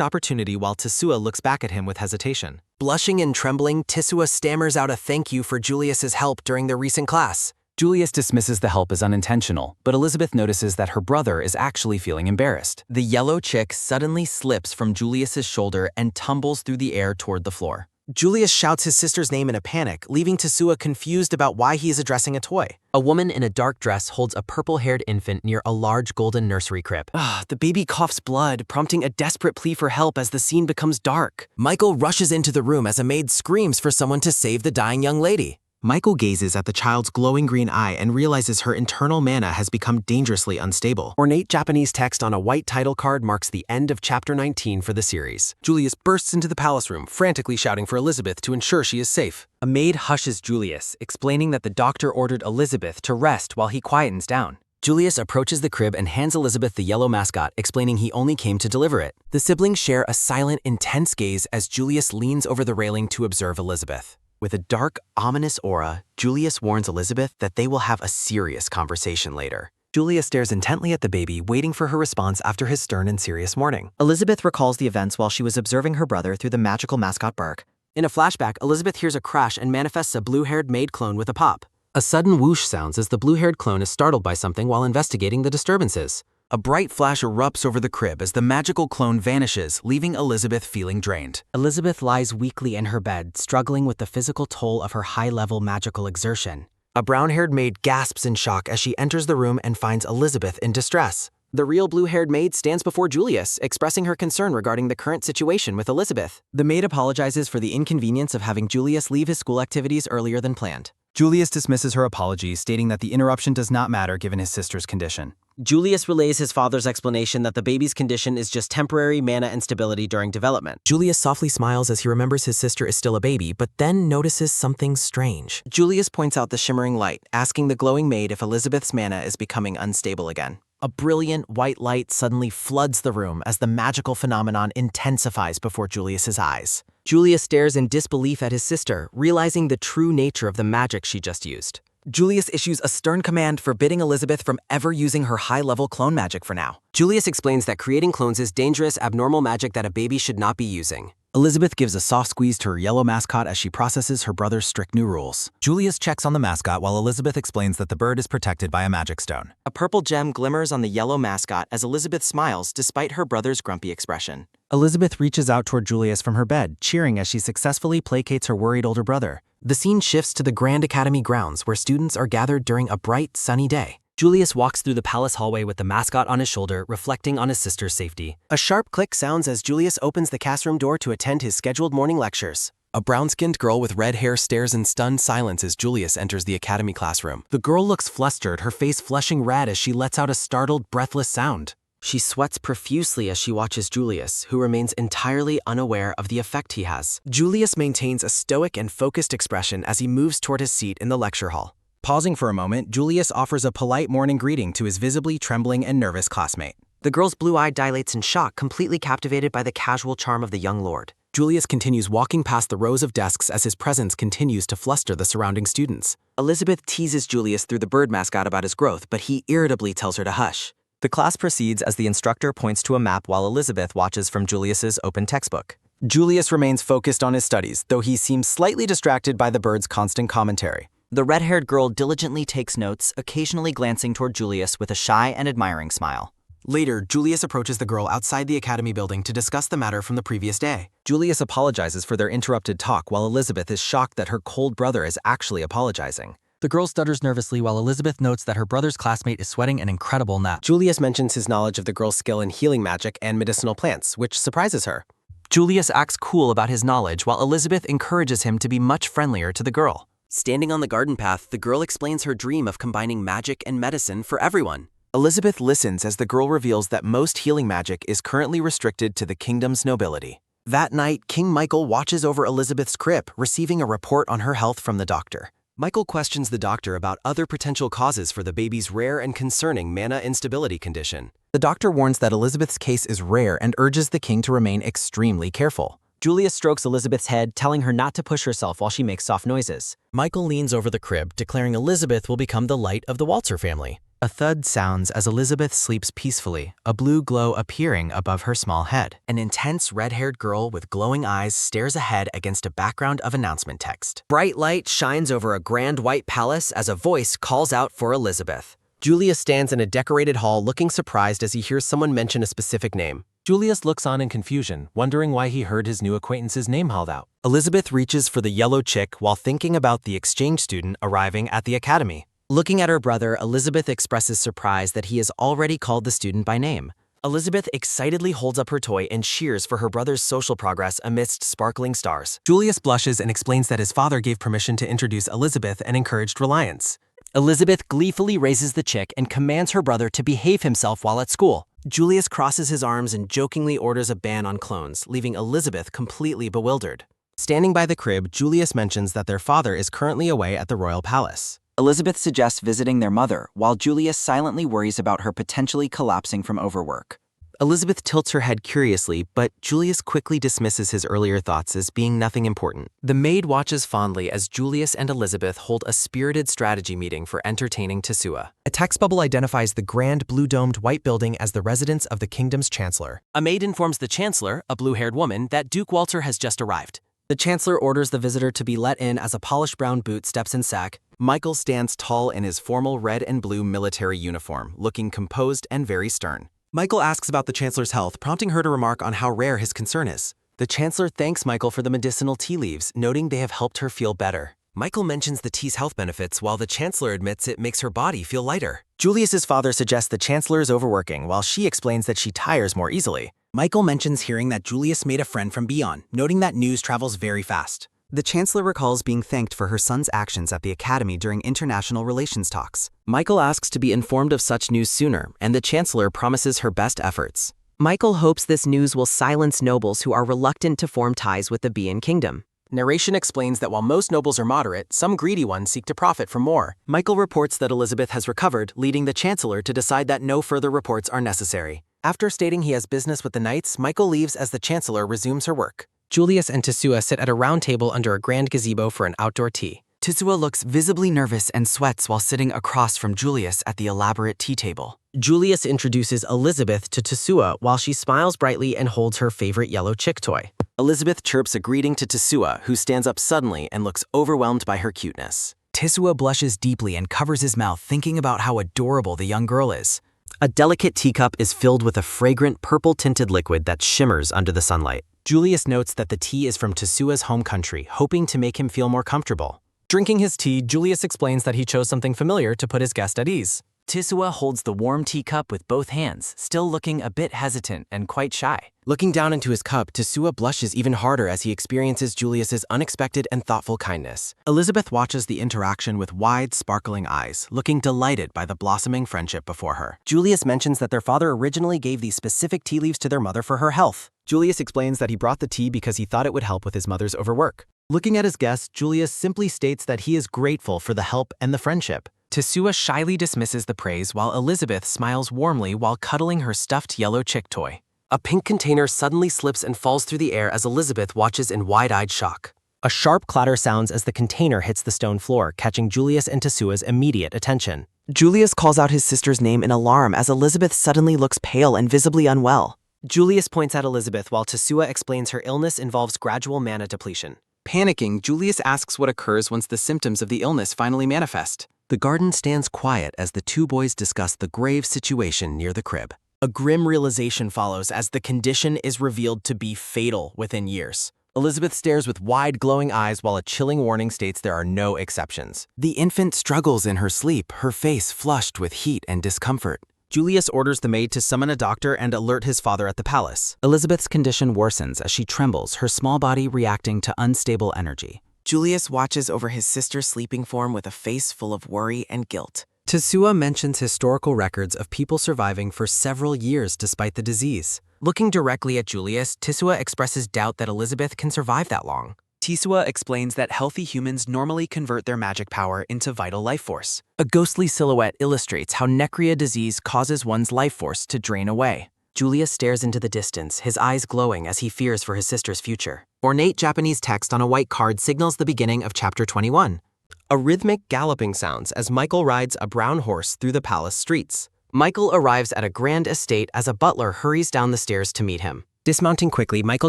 opportunity while Tesua looks back at him with hesitation. Blushing and trembling, Tesua stammers out a thank you for Julius's help during their recent class. Julius dismisses the help as unintentional, but Elizabeth notices that her brother is actually feeling embarrassed. The yellow chick suddenly slips from Julius's shoulder and tumbles through the air toward the floor. Julius shouts his sister's name in a panic, leaving Tesua confused about why he is addressing a toy. A woman in a dark dress holds a purple-haired infant near a large golden nursery crib. The baby coughs blood, prompting a desperate plea for help as the scene becomes dark. Michael rushes into the room as a maid screams for someone to save the dying young lady. Michael gazes at the child's glowing green eye and realizes her internal mana has become dangerously unstable. Ornate Japanese text on a white title card marks the end of Chapter 19 for the series. Julius bursts into the palace room, frantically shouting for Elizabeth to ensure she is safe. A maid hushes Julius, explaining that the doctor ordered Elizabeth to rest while he quietens down. Julius approaches the crib and hands Elizabeth the yellow mascot, explaining he only came to deliver it. The siblings share a silent, intense gaze as Julius leans over the railing to observe Elizabeth. With a dark, ominous aura, Julius warns Elizabeth that they will have a serious conversation later. Julius stares intently at the baby, waiting for her response after his stern and serious warning. Elizabeth recalls the events while she was observing her brother through the magical mascot Bark. In a flashback, Elizabeth hears a crash and manifests a blue-haired maid clone with a pop. A sudden whoosh sounds as the blue-haired clone is startled by something while investigating the disturbances. A bright flash erupts over the crib as the magical clone vanishes, leaving Elizabeth feeling drained. Elizabeth lies weakly in her bed, struggling with the physical toll of her high-level magical exertion. A brown-haired maid gasps in shock as she enters the room and finds Elizabeth in distress. The real blue-haired maid stands before Julius, expressing her concern regarding the current situation with Elizabeth. The maid apologizes for the inconvenience of having Julius leave his school activities earlier than planned. Julius dismisses her apology, stating that the interruption does not matter given his sister's condition. Julius relays his father's explanation that the baby's condition is just temporary mana instability during development. Julius softly smiles as he remembers his sister is still a baby, but then notices something strange. Julius points out the shimmering light, asking the glowing maid if Elizabeth's mana is becoming unstable again. A brilliant white light suddenly floods the room as the magical phenomenon intensifies before Julius's eyes. Julius stares in disbelief at his sister, realizing the true nature of the magic she just used. Julius issues a stern command forbidding Elizabeth from ever using her high-level clone magic for now. Julius explains that creating clones is dangerous, abnormal magic that a baby should not be using. Elizabeth gives a soft squeeze to her yellow mascot as she processes her brother's strict new rules. Julius checks on the mascot while Elizabeth explains that the bird is protected by a magic stone. A purple gem glimmers on the yellow mascot as Elizabeth smiles despite her brother's grumpy expression. Elizabeth reaches out toward Julius from her bed, cheering as she successfully placates her worried older brother. The scene shifts to the Grand Academy grounds where students are gathered during a bright, sunny day. Julius walks through the palace hallway with the mascot on his shoulder, reflecting on his sister's safety. A sharp click sounds as Julius opens the classroom door to attend his scheduled morning lectures. A brown-skinned girl with red hair stares in stunned silence as Julius enters the academy classroom. The girl looks flustered, her face flushing red as she lets out a startled, breathless sound. She sweats profusely as she watches Julius, who remains entirely unaware of the effect he has. Julius maintains a stoic and focused expression as he moves toward his seat in the lecture hall. Pausing for a moment, Julius offers a polite morning greeting to his visibly trembling and nervous classmate. The girl's blue eye dilates in shock, completely captivated by the casual charm of the young lord. Julius continues walking past the rows of desks as his presence continues to fluster the surrounding students. Elizabeth teases Julius through the bird mascot about his growth, but he irritably tells her to hush. The class proceeds as the instructor points to a map while Elizabeth watches from Julius's open textbook. Julius remains focused on his studies, though he seems slightly distracted by the bird's constant commentary. The red-haired girl diligently takes notes, occasionally glancing toward Julius with a shy and admiring smile. Later, Julius approaches the girl outside the academy building to discuss the matter from the previous day. Julius apologizes for their interrupted talk while Elizabeth is shocked that her cold brother is actually apologizing. The girl stutters nervously while Elizabeth notes that her brother's classmate is sweating an incredible nap. Julius mentions his knowledge of the girl's skill in healing magic and medicinal plants, which surprises her. Julius acts cool about his knowledge while Elizabeth encourages him to be much friendlier to the girl. Standing on the garden path, the girl explains her dream of combining magic and medicine for everyone. Elizabeth listens as the girl reveals that most healing magic is currently restricted to the kingdom's nobility. That night, King Michael watches over Elizabeth's crib, receiving a report on her health from the doctor. Michael questions the doctor about other potential causes for the baby's rare and concerning mana instability condition. The doctor warns that Elizabeth's case is rare and urges the king to remain extremely careful. Julius strokes Elizabeth's head, telling her not to push herself while she makes soft noises. Michael leans over the crib, declaring Elizabeth will become the light of the Walter family. A thud sounds as Elizabeth sleeps peacefully, a blue glow appearing above her small head. An intense red-haired girl with glowing eyes stares ahead against a background of announcement text. Bright light shines over a grand white palace as a voice calls out for Elizabeth. Julius stands in a decorated hall looking surprised as he hears someone mention a specific name. Julius looks on in confusion, wondering why he heard his new acquaintance's name hauled out. Elizabeth reaches for the yellow chick while thinking about the exchange student arriving at the academy. Looking at her brother, Elizabeth expresses surprise that he has already called the student by name. Elizabeth excitedly holds up her toy and cheers for her brother's social progress amidst sparkling stars. Julius blushes and explains that his father gave permission to introduce Elizabeth and encouraged reliance. Elizabeth gleefully raises the chick and commands her brother to behave himself while at school. Julius crosses his arms and jokingly orders a ban on clones, leaving Elizabeth completely bewildered. Standing by the crib, Julius mentions that their father is currently away at the royal palace. Elizabeth suggests visiting their mother, while Julius silently worries about her potentially collapsing from overwork. Elizabeth tilts her head curiously, but Julius quickly dismisses his earlier thoughts as being nothing important. The maid watches fondly as Julius and Elizabeth hold a spirited strategy meeting for entertaining Tesua. A text bubble identifies the grand blue-domed white building as the residence of the kingdom's chancellor. A maid informs the chancellor, a blue-haired woman, that Duke Walter has just arrived. The chancellor orders the visitor to be let in as a polished brown boot steps in sack. Michael stands tall in his formal red and blue military uniform, looking composed and very stern. Michael asks about the chancellor's health, prompting her to remark on how rare his concern is. The chancellor thanks Michael for the medicinal tea leaves, noting they have helped her feel better. Michael mentions the tea's health benefits while the chancellor admits it makes her body feel lighter. Julius's father suggests the chancellor is overworking, while she explains that she tires more easily. Michael mentions hearing that Julius made a friend from Beyond, noting that news travels very fast. The chancellor recalls being thanked for her son's actions at the academy during international relations talks. Michael asks to be informed of such news sooner, and the chancellor promises her best efforts. Michael hopes this news will silence nobles who are reluctant to form ties with the Bean Kingdom. Narration explains that while most nobles are moderate, some greedy ones seek to profit from more. Michael reports that Elizabeth has recovered, leading the chancellor to decide that no further reports are necessary. After stating he has business with the knights, Michael leaves as the chancellor resumes her work. Julius and Tesua sit at a round table under a grand gazebo for an outdoor tea. Tesua looks visibly nervous and sweats while sitting across from Julius at the elaborate tea table. Julius introduces Elizabeth to Tesua while she smiles brightly and holds her favorite yellow chick toy. Elizabeth chirps a greeting to Tesua, who stands up suddenly and looks overwhelmed by her cuteness. Tesua blushes deeply and covers his mouth, thinking about how adorable the young girl is. A delicate teacup is filled with a fragrant purple-tinted liquid that shimmers under the sunlight. Julius notes that the tea is from Tesua's home country, hoping to make him feel more comfortable. Drinking his tea, Julius explains that he chose something familiar to put his guest at ease. Tesua holds the warm teacup with both hands, still looking a bit hesitant and quite shy. Looking down into his cup, Tesua blushes even harder as he experiences Julius's unexpected and thoughtful kindness. Elizabeth watches the interaction with wide, sparkling eyes, looking delighted by the blossoming friendship before her. Julius mentions that their father originally gave these specific tea leaves to their mother for her health. Julius explains that he brought the tea because he thought it would help with his mother's overwork. Looking at his guest, Julius simply states that he is grateful for the help and the friendship. Tesua shyly dismisses the praise while Elizabeth smiles warmly while cuddling her stuffed yellow chick toy. A pink container suddenly slips and falls through the air as Elizabeth watches in wide-eyed shock. A sharp clatter sounds as the container hits the stone floor, catching Julius and Tesua's immediate attention. Julius calls out his sister's name in alarm as Elizabeth suddenly looks pale and visibly unwell. Julius points at Elizabeth while Tesua explains her illness involves gradual mana depletion. Panicking, Julius asks what occurs once the symptoms of the illness finally manifest. The garden stands quiet as the two boys discuss the grave situation near the crib. A grim realization follows as the condition is revealed to be fatal within years. Elizabeth stares with wide, glowing eyes while a chilling warning states there are no exceptions. The infant struggles in her sleep, her face flushed with heat and discomfort. Julius orders the maid to summon a doctor and alert his father at the palace. Elizabeth's condition worsens as she trembles, her small body reacting to unstable energy. Julius watches over his sister's sleeping form with a face full of worry and guilt. Tesua mentions historical records of people surviving for several years despite the disease. Looking directly at Julius, Tesua expresses doubt that Elizabeth can survive that long. Tesua explains that healthy humans normally convert their magic power into vital life force. A ghostly silhouette illustrates how Necria disease causes one's life force to drain away. Julius stares into the distance, his eyes glowing as he fears for his sister's future. Ornate Japanese text on a white card signals the beginning of Chapter 21. A rhythmic galloping sounds as Michael rides a brown horse through the palace streets. Michael arrives at a grand estate as a butler hurries down the stairs to meet him. Dismounting quickly, Michael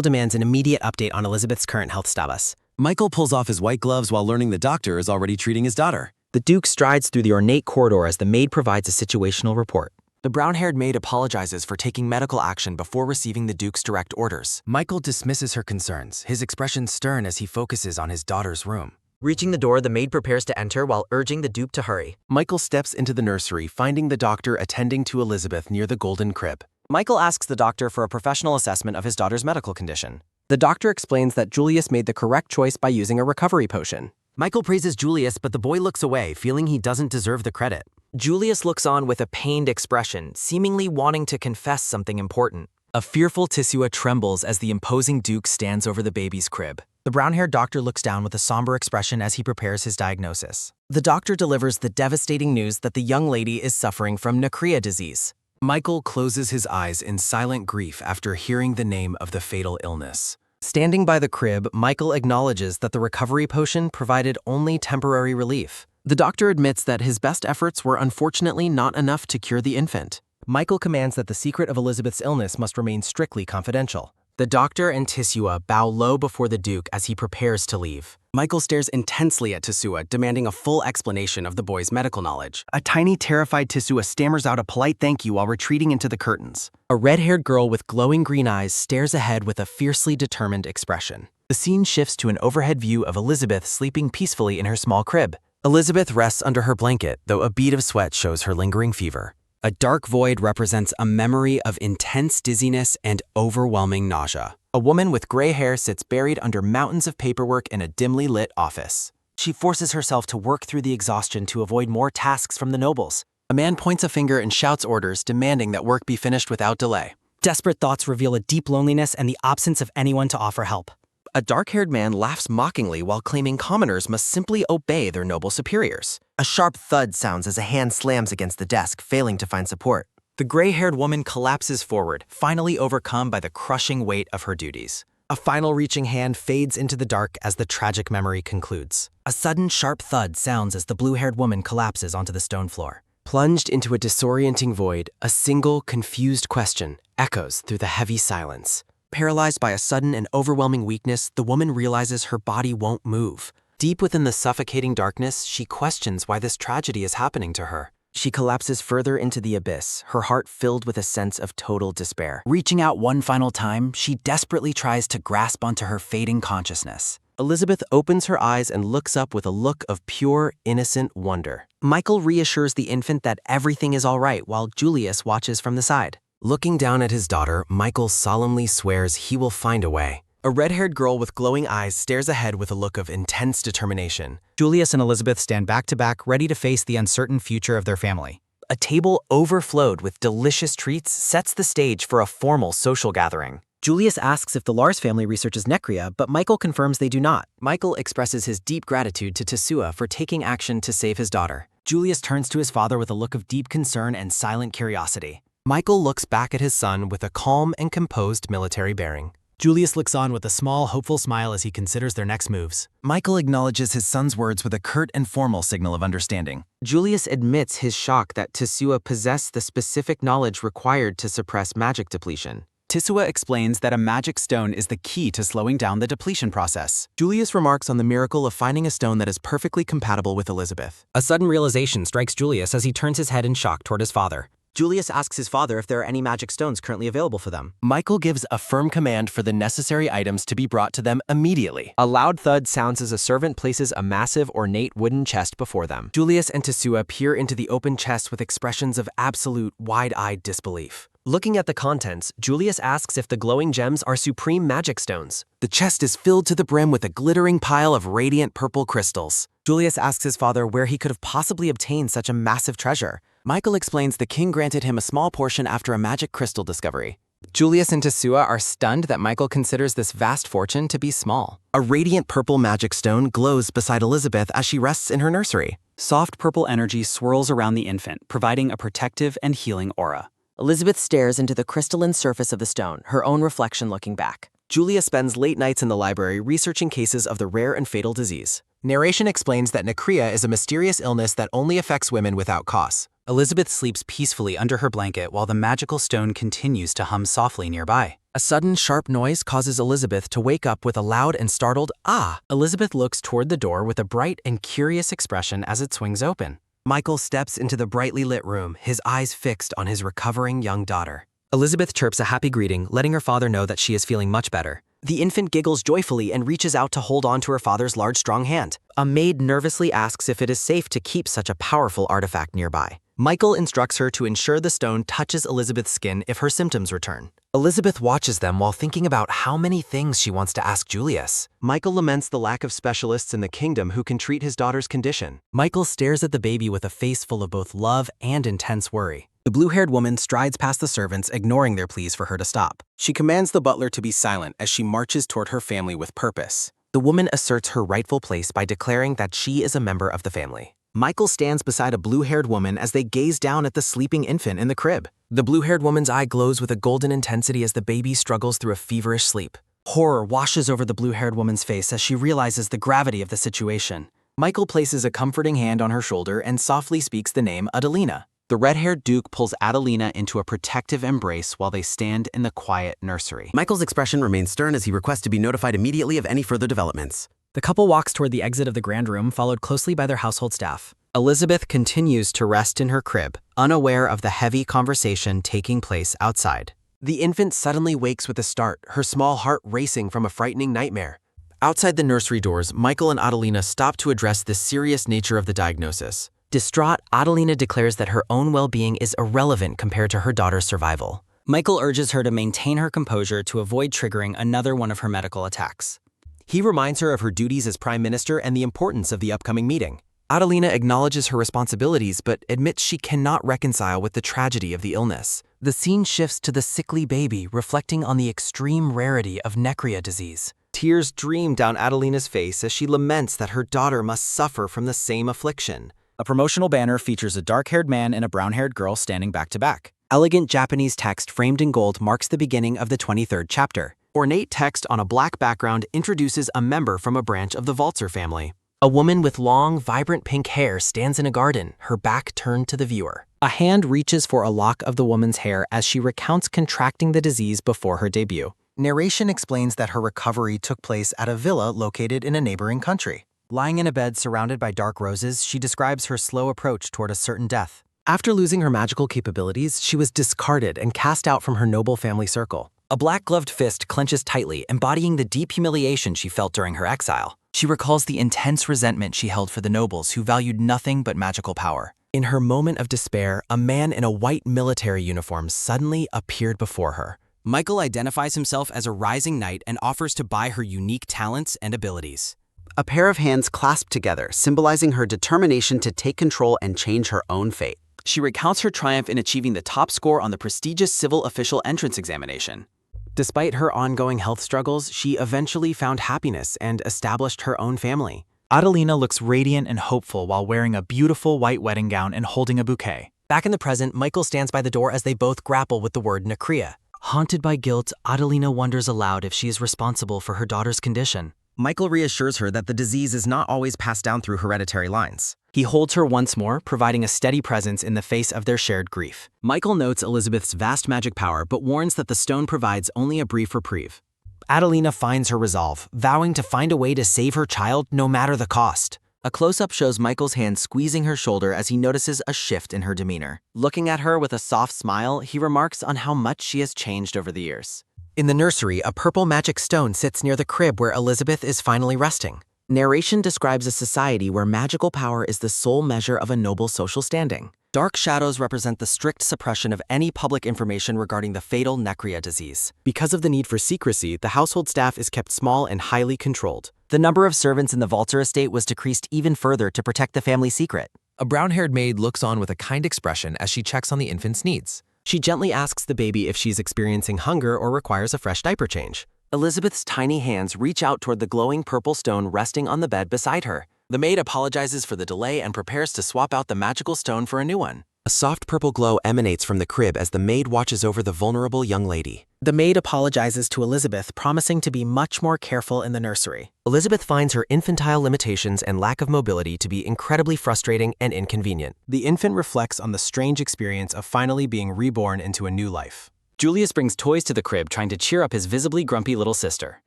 demands an immediate update on Elizabeth's current health status. Michael pulls off his white gloves while learning the doctor is already treating his daughter. The Duke strides through the ornate corridor as the maid provides a situational report. The brown-haired maid apologizes for taking medical action before receiving the Duke's direct orders. Michael dismisses her concerns, his expression stern as he focuses on his daughter's room. Reaching the door, the maid prepares to enter while urging the Duke to hurry. Michael steps into the nursery, finding the doctor attending to Elizabeth near the golden crib. Michael asks the doctor for a professional assessment of his daughter's medical condition. The doctor explains that Julius made the correct choice by using a recovery potion. Michael praises Julius, but the boy looks away, feeling he doesn't deserve the credit. Julius looks on with a pained expression, seemingly wanting to confess something important. A fearful Tesua trembles as the imposing Duke stands over the baby's crib. The brown-haired doctor looks down with a somber expression as he prepares his diagnosis. The doctor delivers the devastating news that the young lady is suffering from Necria disease. Michael closes his eyes in silent grief after hearing the name of the fatal illness. Standing by the crib, Michael acknowledges that the recovery potion provided only temporary relief. The doctor admits that his best efforts were unfortunately not enough to cure the infant. Michael commands that the secret of Elizabeth's illness must remain strictly confidential. The doctor and Tesua bow low before the Duke as he prepares to leave. Michael stares intensely at Tesua, demanding a full explanation of the boy's medical knowledge. A tiny, terrified Tesua stammers out a polite thank you while retreating into the curtains. A red-haired girl with glowing green eyes stares ahead with a fiercely determined expression. The scene shifts to an overhead view of Elizabeth sleeping peacefully in her small crib. Elizabeth rests under her blanket, though a bead of sweat shows her lingering fever. A dark void represents a memory of intense dizziness and overwhelming nausea. A woman with gray hair sits buried under mountains of paperwork in a dimly lit office. She forces herself to work through the exhaustion to avoid more tasks from the nobles. A man points a finger and shouts orders, demanding that work be finished without delay. Desperate thoughts reveal a deep loneliness and the absence of anyone to offer help. A dark-haired man laughs mockingly while claiming commoners must simply obey their noble superiors. A sharp thud sounds as a hand slams against the desk, failing to find support. The gray-haired woman collapses forward, finally overcome by the crushing weight of her duties. A final reaching hand fades into the dark as the tragic memory concludes. A sudden sharp thud sounds as the blue-haired woman collapses onto the stone floor. Plunged into a disorienting void, a single, confused question echoes through the heavy silence. Paralyzed by a sudden and overwhelming weakness, the woman realizes her body won't move. Deep within the suffocating darkness, she questions why this tragedy is happening to her. She collapses further into the abyss, her heart filled with a sense of total despair. Reaching out one final time, she desperately tries to grasp onto her fading consciousness. Elizabeth opens her eyes and looks up with a look of pure, innocent wonder. Michael reassures the infant that everything is all right while Julius watches from the side. Looking down at his daughter, Michael solemnly swears he will find a way. A red-haired girl with glowing eyes stares ahead with a look of intense determination. Julius and Elizabeth stand back to back, ready to face the uncertain future of their family. A table overflowed with delicious treats sets the stage for a formal social gathering. Julius asks if the Lars family researches Necria, but Michael confirms they do not. Michael expresses his deep gratitude to Tesua for taking action to save his daughter. Julius turns to his father with a look of deep concern and silent curiosity. Michael looks back at his son with a calm and composed military bearing. Julius looks on with a small, hopeful smile as he considers their next moves. Michael acknowledges his son's words with a curt and formal signal of understanding. Julius admits his shock that Tesua possessed the specific knowledge required to suppress magic depletion. Tesua explains that a magic stone is the key to slowing down the depletion process. Julius remarks on the miracle of finding a stone that is perfectly compatible with Elizabeth. A sudden realization strikes Julius as he turns his head in shock toward his father. Julius asks his father if there are any magic stones currently available for them. Michael gives a firm command for the necessary items to be brought to them immediately. A loud thud sounds as a servant places a massive, ornate wooden chest before them. Julius and Tesua peer into the open chest with expressions of absolute, wide-eyed disbelief. Looking at the contents, Julius asks if the glowing gems are supreme magic stones. The chest is filled to the brim with a glittering pile of radiant purple crystals. Julius asks his father where he could have possibly obtained such a massive treasure. Michael explains the king granted him a small portion after a magic crystal discovery. Julius and Tesua are stunned that Michael considers this vast fortune to be small. A radiant purple magic stone glows beside Elizabeth as she rests in her nursery. Soft purple energy swirls around the infant, providing a protective and healing aura. Elizabeth stares into the crystalline surface of the stone, her own reflection looking back. Julia spends late nights in the library researching cases of the rare and fatal disease. Narration explains that Necria is a mysterious illness that only affects women without cause. Elizabeth sleeps peacefully under her blanket while the magical stone continues to hum softly nearby. A sudden, sharp noise causes Elizabeth to wake up with a loud and startled "ah." Elizabeth looks toward the door with a bright and curious expression as it swings open. Michael steps into the brightly lit room, his eyes fixed on his recovering young daughter. Elizabeth chirps a happy greeting, letting her father know that she is feeling much better. The infant giggles joyfully and reaches out to hold on to her father's large, strong hand. A maid nervously asks if it is safe to keep such a powerful artifact nearby. Michael instructs her to ensure the stone touches Elizabeth's skin if her symptoms return. Elizabeth watches them while thinking about how many things she wants to ask Julius. Michael laments the lack of specialists in the kingdom who can treat his daughter's condition. Michael stares at the baby with a face full of both love and intense worry. The blue-haired woman strides past the servants, ignoring their pleas for her to stop. She commands the butler to be silent as she marches toward her family with purpose. The woman asserts her rightful place by declaring that she is a member of the family. Michael stands beside a blue-haired woman as they gaze down at the sleeping infant in the crib. The blue-haired woman's eye glows with a golden intensity as the baby struggles through a feverish sleep. Horror washes over the blue-haired woman's face as she realizes the gravity of the situation. Michael places a comforting hand on her shoulder and softly speaks the name Adelina. The red-haired duke pulls Adelina into a protective embrace while they stand in the quiet nursery. Michael's expression remains stern as he requests to be notified immediately of any further developments. The couple walks toward the exit of the grand room, followed closely by their household staff. Elizabeth continues to rest in her crib, unaware of the heavy conversation taking place outside. The infant suddenly wakes with a start, her small heart racing from a frightening nightmare. Outside the nursery doors, Michael and Adelina stop to address the serious nature of the diagnosis. Distraught, Adelina declares that her own well-being is irrelevant compared to her daughter's survival. Michael urges her to maintain her composure to avoid triggering another one of her medical attacks. He reminds her of her duties as Prime Minister and the importance of the upcoming meeting. Adelina acknowledges her responsibilities but admits she cannot reconcile with the tragedy of the illness. The scene shifts to the sickly baby, reflecting on the extreme rarity of Necria disease. Tears stream down Adelina's face as she laments that her daughter must suffer from the same affliction. A promotional banner features a dark-haired man and a brown-haired girl standing back to back. Elegant Japanese text framed in gold marks the beginning of the 23rd chapter. Ornate text on a black background introduces a member from a branch of the Walzer family. A woman with long, vibrant pink hair stands in a garden, her back turned to the viewer. A hand reaches for a lock of the woman's hair as she recounts contracting the disease before her debut. Narration explains that her recovery took place at a villa located in a neighboring country. Lying in a bed surrounded by dark roses, she describes her slow approach toward a certain death. After losing her magical capabilities, she was discarded and cast out from her noble family circle. A black-gloved fist clenches tightly, embodying the deep humiliation she felt during her exile. She recalls the intense resentment she held for the nobles who valued nothing but magical power. In her moment of despair, a man in a white military uniform suddenly appeared before her. Michael identifies himself as a rising knight and offers to buy her unique talents and abilities. A pair of hands clasped together, symbolizing her determination to take control and change her own fate. She recounts her triumph in achieving the top score on the prestigious civil official entrance examination. Despite her ongoing health struggles, she eventually found happiness and established her own family. Adelina looks radiant and hopeful while wearing a beautiful white wedding gown and holding a bouquet. Back in the present, Michael stands by the door as they both grapple with the word Necria. Haunted by guilt, Adelina wonders aloud if she is responsible for her daughter's condition. Michael reassures her that the disease is not always passed down through hereditary lines. He holds her once more, providing a steady presence in the face of their shared grief. Michael notes Elizabeth's vast magic power, but warns that the stone provides only a brief reprieve. Adelina finds her resolve, vowing to find a way to save her child no matter the cost. A close-up shows Michael's hand squeezing her shoulder as he notices a shift in her demeanor. Looking at her with a soft smile, he remarks on how much she has changed over the years. In the nursery, a purple magic stone sits near the crib where Elizabeth is finally resting. Narration describes a society where magical power is the sole measure of a noble social standing. Dark shadows represent the strict suppression of any public information regarding the fatal Necria disease. Because of the need for secrecy, the household staff is kept small and highly controlled. The number of servants in the Walzer estate was decreased even further to protect the family secret. A brown-haired maid looks on with a kind expression as she checks on the infant's needs. She gently asks the baby if she's experiencing hunger or requires a fresh diaper change. Elizabeth's tiny hands reach out toward the glowing purple stone resting on the bed beside her. The maid apologizes for the delay and prepares to swap out the magical stone for a new one. A soft purple glow emanates from the crib as the maid watches over the vulnerable young lady. The maid apologizes to Elizabeth, promising to be much more careful in the nursery. Elizabeth finds her infantile limitations and lack of mobility to be incredibly frustrating and inconvenient. The infant reflects on the strange experience of finally being reborn into a new life. Julius brings toys to the crib, trying to cheer up his visibly grumpy little sister.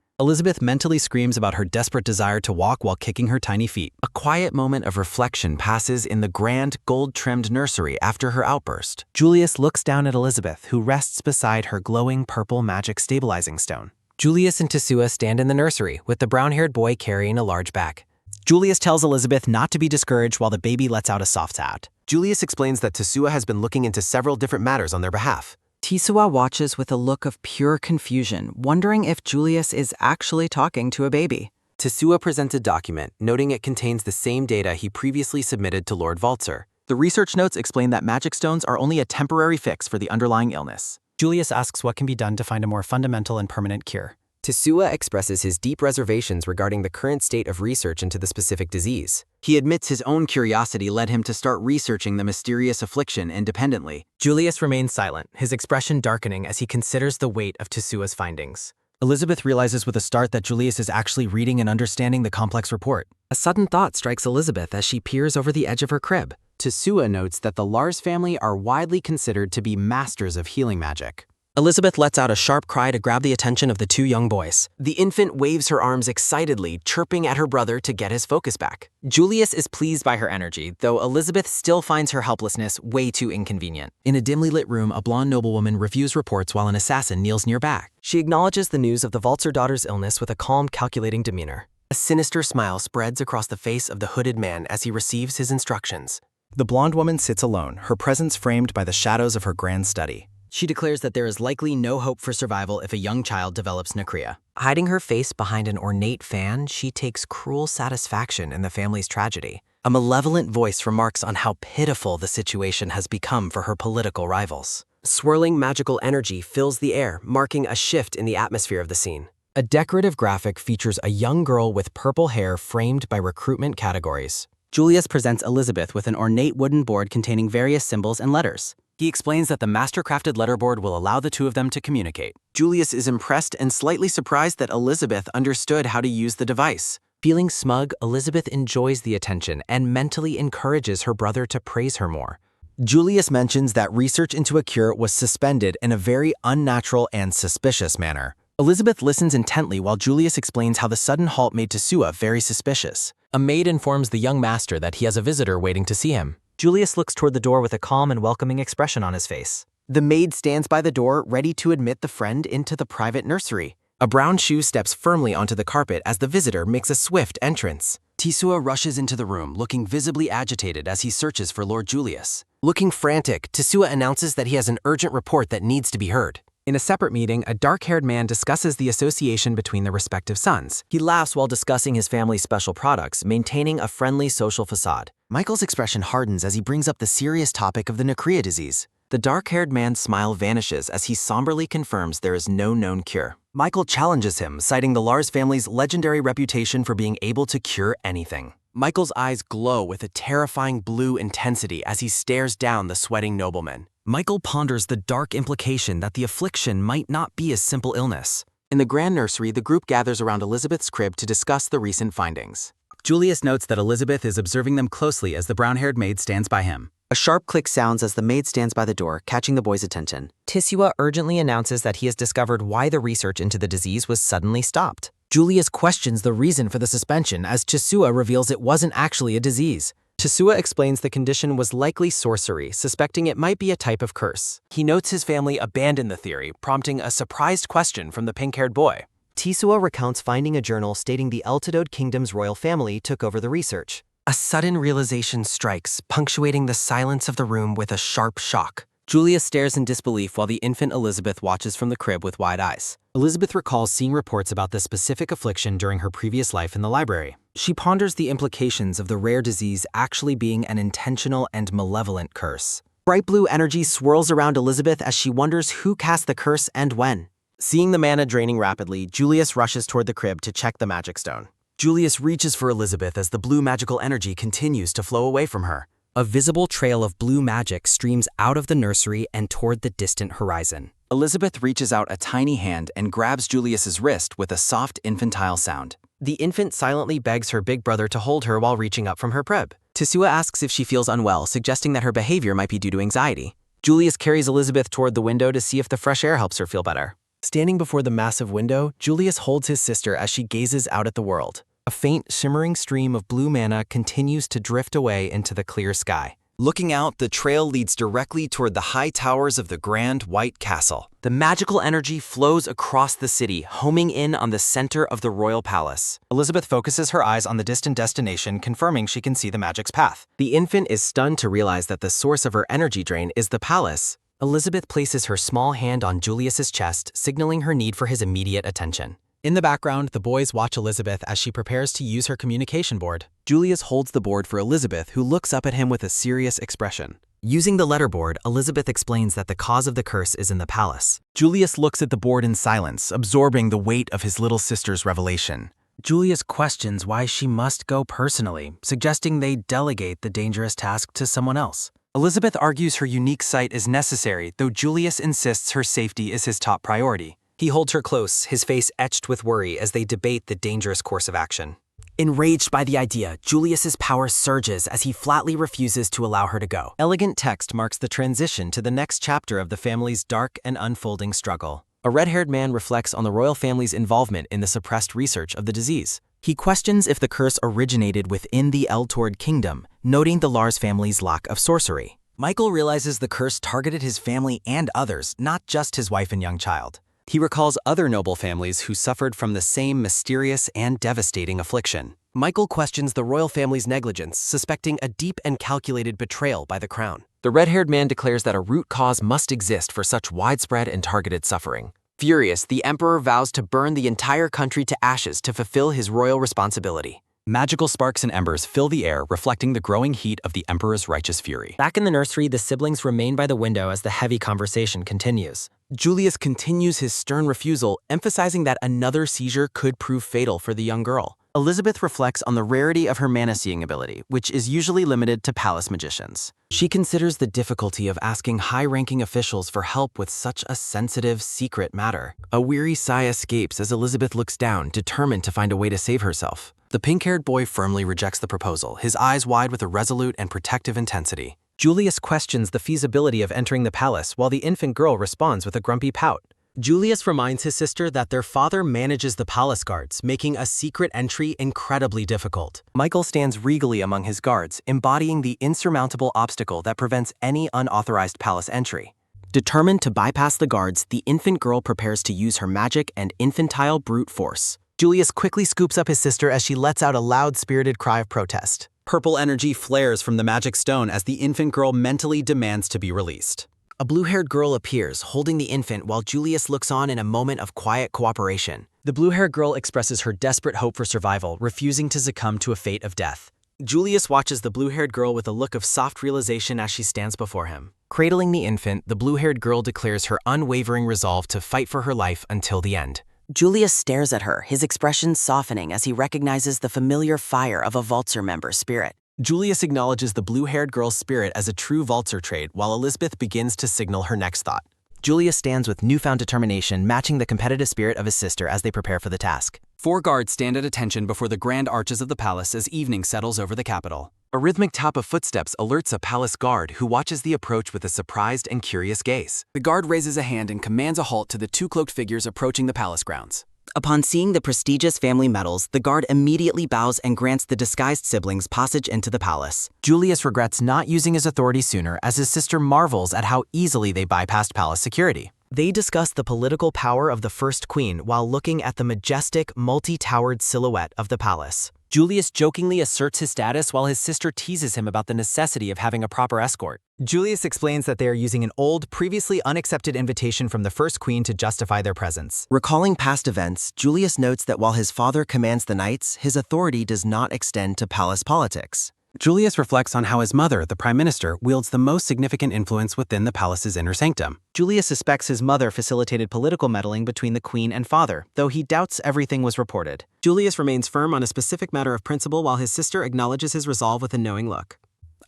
Elizabeth mentally screams about her desperate desire to walk while kicking her tiny feet. A quiet moment of reflection passes in the grand, gold-trimmed nursery after her outburst. Julius looks down at Elizabeth, who rests beside her glowing purple magic stabilizing stone. Julius and Tesua stand in the nursery, with the brown-haired boy carrying a large bag. Julius tells Elizabeth not to be discouraged while the baby lets out a soft sound. Julius explains that Tesua has been looking into several different matters on their behalf. Tesua watches with a look of pure confusion, wondering if Julius is actually talking to a baby. Tesua presents a document, noting it contains the same data he previously submitted to Lord Walzer. The research notes explain that magic stones are only a temporary fix for the underlying illness. Julius asks what can be done to find a more fundamental and permanent cure. Tesua expresses his deep reservations regarding the current state of research into the specific disease. He admits his own curiosity led him to start researching the mysterious affliction independently. Julius remains silent, his expression darkening as he considers the weight of Tesua's findings. Elizabeth realizes with a start that Julius is actually reading and understanding the complex report. A sudden thought strikes Elizabeth as she peers over the edge of her crib. Tesua notes that the Lars family are widely considered to be masters of healing magic. Elizabeth lets out a sharp cry to grab the attention of the two young boys. The infant waves her arms excitedly, chirping at her brother to get his focus back. Julius is pleased by her energy, though Elizabeth still finds her helplessness way too inconvenient. In a dimly lit room, a blonde noblewoman reviews reports while an assassin kneels nearby. She acknowledges the news of the Walzer daughter's illness with a calm, calculating demeanor. A sinister smile spreads across the face of the hooded man as he receives his instructions. The blonde woman sits alone, her presence framed by the shadows of her grand study. She declares that there is likely no hope for survival if a young child develops Necria. Hiding her face behind an ornate fan, she takes cruel satisfaction in the family's tragedy. A malevolent voice remarks on how pitiful the situation has become for her political rivals. Swirling magical energy fills the air, marking a shift in the atmosphere of the scene. A decorative graphic features a young girl with purple hair framed by recruitment categories. Julius presents Elizabeth with an ornate wooden board containing various symbols and letters. He explains that the master-crafted letterboard will allow the two of them to communicate. Julius is impressed and slightly surprised that Elizabeth understood how to use the device. Feeling smug, Elizabeth enjoys the attention and mentally encourages her brother to praise her more. Julius mentions that research into a cure was suspended in a very unnatural and suspicious manner. Elizabeth listens intently while Julius explains how the sudden halt made Tesua very suspicious. A maid informs the young master that he has a visitor waiting to see him. Julius looks toward the door with a calm and welcoming expression on his face. The maid stands by the door, ready to admit the friend into the private nursery. A brown shoe steps firmly onto the carpet as the visitor makes a swift entrance. Tesua rushes into the room, looking visibly agitated as he searches for Lord Julius. Looking frantic, Tesua announces that he has an urgent report that needs to be heard. In a separate meeting, a dark-haired man discusses the association between the respective sons. He laughs while discussing his family's special products, maintaining a friendly social facade. Michael's expression hardens as he brings up the serious topic of the Necria disease. The dark-haired man's smile vanishes as he somberly confirms there is no known cure. Michael challenges him, citing the Lars family's legendary reputation for being able to cure anything. Michael's eyes glow with a terrifying blue intensity as he stares down the sweating nobleman. Michael ponders the dark implication that the affliction might not be a simple illness. In the grand nursery, the group gathers around Elizabeth's crib to discuss the recent findings. Julius notes that Elizabeth is observing them closely as the brown-haired maid stands by him. A sharp click sounds as the maid stands by the door, catching the boy's attention. Tisua urgently announces that he has discovered why the research into the disease was suddenly stopped. Julius questions the reason for the suspension as Tisua reveals it wasn't actually a disease. Tisua explains the condition was likely sorcery, suspecting it might be a type of curse. He notes his family abandoned the theory, prompting a surprised question from the pink-haired boy. Tisua recounts finding a journal stating the Eltidode Kingdom's royal family took over the research. A sudden realization strikes, punctuating the silence of the room with a sharp shock. Julius stares in disbelief while the infant Elizabeth watches from the crib with wide eyes. Elizabeth recalls seeing reports about this specific affliction during her previous life in the library. She ponders the implications of the rare disease actually being an intentional and malevolent curse. Bright blue energy swirls around Elizabeth as she wonders who cast the curse and when. Seeing the mana draining rapidly, Julius rushes toward the crib to check the magic stone. Julius reaches for Elizabeth as the blue magical energy continues to flow away from her. A visible trail of blue magic streams out of the nursery and toward the distant horizon. Elizabeth reaches out a tiny hand and grabs Julius's wrist with a soft infantile sound. The infant silently begs her big brother to hold her while reaching up from her crib. Tisua asks if she feels unwell, suggesting that her behavior might be due to anxiety. Julius carries Elizabeth toward the window to see if the fresh air helps her feel better. Standing before the massive window, Julius holds his sister as she gazes out at the world. A faint, shimmering stream of blue mana continues to drift away into the clear sky. Looking out, the trail leads directly toward the high towers of the grand white castle. The magical energy flows across the city, homing in on the center of the royal palace. Elizabeth focuses her eyes on the distant destination, confirming she can see the magic's path. The infant is stunned to realize that the source of her energy drain is the palace. Elizabeth places her small hand on Julius's chest, signaling her need for his immediate attention. In the background, the boys watch Elizabeth as she prepares to use her communication board. Julius holds the board for Elizabeth, who looks up at him with a serious expression. Using the letterboard, Elizabeth explains that the cause of the curse is in the palace. Julius looks at the board in silence, absorbing the weight of his little sister's revelation. Julius questions why she must go personally, suggesting they delegate the dangerous task to someone else. Elizabeth argues her unique sight is necessary, though Julius insists her safety is his top priority. He holds her close, his face etched with worry as they debate the dangerous course of action. Enraged by the idea, Julius's power surges as he flatly refuses to allow her to go. Elegant text marks the transition to the next chapter of the family's dark and unfolding struggle. A red-haired man reflects on the royal family's involvement in the suppressed research of the disease. He questions if the curse originated within the Eltord Kingdom, noting the Lars family's lack of sorcery. Michael realizes the curse targeted his family and others, not just his wife and young child. He recalls other noble families who suffered from the same mysterious and devastating affliction. Michael questions the royal family's negligence, suspecting a deep and calculated betrayal by the crown. The red-haired man declares that a root cause must exist for such widespread and targeted suffering. Furious, the emperor vows to burn the entire country to ashes to fulfill his royal responsibility. Magical sparks and embers fill the air, reflecting the growing heat of the emperor's righteous fury. Back in the nursery, the siblings remain by the window as the heavy conversation continues. Julius continues his stern refusal, emphasizing that another seizure could prove fatal for the young girl. Elizabeth reflects on the rarity of her mana-seeing ability, which is usually limited to palace magicians. She considers the difficulty of asking high-ranking officials for help with such a sensitive, secret matter. A weary sigh escapes as Elizabeth looks down, determined to find a way to save herself. The pink-haired boy firmly rejects the proposal, his eyes wide with a resolute and protective intensity. Julius questions the feasibility of entering the palace, while the infant girl responds with a grumpy pout. Julius reminds his sister that their father manages the palace guards, making a secret entry incredibly difficult. Michael stands regally among his guards, embodying the insurmountable obstacle that prevents any unauthorized palace entry. Determined to bypass the guards, the infant girl prepares to use her magic and infantile brute force. Julius quickly scoops up his sister as she lets out a loud, spirited cry of protest. Purple energy flares from the magic stone as the infant girl mentally demands to be released. A blue-haired girl appears, holding the infant while Julius looks on in a moment of quiet cooperation. The blue-haired girl expresses her desperate hope for survival, refusing to succumb to a fate of death. Julius watches the blue-haired girl with a look of soft realization as she stands before him. Cradling the infant, the blue-haired girl declares her unwavering resolve to fight for her life until the end. Julius stares at her, his expression softening as he recognizes the familiar fire of a Valtzer member's spirit. Julius acknowledges the blue-haired girl's spirit as a true Valtzer trait, while Elizabeth begins to signal her next thought. Julius stands with newfound determination, matching the competitive spirit of his sister as they prepare for the task. 4 guards stand at attention before the grand arches of the palace as evening settles over the capital. A rhythmic tap of footsteps alerts a palace guard who watches the approach with a surprised and curious gaze. The guard raises a hand and commands a halt to the 2 cloaked figures approaching the palace grounds. Upon seeing the prestigious family medals, the guard immediately bows and grants the disguised siblings passage into the palace. Julius regrets not using his authority sooner as his sister marvels at how easily they bypassed palace security. They discuss the political power of the first queen while looking at the majestic, multi-towered silhouette of the palace. Julius jokingly asserts his status while his sister teases him about the necessity of having a proper escort. Julius explains that they are using an old, previously unaccepted invitation from the first queen to justify their presence. Recalling past events, Julius notes that while his father commands the knights, his authority does not extend to palace politics. Julius reflects on how his mother, the prime minister, wields the most significant influence within the palace's inner sanctum. Julius suspects his mother facilitated political meddling between the queen and father, though he doubts everything was reported. Julius remains firm on a specific matter of principle while his sister acknowledges his resolve with a knowing look.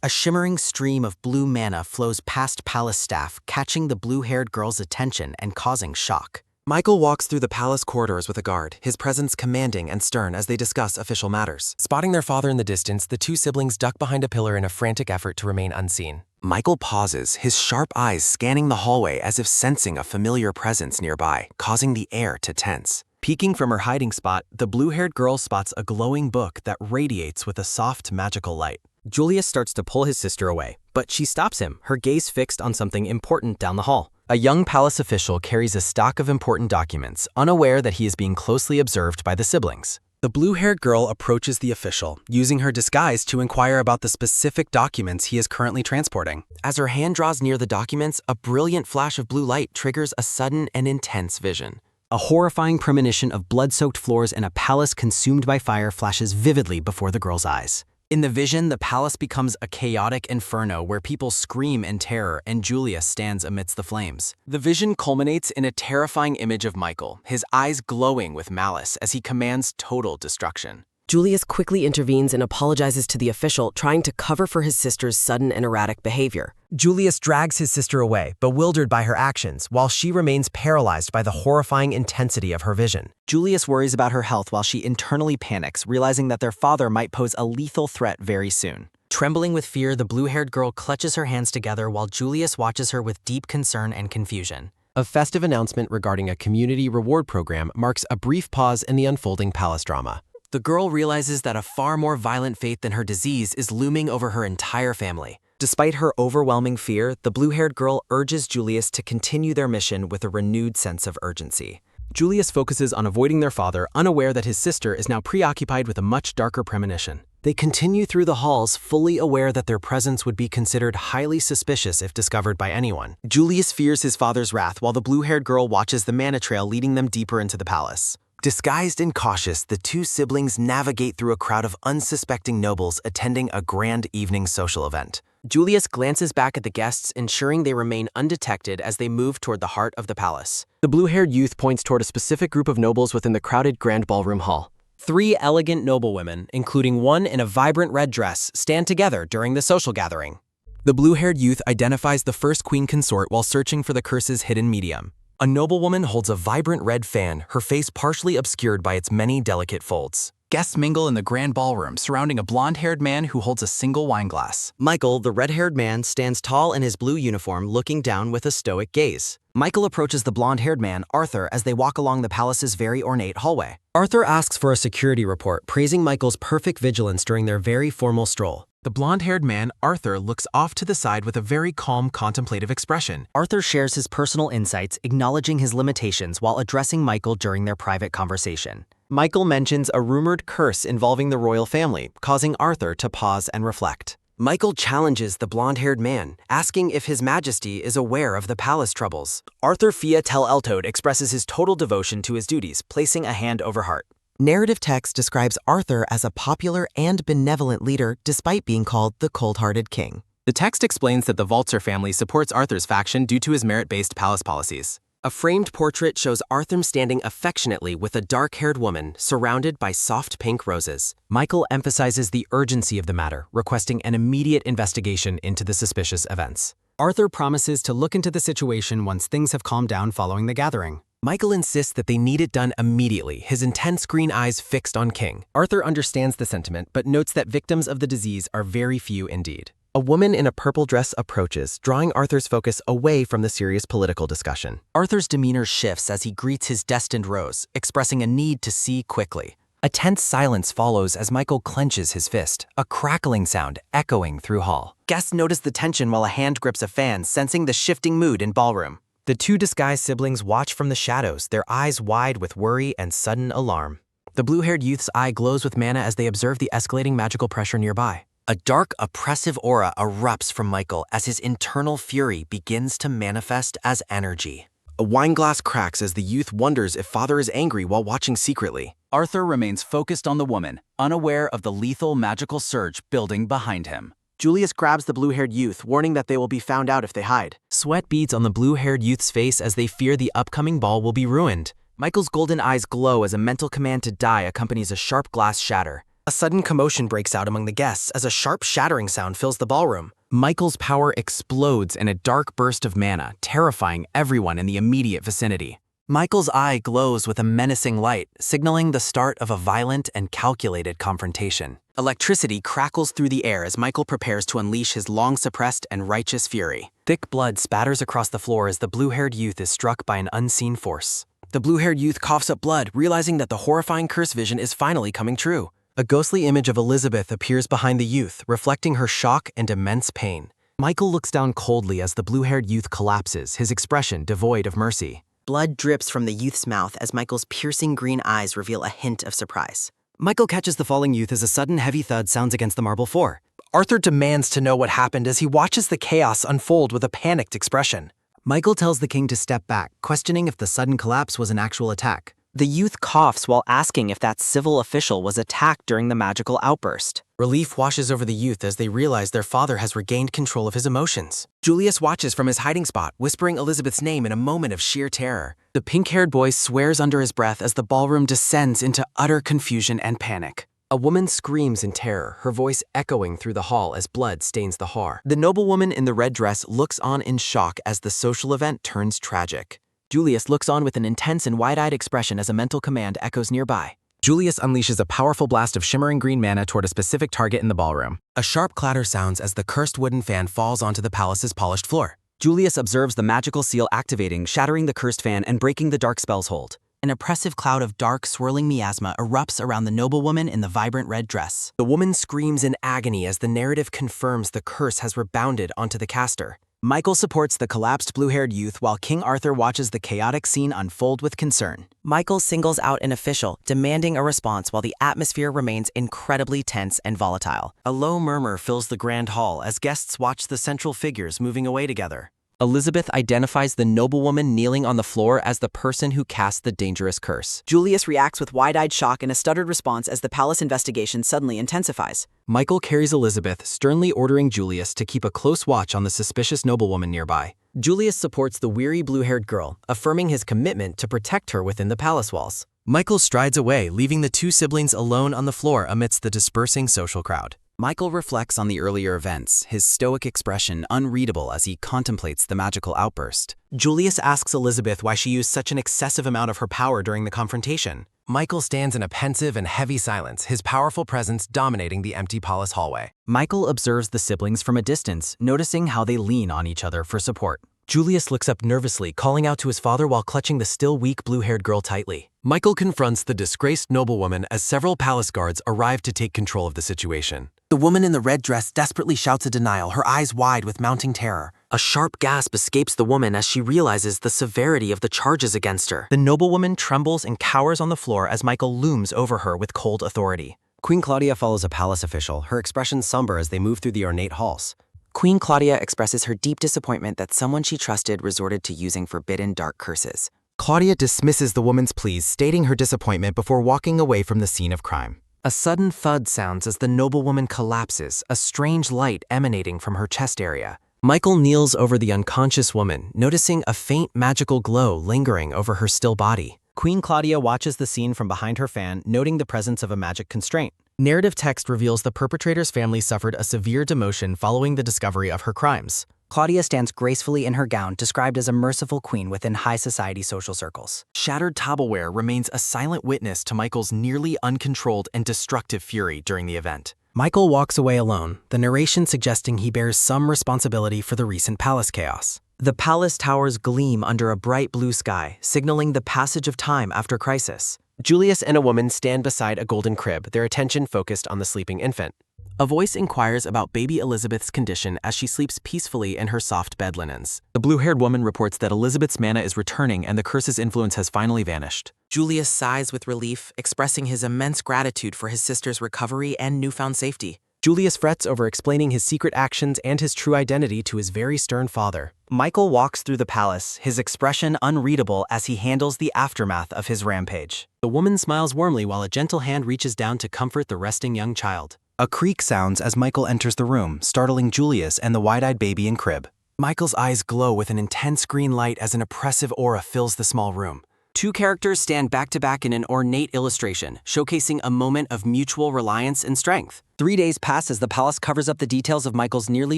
A shimmering stream of blue mana flows past palace staff, catching the blue-haired girl's attention and causing shock. Michael walks through the palace corridors with a guard, his presence commanding and stern as they discuss official matters. Spotting their father in the distance, the 2 siblings duck behind a pillar in a frantic effort to remain unseen. Michael pauses, his sharp eyes scanning the hallway as if sensing a familiar presence nearby, causing the air to tense. Peeking from her hiding spot, the blue-haired girl spots a glowing book that radiates with a soft, magical light. Julius starts to pull his sister away, but she stops him, her gaze fixed on something important down the hall. A young palace official carries a stock of important documents, unaware that he is being closely observed by the siblings. The blue-haired girl approaches the official, using her disguise to inquire about the specific documents he is currently transporting. As her hand draws near the documents, a brilliant flash of blue light triggers a sudden and intense vision. A horrifying premonition of blood-soaked floors and a palace consumed by fire flashes vividly before the girl's eyes. In the vision, the palace becomes a chaotic inferno where people scream in terror and Julius stands amidst the flames. The vision culminates in a terrifying image of Michael, his eyes glowing with malice as he commands total destruction. Julius quickly intervenes and apologizes to the official, trying to cover for his sister's sudden and erratic behavior. Julius drags his sister away, bewildered by her actions, while she remains paralyzed by the horrifying intensity of her vision. Julius worries about her health while she internally panics, realizing that their father might pose a lethal threat very soon. Trembling with fear, the blue-haired girl clutches her hands together while Julius watches her with deep concern and confusion. A festive announcement regarding a community reward program marks a brief pause in the unfolding palace drama. The girl realizes that a far more violent fate than her disease is looming over her entire family. Despite her overwhelming fear, the blue-haired girl urges Julius to continue their mission with a renewed sense of urgency. Julius focuses on avoiding their father, unaware that his sister is now preoccupied with a much darker premonition. They continue through the halls, fully aware that their presence would be considered highly suspicious if discovered by anyone. Julius fears his father's wrath while the blue-haired girl watches the mana trail leading them deeper into the palace. Disguised and cautious, the 2 siblings navigate through a crowd of unsuspecting nobles attending a grand evening social event. Julius glances back at the guests, ensuring they remain undetected as they move toward the heart of the palace. The blue-haired youth points toward a specific group of nobles within the crowded grand ballroom hall. 3 elegant noblewomen, including one in a vibrant red dress, stand together during the social gathering. The blue-haired youth identifies the first queen consort while searching for the curse's hidden medium. A noblewoman holds a vibrant red fan, her face partially obscured by its many delicate folds. Guests mingle in the grand ballroom, surrounding a blonde-haired man who holds a single wineglass. Michael, the red-haired man, stands tall in his blue uniform, looking down with a stoic gaze. Michael approaches the blonde-haired man, Arthur, as they walk along the palace's very ornate hallway. Arthur asks for a security report, praising Michael's perfect vigilance during their very formal stroll. The blonde-haired man, Arthur, looks off to the side with a very calm, contemplative expression. Arthur shares his personal insights, acknowledging his limitations while addressing Michael during their private conversation. Michael mentions a rumored curse involving the royal family, causing Arthur to pause and reflect. Michael challenges the blonde-haired man, asking if His Majesty is aware of the palace troubles. Arthur Fia Tel Eltode expresses his total devotion to his duties, placing a hand over heart. Narrative text describes Arthur as a popular and benevolent leader despite being called the cold-hearted king. The text explains that the Valtzer family supports Arthur's faction due to his merit-based palace policies. A framed portrait shows Arthur standing affectionately with a dark-haired woman surrounded by soft pink roses. Michael emphasizes the urgency of the matter, requesting an immediate investigation into the suspicious events. Arthur promises to look into the situation once things have calmed down following the gathering. Michael insists that they need it done immediately, his intense green eyes fixed on King. Arthur understands the sentiment, but notes that victims of the disease are very few indeed. A woman in a purple dress approaches, drawing Arthur's focus away from the serious political discussion. Arthur's demeanor shifts as he greets his destined rose, expressing a need to see quickly. A tense silence follows as Michael clenches his fist, a crackling sound echoing through hall. Guests notice the tension while a hand grips a fan, sensing the shifting mood in ballroom. The two disguised siblings watch from the shadows, their eyes wide with worry and sudden alarm. The blue-haired youth's eye glows with mana as they observe the escalating magical pressure nearby. A dark, oppressive aura erupts from Michael as his internal fury begins to manifest as energy. A wine glass cracks as the youth wonders if father is angry while watching secretly. Arthur remains focused on the woman, unaware of the lethal magical surge building behind him. Julius grabs the blue-haired youth, warning that they will be found out if they hide. Sweat beads on the blue-haired youth's face as they fear the upcoming ball will be ruined. Michael's golden eyes glow as a mental command to die accompanies a sharp glass shatter. A sudden commotion breaks out among the guests as a sharp shattering sound fills the ballroom. Michael's power explodes in a dark burst of mana, terrifying everyone in the immediate vicinity. Michael's eye glows with a menacing light, signaling the start of a violent and calculated confrontation. Electricity crackles through the air as Michael prepares to unleash his long-suppressed and righteous fury. Thick blood spatters across the floor as the blue-haired youth is struck by an unseen force. The blue-haired youth coughs up blood, realizing that the horrifying curse vision is finally coming true. A ghostly image of Elizabeth appears behind the youth, reflecting her shock and immense pain. Michael looks down coldly as the blue-haired youth collapses, his expression devoid of mercy. Blood drips from the youth's mouth as Michael's piercing green eyes reveal a hint of surprise. Michael catches the falling youth as a sudden heavy thud sounds against the marble floor. Arthur demands to know what happened as he watches the chaos unfold with a panicked expression. Michael tells the king to step back, questioning if the sudden collapse was an actual attack. The youth coughs while asking if that civil official was attacked during the magical outburst. Relief washes over the youth as they realize their father has regained control of his emotions. Julius watches from his hiding spot, whispering Elizabeth's name in a moment of sheer terror. The pink-haired boy swears under his breath as the ballroom descends into utter confusion and panic. A woman screams in terror, her voice echoing through the hall as blood stains the hall. The noblewoman in the red dress looks on in shock as the social event turns tragic. Julius looks on with an intense and wide-eyed expression as a mental command echoes nearby. Julius unleashes a powerful blast of shimmering green mana toward a specific target in the ballroom. A sharp clatter sounds as the cursed wooden fan falls onto the palace's polished floor. Julius observes the magical seal activating, shattering the cursed fan and breaking the dark spell's hold. An oppressive cloud of dark, swirling miasma erupts around the noblewoman in the vibrant red dress. The woman screams in agony as the narrative confirms the curse has rebounded onto the caster. Michael supports the collapsed blue-haired youth while King Arthur watches the chaotic scene unfold with concern. Michael singles out an official, demanding a response while the atmosphere remains incredibly tense and volatile. A low murmur fills the grand hall as guests watch the central figures moving away together. Elizabeth identifies the noblewoman kneeling on the floor as the person who cast the dangerous curse. Julius reacts with wide-eyed shock and a stuttered response as the palace investigation suddenly intensifies. Michael carries Elizabeth, sternly ordering Julius to keep a close watch on the suspicious noblewoman nearby. Julius supports the weary blue-haired girl, affirming his commitment to protect her within the palace walls. Michael strides away, leaving the two siblings alone on the floor amidst the dispersing social crowd. Michael reflects on the earlier events, his stoic expression unreadable as he contemplates the magical outburst. Julius asks Elizabeth why she used such an excessive amount of her power during the confrontation. Michael stands in a pensive and heavy silence, his powerful presence dominating the empty palace hallway. Michael observes the siblings from a distance, noticing how they lean on each other for support. Julius looks up nervously, calling out to his father while clutching the still weak blue-haired girl tightly. Michael confronts the disgraced noblewoman as several palace guards arrive to take control of the situation. The woman in the red dress desperately shouts a denial, her eyes wide with mounting terror. A sharp gasp escapes the woman as she realizes the severity of the charges against her. The noblewoman trembles and cowers on the floor as Michael looms over her with cold authority. Queen Claudia follows a palace official, her expression somber as they move through the ornate halls. Queen Claudia expresses her deep disappointment that someone she trusted resorted to using forbidden dark curses. Claudia dismisses the woman's pleas, stating her disappointment before walking away from the scene of crime. A sudden thud sounds as the noblewoman collapses, a strange light emanating from her chest area. Michael kneels over the unconscious woman, noticing a faint magical glow lingering over her still body. Queen Claudia watches the scene from behind her fan, noting the presence of a magic constraint. Narrative text reveals the perpetrator's family suffered a severe demotion following the discovery of her crimes. Claudia stands gracefully in her gown, described as a merciful queen within high society social circles. Shattered tableware remains a silent witness to Michael's nearly uncontrolled and destructive fury during the event. Michael walks away alone, the narration suggesting he bears some responsibility for the recent palace chaos. The palace towers gleam under a bright blue sky, signaling the passage of time after crisis. Julius and a woman stand beside a golden crib, their attention focused on the sleeping infant. A voice inquires about baby Elizabeth's condition as she sleeps peacefully in her soft bed linens. The blue-haired woman reports that Elizabeth's mana is returning and the curse's influence has finally vanished. Julius sighs with relief, expressing his immense gratitude for his sister's recovery and newfound safety. Julius frets over explaining his secret actions and his true identity to his very stern father. Michael walks through the palace, his expression unreadable as he handles the aftermath of his rampage. The woman smiles warmly while a gentle hand reaches down to comfort the resting young child. A creak sounds as Michael enters the room, startling Julius and the wide-eyed baby in crib. Michael's eyes glow with an intense green light as an oppressive aura fills the small room. Two characters stand back-to-back in an ornate illustration, showcasing a moment of mutual reliance and strength. 3 days pass as the palace covers up the details of Michael's nearly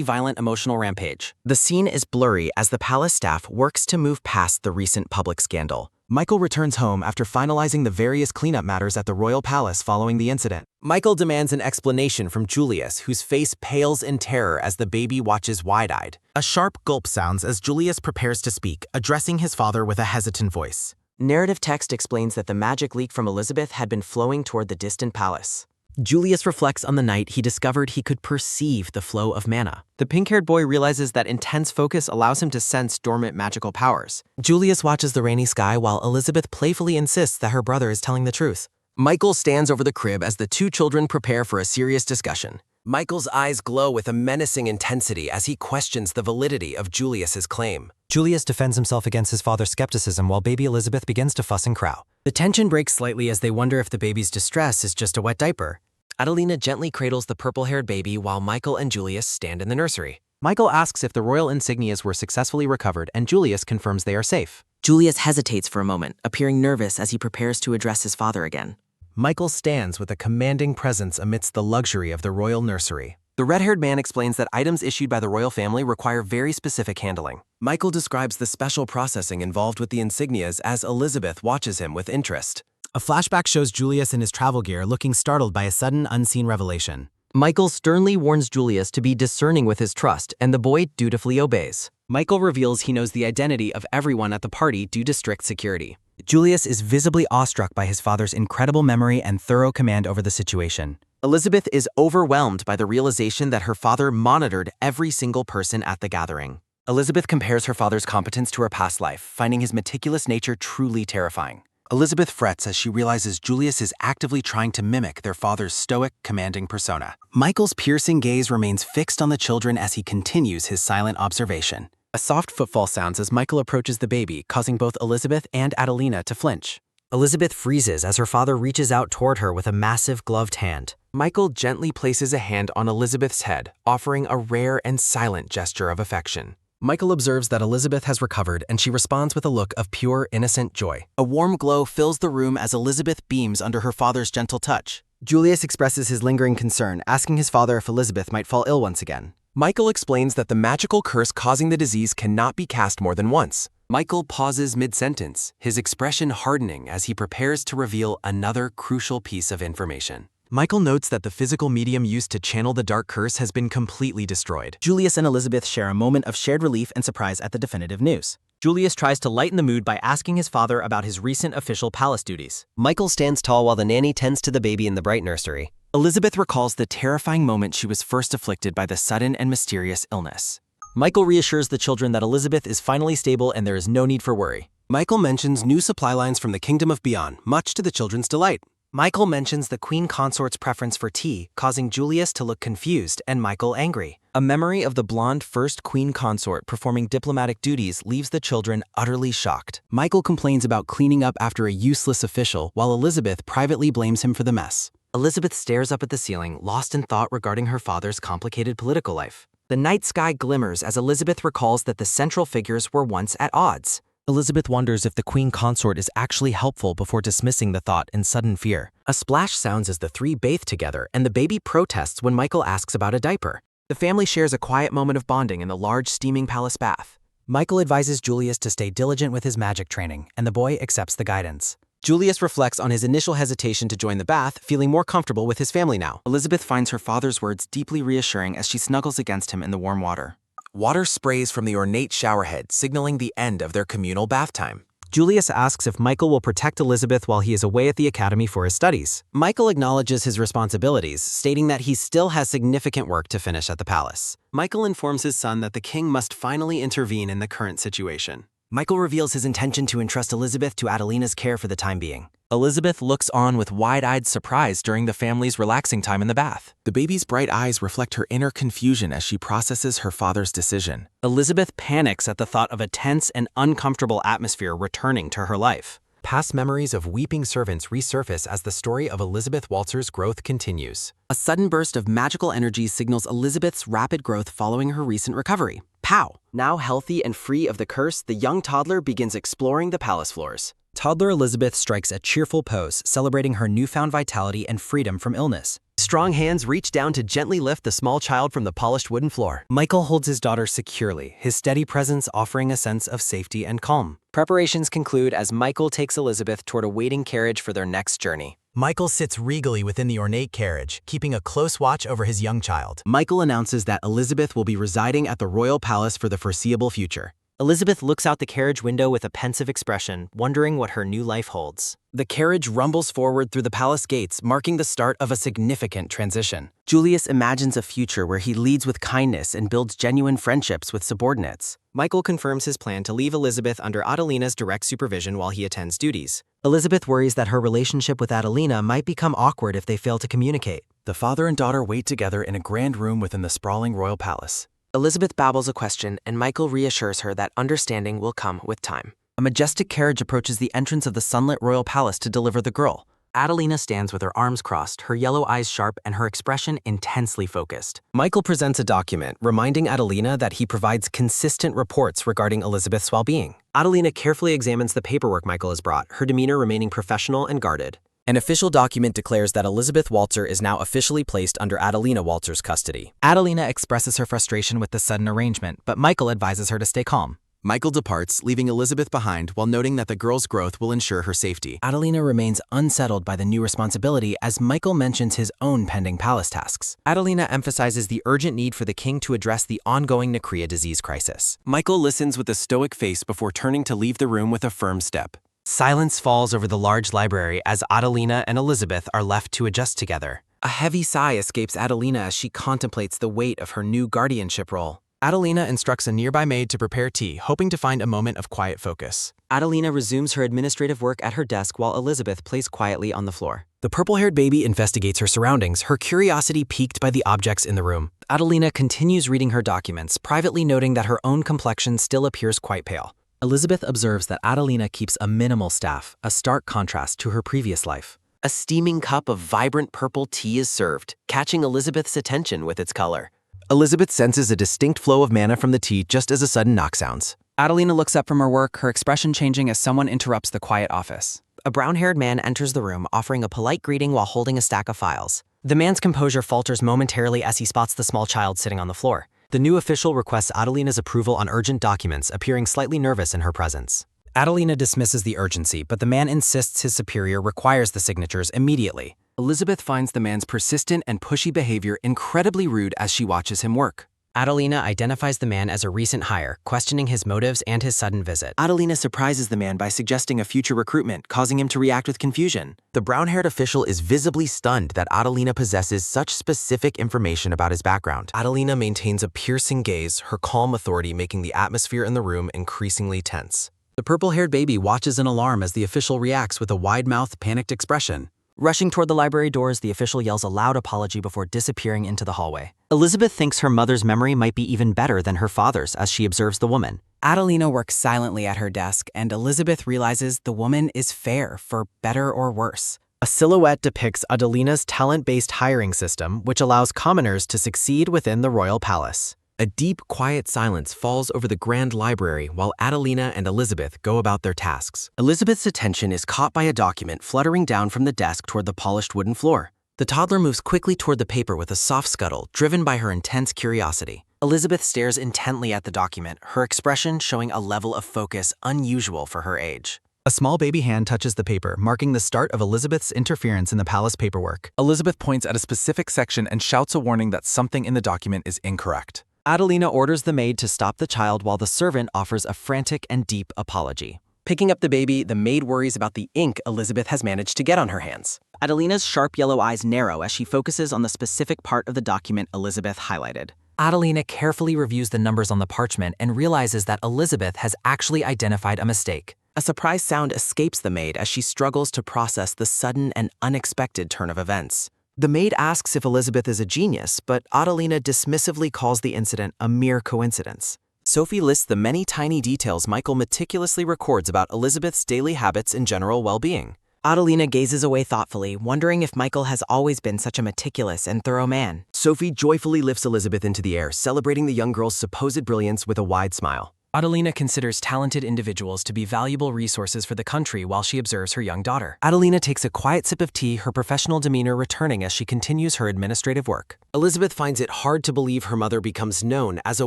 violent emotional rampage. The scene is blurry as the palace staff works to move past the recent public scandal. Michael returns home after finalizing the various cleanup matters at the royal palace following the incident. Michael demands an explanation from Julius, whose face pales in terror as the baby watches wide-eyed. A sharp gulp sounds as Julius prepares to speak, addressing his father with a hesitant voice. Narrative text explains that the magic leak from Elizabeth had been flowing toward the distant palace. Julius reflects on the night he discovered he could perceive the flow of mana. The pink-haired boy realizes that intense focus allows him to sense dormant magical powers. Julius watches the rainy sky while Elizabeth playfully insists that her brother is telling the truth. Michael stands over the crib as the two children prepare for a serious discussion. Michael's eyes glow with a menacing intensity as he questions the validity of Julius's claim. Julius defends himself against his father's skepticism while baby Elizabeth begins to fuss and crow. The tension breaks slightly as they wonder if the baby's distress is just a wet diaper. Adelina gently cradles the purple-haired baby while Michael and Julius stand in the nursery. Michael asks if the royal insignias were successfully recovered, and Julius confirms they are safe. Julius hesitates for a moment, appearing nervous as he prepares to address his father again. Michael stands with a commanding presence amidst the luxury of the royal nursery. The red-haired man explains that items issued by the royal family require very specific handling. Michael describes the special processing involved with the insignias as Elizabeth watches him with interest. A flashback shows Julius in his travel gear looking startled by a sudden unseen revelation. Michael sternly warns Julius to be discerning with his trust, and the boy dutifully obeys. Michael reveals he knows the identity of everyone at the party due to strict security. Julius is visibly awestruck by his father's incredible memory and thorough command over the situation. Elizabeth is overwhelmed by the realization that her father monitored every single person at the gathering. Elizabeth compares her father's competence to her past life, finding his meticulous nature truly terrifying. Elizabeth frets as she realizes Julius is actively trying to mimic their father's stoic, commanding persona. Michael's piercing gaze remains fixed on the children as he continues his silent observation. A soft footfall sounds as Michael approaches the baby, causing both Elizabeth and Adelina to flinch. Elizabeth freezes as her father reaches out toward her with a massive gloved hand. Michael gently places a hand on Elizabeth's head, offering a rare and silent gesture of affection. Michael observes that Elizabeth has recovered, and she responds with a look of pure, innocent joy. A warm glow fills the room as Elizabeth beams under her father's gentle touch. Julius expresses his lingering concern, asking his father if Elizabeth might fall ill once again. Michael explains that the magical curse causing the disease cannot be cast more than once. Michael pauses mid-sentence, his expression hardening as he prepares to reveal another crucial piece of information. Michael notes that the physical medium used to channel the dark curse has been completely destroyed. Julius and Elizabeth share a moment of shared relief and surprise at the definitive news. Julius tries to lighten the mood by asking his father about his recent official palace duties. Michael stands tall while the nanny tends to the baby in the bright nursery. Elizabeth recalls the terrifying moment she was first afflicted by the sudden and mysterious illness. Michael reassures the children that Elizabeth is finally stable and there is no need for worry. Michael mentions new supply lines from the Kingdom of Beyond, much to the children's delight. Michael mentions the Queen Consort's preference for tea, causing Julius to look confused and Michael angry. A memory of the blonde first Queen Consort performing diplomatic duties leaves the children utterly shocked. Michael complains about cleaning up after a useless official, while Elizabeth privately blames him for the mess. Elizabeth stares up at the ceiling, lost in thought regarding her father's complicated political life. The night sky glimmers as Elizabeth recalls that the central figures were once at odds. Elizabeth wonders if the queen consort is actually helpful before dismissing the thought in sudden fear. A splash sounds as the three bathe together, and the baby protests when Michael asks about a diaper. The family shares a quiet moment of bonding in the large steaming palace bath. Michael advises Julius to stay diligent with his magic training, and the boy accepts the guidance. Julius reflects on his initial hesitation to join the bath, feeling more comfortable with his family now. Elizabeth finds her father's words deeply reassuring as she snuggles against him in the warm water. Water sprays from the ornate showerhead, signaling the end of their communal bath time. Julius asks if Michael will protect Elizabeth while he is away at the academy for his studies. Michael acknowledges his responsibilities, stating that he still has significant work to finish at the palace. Michael informs his son that the king must finally intervene in the current situation. Michael reveals his intention to entrust Elizabeth to Adelina's care for the time being. Elizabeth looks on with wide-eyed surprise during the family's relaxing time in the bath. The baby's bright eyes reflect her inner confusion as she processes her father's decision. Elizabeth panics at the thought of a tense and uncomfortable atmosphere returning to her life. Past memories of weeping servants resurface as the story of Elizabeth Waltzer's growth continues. A sudden burst of magical energy signals Elizabeth's rapid growth following her recent recovery. Pow! Now healthy and free of the curse, the young toddler begins exploring the palace floors. Toddler Elizabeth strikes a cheerful pose, celebrating her newfound vitality and freedom from illness. Strong hands reach down to gently lift the small child from the polished wooden floor. Michael holds his daughter securely, his steady presence offering a sense of safety and calm. Preparations conclude as Michael takes Elizabeth toward a waiting carriage for their next journey. Michael sits regally within the ornate carriage, keeping a close watch over his young child. Michael announces that Elizabeth will be residing at the royal palace for the foreseeable future. Elizabeth looks out the carriage window with a pensive expression, wondering what her new life holds. The carriage rumbles forward through the palace gates, marking the start of a significant transition. Julius imagines a future where he leads with kindness and builds genuine friendships with subordinates. Michael confirms his plan to leave Elizabeth under Adelina's direct supervision while he attends duties. Elizabeth worries that her relationship with Adelina might become awkward if they fail to communicate. The father and daughter wait together in a grand room within the sprawling royal palace. Elizabeth babbles a question, and Michael reassures her that understanding will come with time. A majestic carriage approaches the entrance of the sunlit royal palace to deliver the girl. Adelina stands with her arms crossed, her yellow eyes sharp, and her expression intensely focused. Michael presents a document reminding Adelina that he provides consistent reports regarding Elizabeth's well-being. Adelina carefully examines the paperwork Michael has brought, her demeanor remaining professional and guarded. An official document declares that Elizabeth Waltzer is now officially placed under Adelina Waltzer's custody. Adelina expresses her frustration with the sudden arrangement, but Michael advises her to stay calm. Michael departs, leaving Elizabeth behind while noting that the girl's growth will ensure her safety. Adelina remains unsettled by the new responsibility as Michael mentions his own pending palace tasks. Adelina emphasizes the urgent need for the king to address the ongoing Necria disease crisis. Michael listens with a stoic face before turning to leave the room with a firm step. Silence falls over the large library as Adelina and Elizabeth are left to adjust together. A heavy sigh escapes Adelina as she contemplates the weight of her new guardianship role. Adelina instructs a nearby maid to prepare tea, hoping to find a moment of quiet focus. Adelina resumes her administrative work at her desk while Elizabeth plays quietly on the floor. The purple-haired baby investigates her surroundings, her curiosity piqued by the objects in the room. Adelina continues reading her documents, privately noting that her own complexion still appears quite pale. Elizabeth observes that Adelina keeps a minimal staff, a stark contrast to her previous life. A steaming cup of vibrant purple tea is served, catching Elizabeth's attention with its color. Elizabeth senses a distinct flow of mana from the tea just as a sudden knock sounds. Adelina looks up from her work, her expression changing as someone interrupts the quiet office. A brown-haired man enters the room, offering a polite greeting while holding a stack of files. The man's composure falters momentarily as he spots the small child sitting on the floor. The new official requests Adelina's approval on urgent documents, appearing slightly nervous in her presence. Adelina dismisses the urgency, but the man insists his superior requires the signatures immediately. Elizabeth finds the man's persistent and pushy behavior incredibly rude as she watches him work. Adelina identifies the man as a recent hire, questioning his motives and his sudden visit. Adelina surprises the man by suggesting a future recruitment, causing him to react with confusion. The brown-haired official is visibly stunned that Adelina possesses such specific information about his background. Adelina maintains a piercing gaze, her calm authority making the atmosphere in the room increasingly tense. The purple-haired baby watches in alarm as the official reacts with a wide-mouthed, panicked expression. Rushing toward the library doors, the official yells a loud apology before disappearing into the hallway. Elizabeth thinks her mother's memory might be even better than her father's as she observes the woman. Adelina works silently at her desk, and Elizabeth realizes the woman is fair, for better or worse. A silhouette depicts Adelina's talent-based hiring system, which allows commoners to succeed within the royal palace. A deep, quiet silence falls over the grand library while Adelina and Elizabeth go about their tasks. Elizabeth's attention is caught by a document fluttering down from the desk toward the polished wooden floor. The toddler moves quickly toward the paper with a soft scuttle, driven by her intense curiosity. Elizabeth stares intently at the document, her expression showing a level of focus unusual for her age. A small baby hand touches the paper, marking the start of Elizabeth's interference in the palace paperwork. Elizabeth points at a specific section and shouts a warning that something in the document is incorrect. Adelina orders the maid to stop the child while the servant offers a frantic and deep apology. Picking up the baby, the maid worries about the ink Elizabeth has managed to get on her hands. Adelina's sharp yellow eyes narrow as she focuses on the specific part of the document Elizabeth highlighted. Adelina carefully reviews the numbers on the parchment and realizes that Elizabeth has actually identified a mistake. A surprise sound escapes the maid as she struggles to process the sudden and unexpected turn of events. The maid asks if Elizabeth is a genius, but Adelina dismissively calls the incident a mere coincidence. Sophie lists the many tiny details Michael meticulously records about Elizabeth's daily habits and general well-being. Adelina gazes away thoughtfully, wondering if Michael has always been such a meticulous and thorough man. Sophie joyfully lifts Elizabeth into the air, celebrating the young girl's supposed brilliance with a wide smile. Adelina considers talented individuals to be valuable resources for the country while she observes her young daughter. Adelina takes a quiet sip of tea, her professional demeanor returning as she continues her administrative work. Elizabeth finds it hard to believe her mother becomes known as a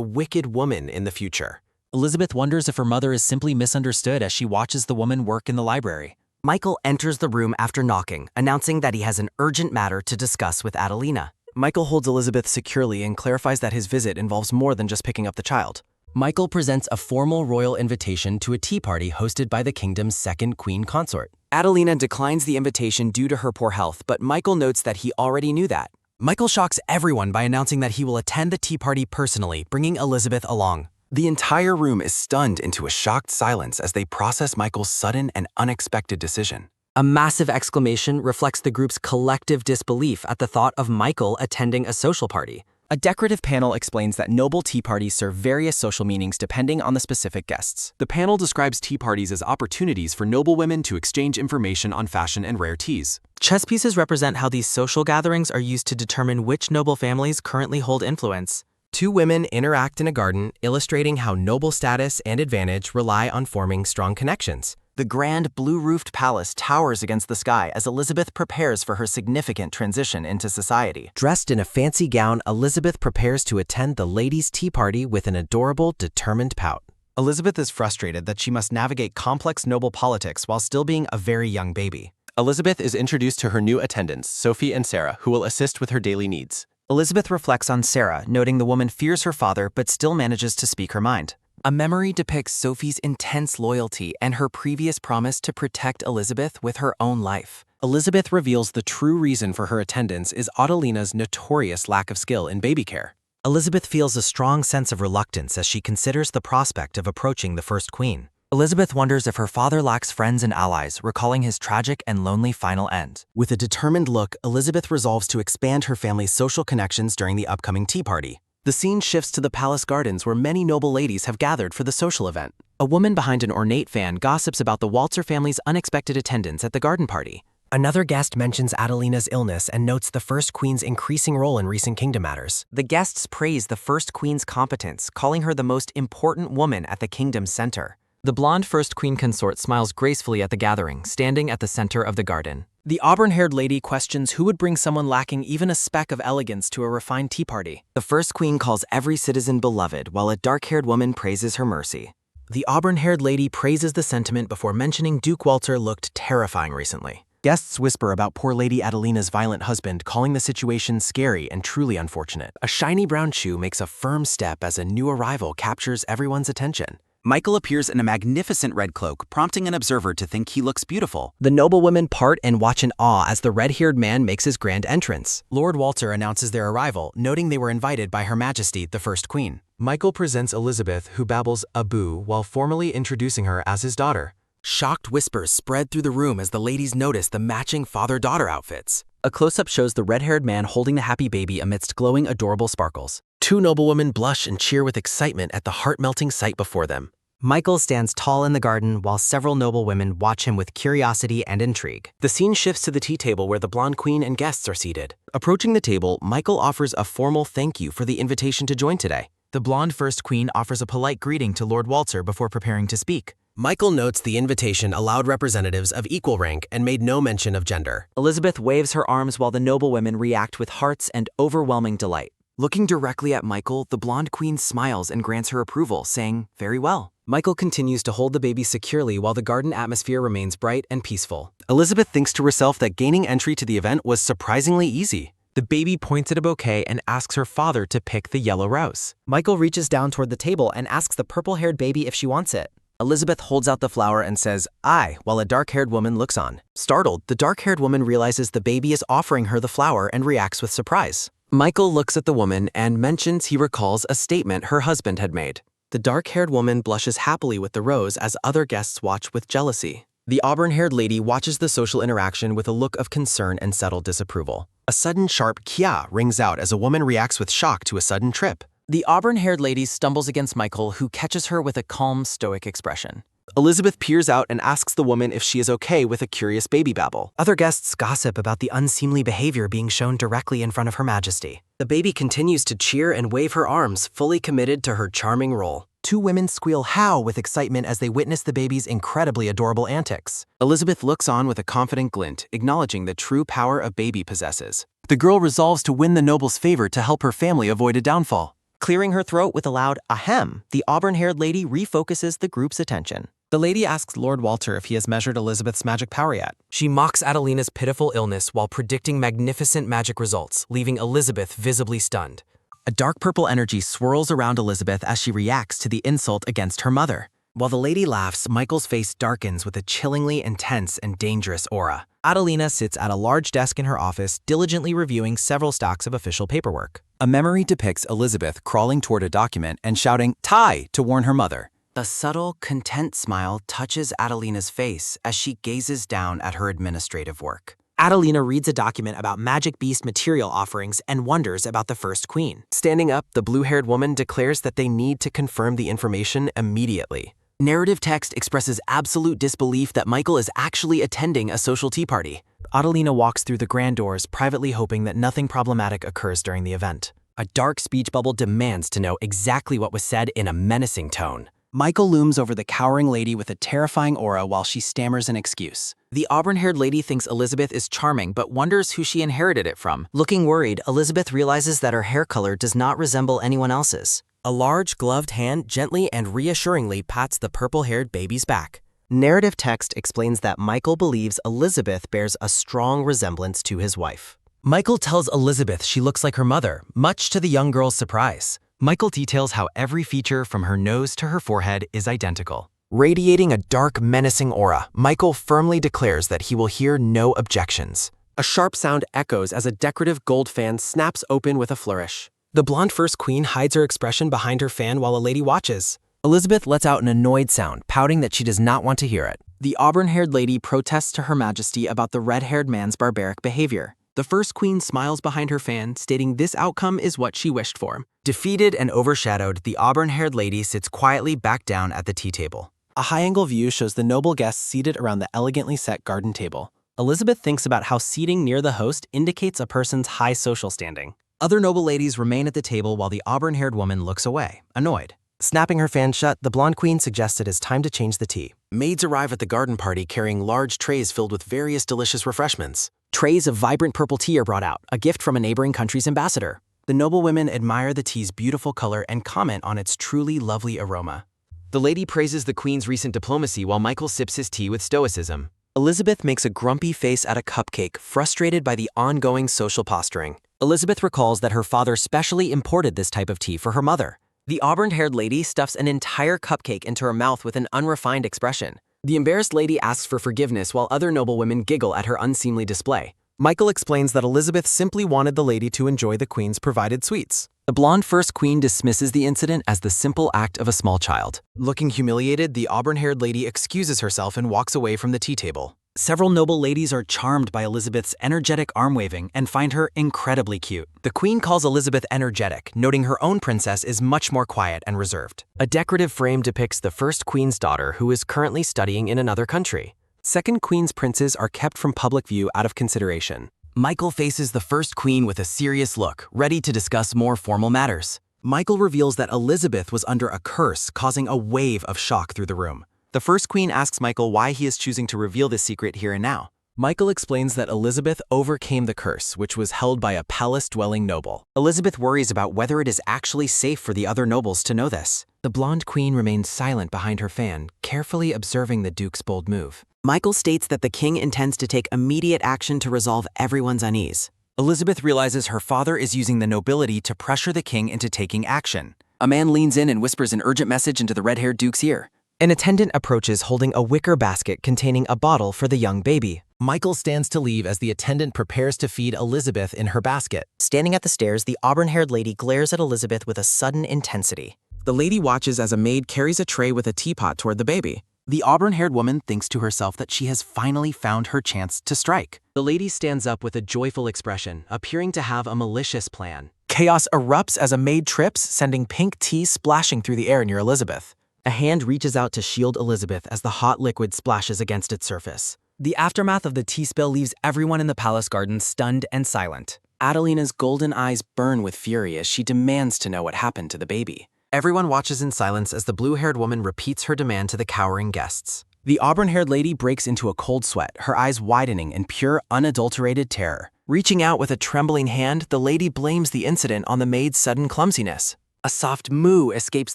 wicked woman in the future. Elizabeth wonders if her mother is simply misunderstood as she watches the woman work in the library. Michael enters the room after knocking, announcing that he has an urgent matter to discuss with Adelina. Michael holds Elizabeth securely and clarifies that his visit involves more than just picking up the child. Michael presents a formal royal invitation to a tea party hosted by the kingdom's second queen consort. Adelina declines the invitation due to her poor health, but Michael notes that he already knew that. Michael shocks everyone by announcing that he will attend the tea party personally, bringing Elizabeth along. The entire room is stunned into a shocked silence as they process Michael's sudden and unexpected decision. A massive exclamation reflects the group's collective disbelief at the thought of Michael attending a social party. A decorative panel explains that noble tea parties serve various social meanings depending on the specific guests. The panel describes tea parties as opportunities for noblewomen to exchange information on fashion and rare teas. Chess pieces represent how these social gatherings are used to determine which noble families currently hold influence. Two women interact in a garden, illustrating how noble status and advantage rely on forming strong connections. The grand blue-roofed palace towers against the sky as Elizabeth prepares for her significant transition into society. Dressed in a fancy gown, Elizabeth prepares to attend the ladies' tea party with an adorable, determined pout. Elizabeth is frustrated that she must navigate complex noble politics while still being a very young baby. Elizabeth is introduced to her new attendants, Sophie and Sarah, who will assist with her daily needs. Elizabeth reflects on Sarah, noting the woman fears her father but still manages to speak her mind. A memory depicts Sophie's intense loyalty and her previous promise to protect Elizabeth with her own life. Elizabeth reveals the true reason for her attendance is Adelina's notorious lack of skill in baby care. Elizabeth feels a strong sense of reluctance as she considers the prospect of approaching the first queen. Elizabeth wonders if her father lacks friends and allies, recalling his tragic and lonely final end. With a determined look, Elizabeth resolves to expand her family's social connections during the upcoming tea party. The scene shifts to the palace gardens where many noble ladies have gathered for the social event. A woman behind an ornate fan gossips about the Waltzer family's unexpected attendance at the garden party. Another guest mentions Adelina's illness and notes the First Queen's increasing role in recent kingdom matters. The guests praise the First Queen's competence, calling her the most important woman at the kingdom's center. The blonde First Queen consort smiles gracefully at the gathering, standing at the center of the garden. The auburn-haired lady questions who would bring someone lacking even a speck of elegance to a refined tea party. The First Queen calls every citizen beloved, while a dark-haired woman praises her mercy. The auburn-haired lady praises the sentiment before mentioning Duke Walter looked terrifying recently. Guests whisper about poor Lady Adelina's violent husband, calling the situation scary and truly unfortunate. A shiny brown shoe makes a firm step as a new arrival captures everyone's attention. Michael appears in a magnificent red cloak, prompting an observer to think he looks beautiful. The noblewomen part and watch in awe as the red-haired man makes his grand entrance. Lord Walter announces their arrival, noting they were invited by Her Majesty, the First Queen. Michael presents Elizabeth, who babbles "Abu" while formally introducing her as his daughter. Shocked whispers spread through the room as the ladies notice the matching father-daughter outfits. A close-up shows the red-haired man holding the happy baby amidst glowing, adorable sparkles. Two noblewomen blush and cheer with excitement at the heart-melting sight before them. Michael stands tall in the garden while several noble women watch him with curiosity and intrigue. The scene shifts to the tea table where the blonde queen and guests are seated. Approaching the table, Michael offers a formal thank you for the invitation to join today. The blonde First Queen offers a polite greeting to Lord Walter before preparing to speak. Michael notes the invitation allowed representatives of equal rank and made no mention of gender. Elizabeth waves her arms while the noblewomen react with hearts and overwhelming delight. Looking directly at Michael, the blonde queen smiles and grants her approval, saying, "Very well." Michael continues to hold the baby securely while the garden atmosphere remains bright and peaceful. Elizabeth thinks to herself that gaining entry to the event was surprisingly easy. The baby points at a bouquet and asks her father to pick the yellow rose. Michael reaches down toward the table and asks the purple-haired baby if she wants it. Elizabeth holds out the flower and says, "I," while a dark-haired woman looks on. Startled, the dark-haired woman realizes the baby is offering her the flower and reacts with surprise. Michael looks at the woman and mentions he recalls a statement her husband had made. The dark-haired woman blushes happily with the rose as other guests watch with jealousy. The auburn-haired lady watches the social interaction with a look of concern and settled disapproval. A sudden sharp kia rings out as a woman reacts with shock to a sudden trip. The auburn-haired lady stumbles against Michael, who catches her with a calm, stoic expression. Elizabeth peers out and asks the woman if she is okay with a curious baby babble. Other guests gossip about the unseemly behavior being shown directly in front of Her Majesty. The baby continues to cheer and wave her arms, fully committed to her charming role. Two women squeal "how" with excitement as they witness the baby's incredibly adorable antics. Elizabeth looks on with a confident glint, acknowledging the true power a baby possesses. The girl resolves to win the noble's favor to help her family avoid a downfall. Clearing her throat with a loud ahem, the auburn-haired lady refocuses the group's attention. The lady asks Lord Walter if he has measured Elizabeth's magic power yet. She mocks Adelina's pitiful illness while predicting magnificent magic results, leaving Elizabeth visibly stunned. A dark purple energy swirls around Elizabeth as she reacts to the insult against her mother. While the lady laughs, Michael's face darkens with a chillingly intense and dangerous aura. Adelina sits at a large desk in her office, diligently reviewing several stacks of official paperwork. A memory depicts Elizabeth crawling toward a document and shouting "Ty" to warn her mother. A subtle, content smile touches Adelina's face as she gazes down at her administrative work. Adelina reads a document about magic beast material offerings and wonders about the First Queen. Standing up, the blue-haired woman declares that they need to confirm the information immediately. Narrative text expresses absolute disbelief that Michael is actually attending a social tea party. Adelina walks through the grand doors, privately hoping that nothing problematic occurs during the event. A dark speech bubble demands to know exactly what was said in a menacing tone. Michael looms over the cowering lady with a terrifying aura while she stammers an excuse. The auburn-haired lady thinks Elizabeth is charming but wonders who she inherited it from. Looking worried, Elizabeth realizes that her hair color does not resemble anyone else's. A large, gloved hand gently and reassuringly pats the purple-haired baby's back. Narrative text explains that Michael believes Elizabeth bears a strong resemblance to his wife. Michael tells Elizabeth she looks like her mother, much to the young girl's surprise. Michael details how every feature from her nose to her forehead is identical. Radiating a dark, menacing aura, Michael firmly declares that he will hear no objections. A sharp sound echoes as a decorative gold fan snaps open with a flourish. The blonde First Queen hides her expression behind her fan while a lady watches. Elizabeth lets out an annoyed sound, pouting that she does not want to hear it. The auburn-haired lady protests to Her Majesty about the red-haired man's barbaric behavior. The First Queen smiles behind her fan, stating this outcome is what she wished for. Defeated and overshadowed, the auburn-haired lady sits quietly back down at the tea table. A high-angle view shows the noble guests seated around the elegantly set garden table. Elizabeth thinks about how seating near the host indicates a person's high social standing. Other noble ladies remain at the table while the auburn-haired woman looks away, annoyed. Snapping her fan shut, the blonde queen suggests it is time to change the tea. Maids arrive at the garden party carrying large trays filled with various delicious refreshments. Trays of vibrant purple tea are brought out, a gift from a neighboring country's ambassador. The noble women admire the tea's beautiful color and comment on its truly lovely aroma. The lady praises the queen's recent diplomacy while Michael sips his tea with stoicism. Elizabeth makes a grumpy face at a cupcake, frustrated by the ongoing social posturing. Elizabeth recalls that her father specially imported this type of tea for her mother. The auburn-haired lady stuffs an entire cupcake into her mouth with an unrefined expression. The embarrassed lady asks for forgiveness while other noblewomen giggle at her unseemly display. Michael explains that Elizabeth simply wanted the lady to enjoy the queen's provided sweets. The blonde First Queen dismisses the incident as the simple act of a small child. Looking humiliated, the auburn-haired lady excuses herself and walks away from the tea table. Several noble ladies are charmed by Elizabeth's energetic arm-waving and find her incredibly cute. The queen calls Elizabeth energetic, noting her own princess is much more quiet and reserved. A decorative frame depicts the First Queen's daughter who is currently studying in another country. Second Queen's princes are kept from public view out of consideration. Michael faces the First Queen with a serious look, ready to discuss more formal matters. Michael reveals that Elizabeth was under a curse, causing a wave of shock through the room. The First Queen asks Michael why he is choosing to reveal this secret here and now. Michael explains that Elizabeth overcame the curse, which was held by a palace-dwelling noble. Elizabeth worries about whether it is actually safe for the other nobles to know this. The blonde queen remains silent behind her fan, carefully observing the Duke's bold move. Michael states that the king intends to take immediate action to resolve everyone's unease. Elizabeth realizes her father is using the nobility to pressure the king into taking action. A man leans in and whispers an urgent message into the red-haired Duke's ear. An attendant approaches holding a wicker basket containing a bottle for the young baby. Michael stands to leave as the attendant prepares to feed Elizabeth in her basket. Standing at the stairs, the auburn-haired lady glares at Elizabeth with a sudden intensity. The lady watches as a maid carries a tray with a teapot toward the baby. The auburn-haired woman thinks to herself that she has finally found her chance to strike. The lady stands up with a joyful expression, appearing to have a malicious plan. Chaos erupts as a maid trips, sending pink tea splashing through the air near Elizabeth. A hand reaches out to shield Elizabeth as the hot liquid splashes against its surface. The aftermath of the tea spill leaves everyone in the palace garden stunned and silent. Adelina's golden eyes burn with fury as she demands to know what happened to the baby. Everyone watches in silence as the blue-haired woman repeats her demand to the cowering guests. The auburn-haired lady breaks into a cold sweat, her eyes widening in pure, unadulterated terror. Reaching out with a trembling hand, the lady blames the incident on the maid's sudden clumsiness. A soft moo escapes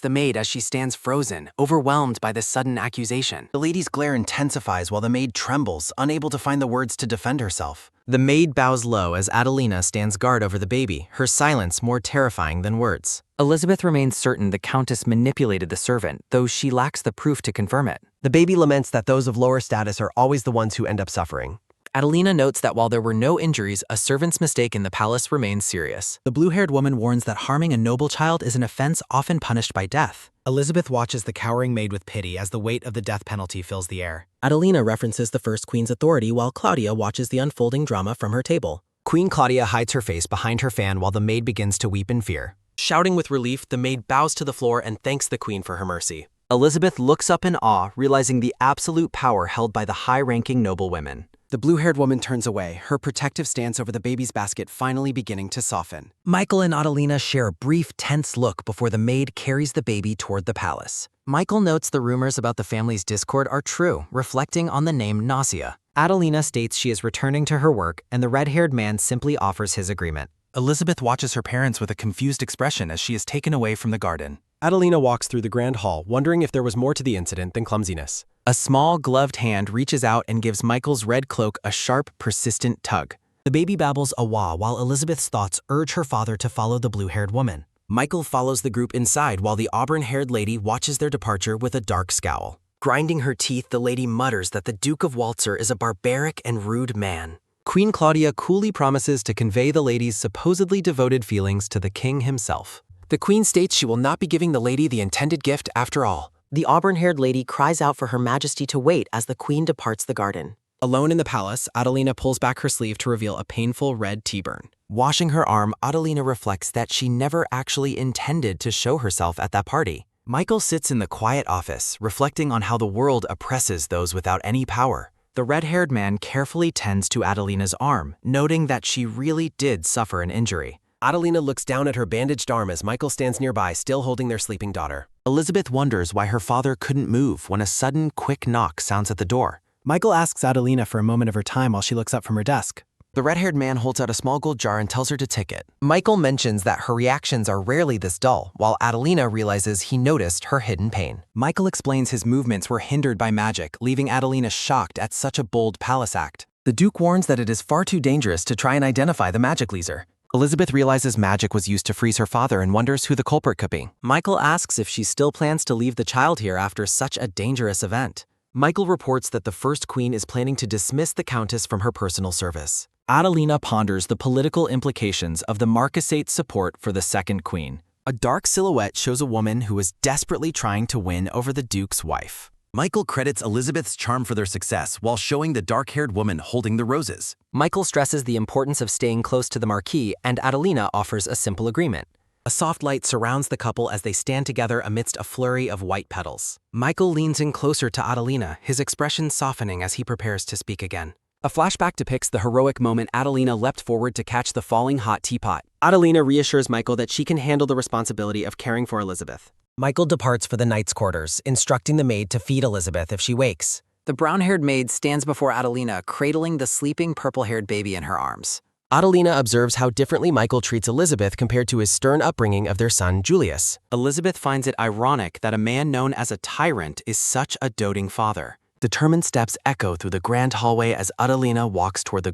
the maid as she stands frozen, overwhelmed by the sudden accusation. The lady's glare intensifies while the maid trembles, unable to find the words to defend herself. The maid bows low as Adelina stands guard over the baby, her silence more terrifying than words. Elizabeth remains certain the Countess manipulated the servant, though she lacks the proof to confirm it. The baby laments that those of lower status are always the ones who end up suffering. Adelina notes that while there were no injuries, a servant's mistake in the palace remains serious. The blue-haired woman warns that harming a noble child is an offense often punished by death. Elizabeth watches the cowering maid with pity as the weight of the death penalty fills the air. Adelina references the First Queen's authority while Claudia watches the unfolding drama from her table. Queen Claudia hides her face behind her fan while the maid begins to weep in fear. Shouting with relief, the maid bows to the floor and thanks the queen for her mercy. Elizabeth looks up in awe, realizing the absolute power held by the high-ranking noblewomen. The blue-haired woman turns away, her protective stance over the baby's basket finally beginning to soften. Michael and Adelina share a brief, tense look before the maid carries the baby toward the palace. Michael notes the rumors about the family's discord are true, reflecting on the name Nausea. Adelina states she is returning to her work, and the red-haired man simply offers his agreement. Elizabeth watches her parents with a confused expression as she is taken away from the garden. Adelina walks through the grand hall, wondering if there was more to the incident than clumsiness. A small, gloved hand reaches out and gives Michael's red cloak a sharp, persistent tug. The baby babbles a wah while Elizabeth's thoughts urge her father to follow the blue-haired woman. Michael follows the group inside while the auburn-haired lady watches their departure with a dark scowl. Grinding her teeth, the lady mutters that the Duke of Waltzer is a barbaric and rude man. Queen Claudia coolly promises to convey the lady's supposedly devoted feelings to the king himself. The queen states she will not be giving the lady the intended gift after all. The auburn-haired lady cries out for her majesty to wait as the queen departs the garden. Alone in the palace, Adelina pulls back her sleeve to reveal a painful red tea burn. Washing her arm, Adelina reflects that she never actually intended to show herself at that party. Michael sits in the quiet office, reflecting on how the world oppresses those without any power. The red-haired man carefully tends to Adelina's arm, noting that she really did suffer an injury. Adelina looks down at her bandaged arm as Michael stands nearby, still holding their sleeping daughter. Elizabeth wonders why her father couldn't move when a sudden, quick knock sounds at the door. Michael asks Adelina for a moment of her time while she looks up from her desk. The red-haired man holds out a small gold jar and tells her to take it. Michael mentions that her reactions are rarely this dull, while Adelina realizes he noticed her hidden pain. Michael explains his movements were hindered by magic, leaving Adelina shocked at such a bold palace act. The Duke warns that it is far too dangerous to try and identify the magic leaser. Elizabeth realizes magic was used to freeze her father and wonders who the culprit could be. Michael asks if she still plans to leave the child here after such a dangerous event. Michael reports that the First Queen is planning to dismiss the Countess from her personal service. Adelina ponders the political implications of the Marquisate's support for the Second Queen. A dark silhouette shows a woman who is desperately trying to win over the Duke's wife. Michael credits Elizabeth's charm for their success while showing the dark-haired woman holding the roses. Michael stresses the importance of staying close to the Marquis, and Adelina offers a simple agreement. A soft light surrounds the couple as they stand together amidst a flurry of white petals. Michael leans in closer to Adelina, his expression softening as he prepares to speak again. A flashback depicts the heroic moment Adelina leapt forward to catch the falling hot teapot. Adelina reassures Michael that she can handle the responsibility of caring for Elizabeth. Michael departs for the knight's quarters, instructing the maid to feed Elizabeth if she wakes. The brown-haired maid stands before Adelina, cradling the sleeping purple-haired baby in her arms. Adelina observes how differently Michael treats Elizabeth compared to his stern upbringing of their son, Julius. Elizabeth finds it ironic that a man known as a tyrant is such a doting father. Determined steps echo through the grand hallway as Adelina walks toward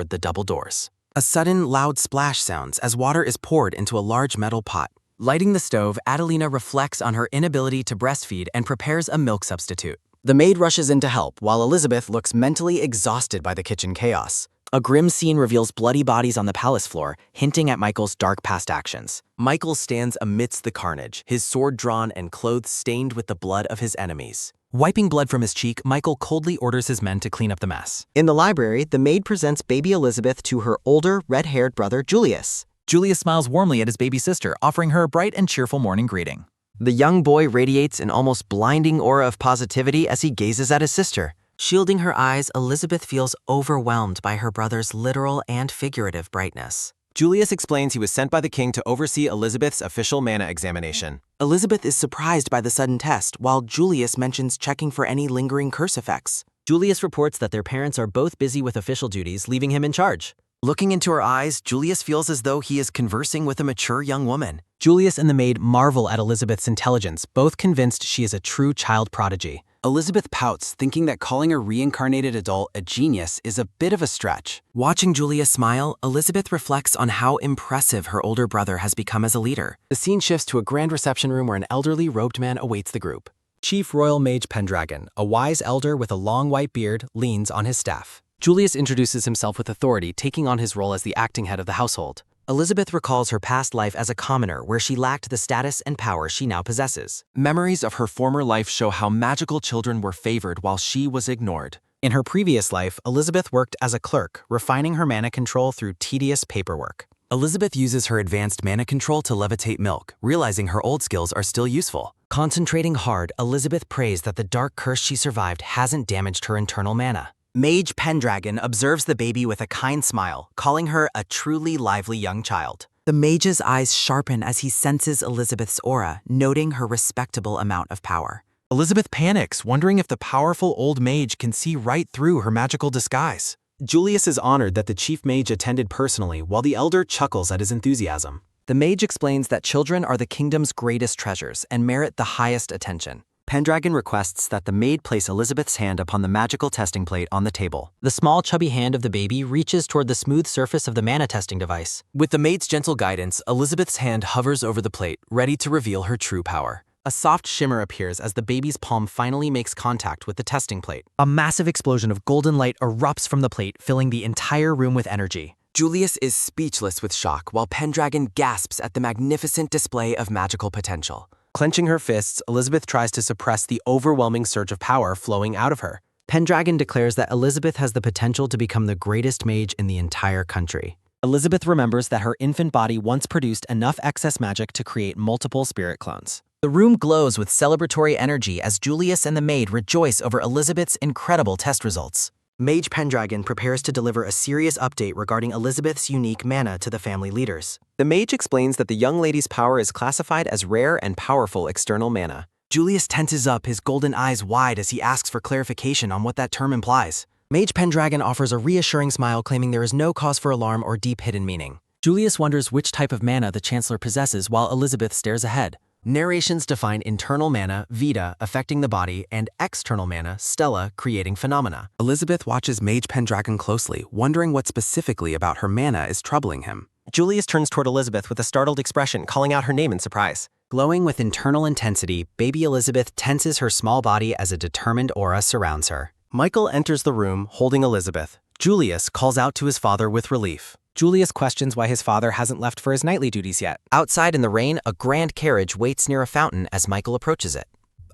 the double doors. A sudden, loud splash sounds as water is poured into a large metal pot. Lighting the stove, Adelina reflects on her inability to breastfeed and prepares a milk substitute. The maid rushes in to help, while Elizabeth looks mentally exhausted by the kitchen chaos. A grim scene reveals bloody bodies on the palace floor, hinting at Michael's dark past actions. Michael stands amidst the carnage, his sword drawn and clothes stained with the blood of his enemies. Wiping blood from his cheek, Michael coldly orders his men to clean up the mess. In the library, the maid presents baby Elizabeth to her older, red-haired brother, Julius. Julius smiles warmly at his baby sister, offering her a bright and cheerful morning greeting. The young boy radiates an almost blinding aura of positivity as he gazes at his sister. Shielding her eyes, Elizabeth feels overwhelmed by her brother's literal and figurative brightness. Julius explains he was sent by the king to oversee Elizabeth's official mana examination. Elizabeth is surprised by the sudden test, while Julius mentions checking for any lingering curse effects. Julius reports that their parents are both busy with official duties, leaving him in charge. Looking into her eyes, Julius feels as though he is conversing with a mature young woman. Julius and the maid marvel at Elizabeth's intelligence, both convinced she is a true child prodigy. Elizabeth pouts, thinking that calling a reincarnated adult a genius is a bit of a stretch. Watching Julius smile, Elizabeth reflects on how impressive her older brother has become as a leader. The scene shifts to a grand reception room where an elderly robed man awaits the group. Chief Royal Mage Pendragon, a wise elder with a long white beard, leans on his staff. Julius introduces himself with authority, taking on his role as the acting head of the household. Elizabeth recalls her past life as a commoner where she lacked the status and power she now possesses. Memories of her former life show how magical children were favored while she was ignored. In her previous life, Elizabeth worked as a clerk, refining her mana control through tedious paperwork. Elizabeth uses her advanced mana control to levitate milk, realizing her old skills are still useful. Concentrating hard, Elizabeth prays that the dark curse she survived hasn't damaged her internal mana. Mage Pendragon observes the baby with a kind smile, calling her a truly lively young child. The mage's eyes sharpen as he senses Elizabeth's aura, noting her respectable amount of power. Elizabeth panics, wondering if the powerful old mage can see right through her magical disguise. Julius is honored that the chief mage attended personally, while the elder chuckles at his enthusiasm. The mage explains that children are the kingdom's greatest treasures and merit the highest attention. Pendragon requests that the maid place Elizabeth's hand upon the magical testing plate on the table. The small, chubby hand of the baby reaches toward the smooth surface of the mana testing device. With the maid's gentle guidance, Elizabeth's hand hovers over the plate, ready to reveal her true power. A soft shimmer appears as the baby's palm finally makes contact with the testing plate. A massive explosion of golden light erupts from the plate, filling the entire room with energy. Julius is speechless with shock, while Pendragon gasps at the magnificent display of magical potential. Clenching her fists, Elizabeth tries to suppress the overwhelming surge of power flowing out of her. Pendragon declares that Elizabeth has the potential to become the greatest mage in the entire country. Elizabeth remembers that her infant body once produced enough excess magic to create multiple spirit clones. The room glows with celebratory energy as Julius and the maid rejoice over Elizabeth's incredible test results. Mage Pendragon prepares to deliver a serious update regarding Elizabeth's unique mana to the family leaders. The mage explains that the young lady's power is classified as rare and powerful external mana. Julius tenses up, his golden eyes wide as he asks for clarification on what that term implies. Mage Pendragon offers a reassuring smile, claiming there is no cause for alarm or deep hidden meaning. Julius wonders which type of mana the Chancellor possesses while Elizabeth stares ahead. Narrations define internal mana, vita, affecting the body, and external mana, stella, creating phenomena. Elizabeth watches Mage Pendragon closely, wondering what specifically about her mana is troubling him. Julius turns toward Elizabeth with a startled expression, calling out her name in surprise. Glowing with internal intensity, baby Elizabeth tenses her small body as a determined aura surrounds her. Michael enters the room, holding Elizabeth. Julius calls out to his father with relief. Julius questions why his father hasn't left for his nightly duties yet. Outside in the rain, a grand carriage waits near a fountain as Michael approaches it.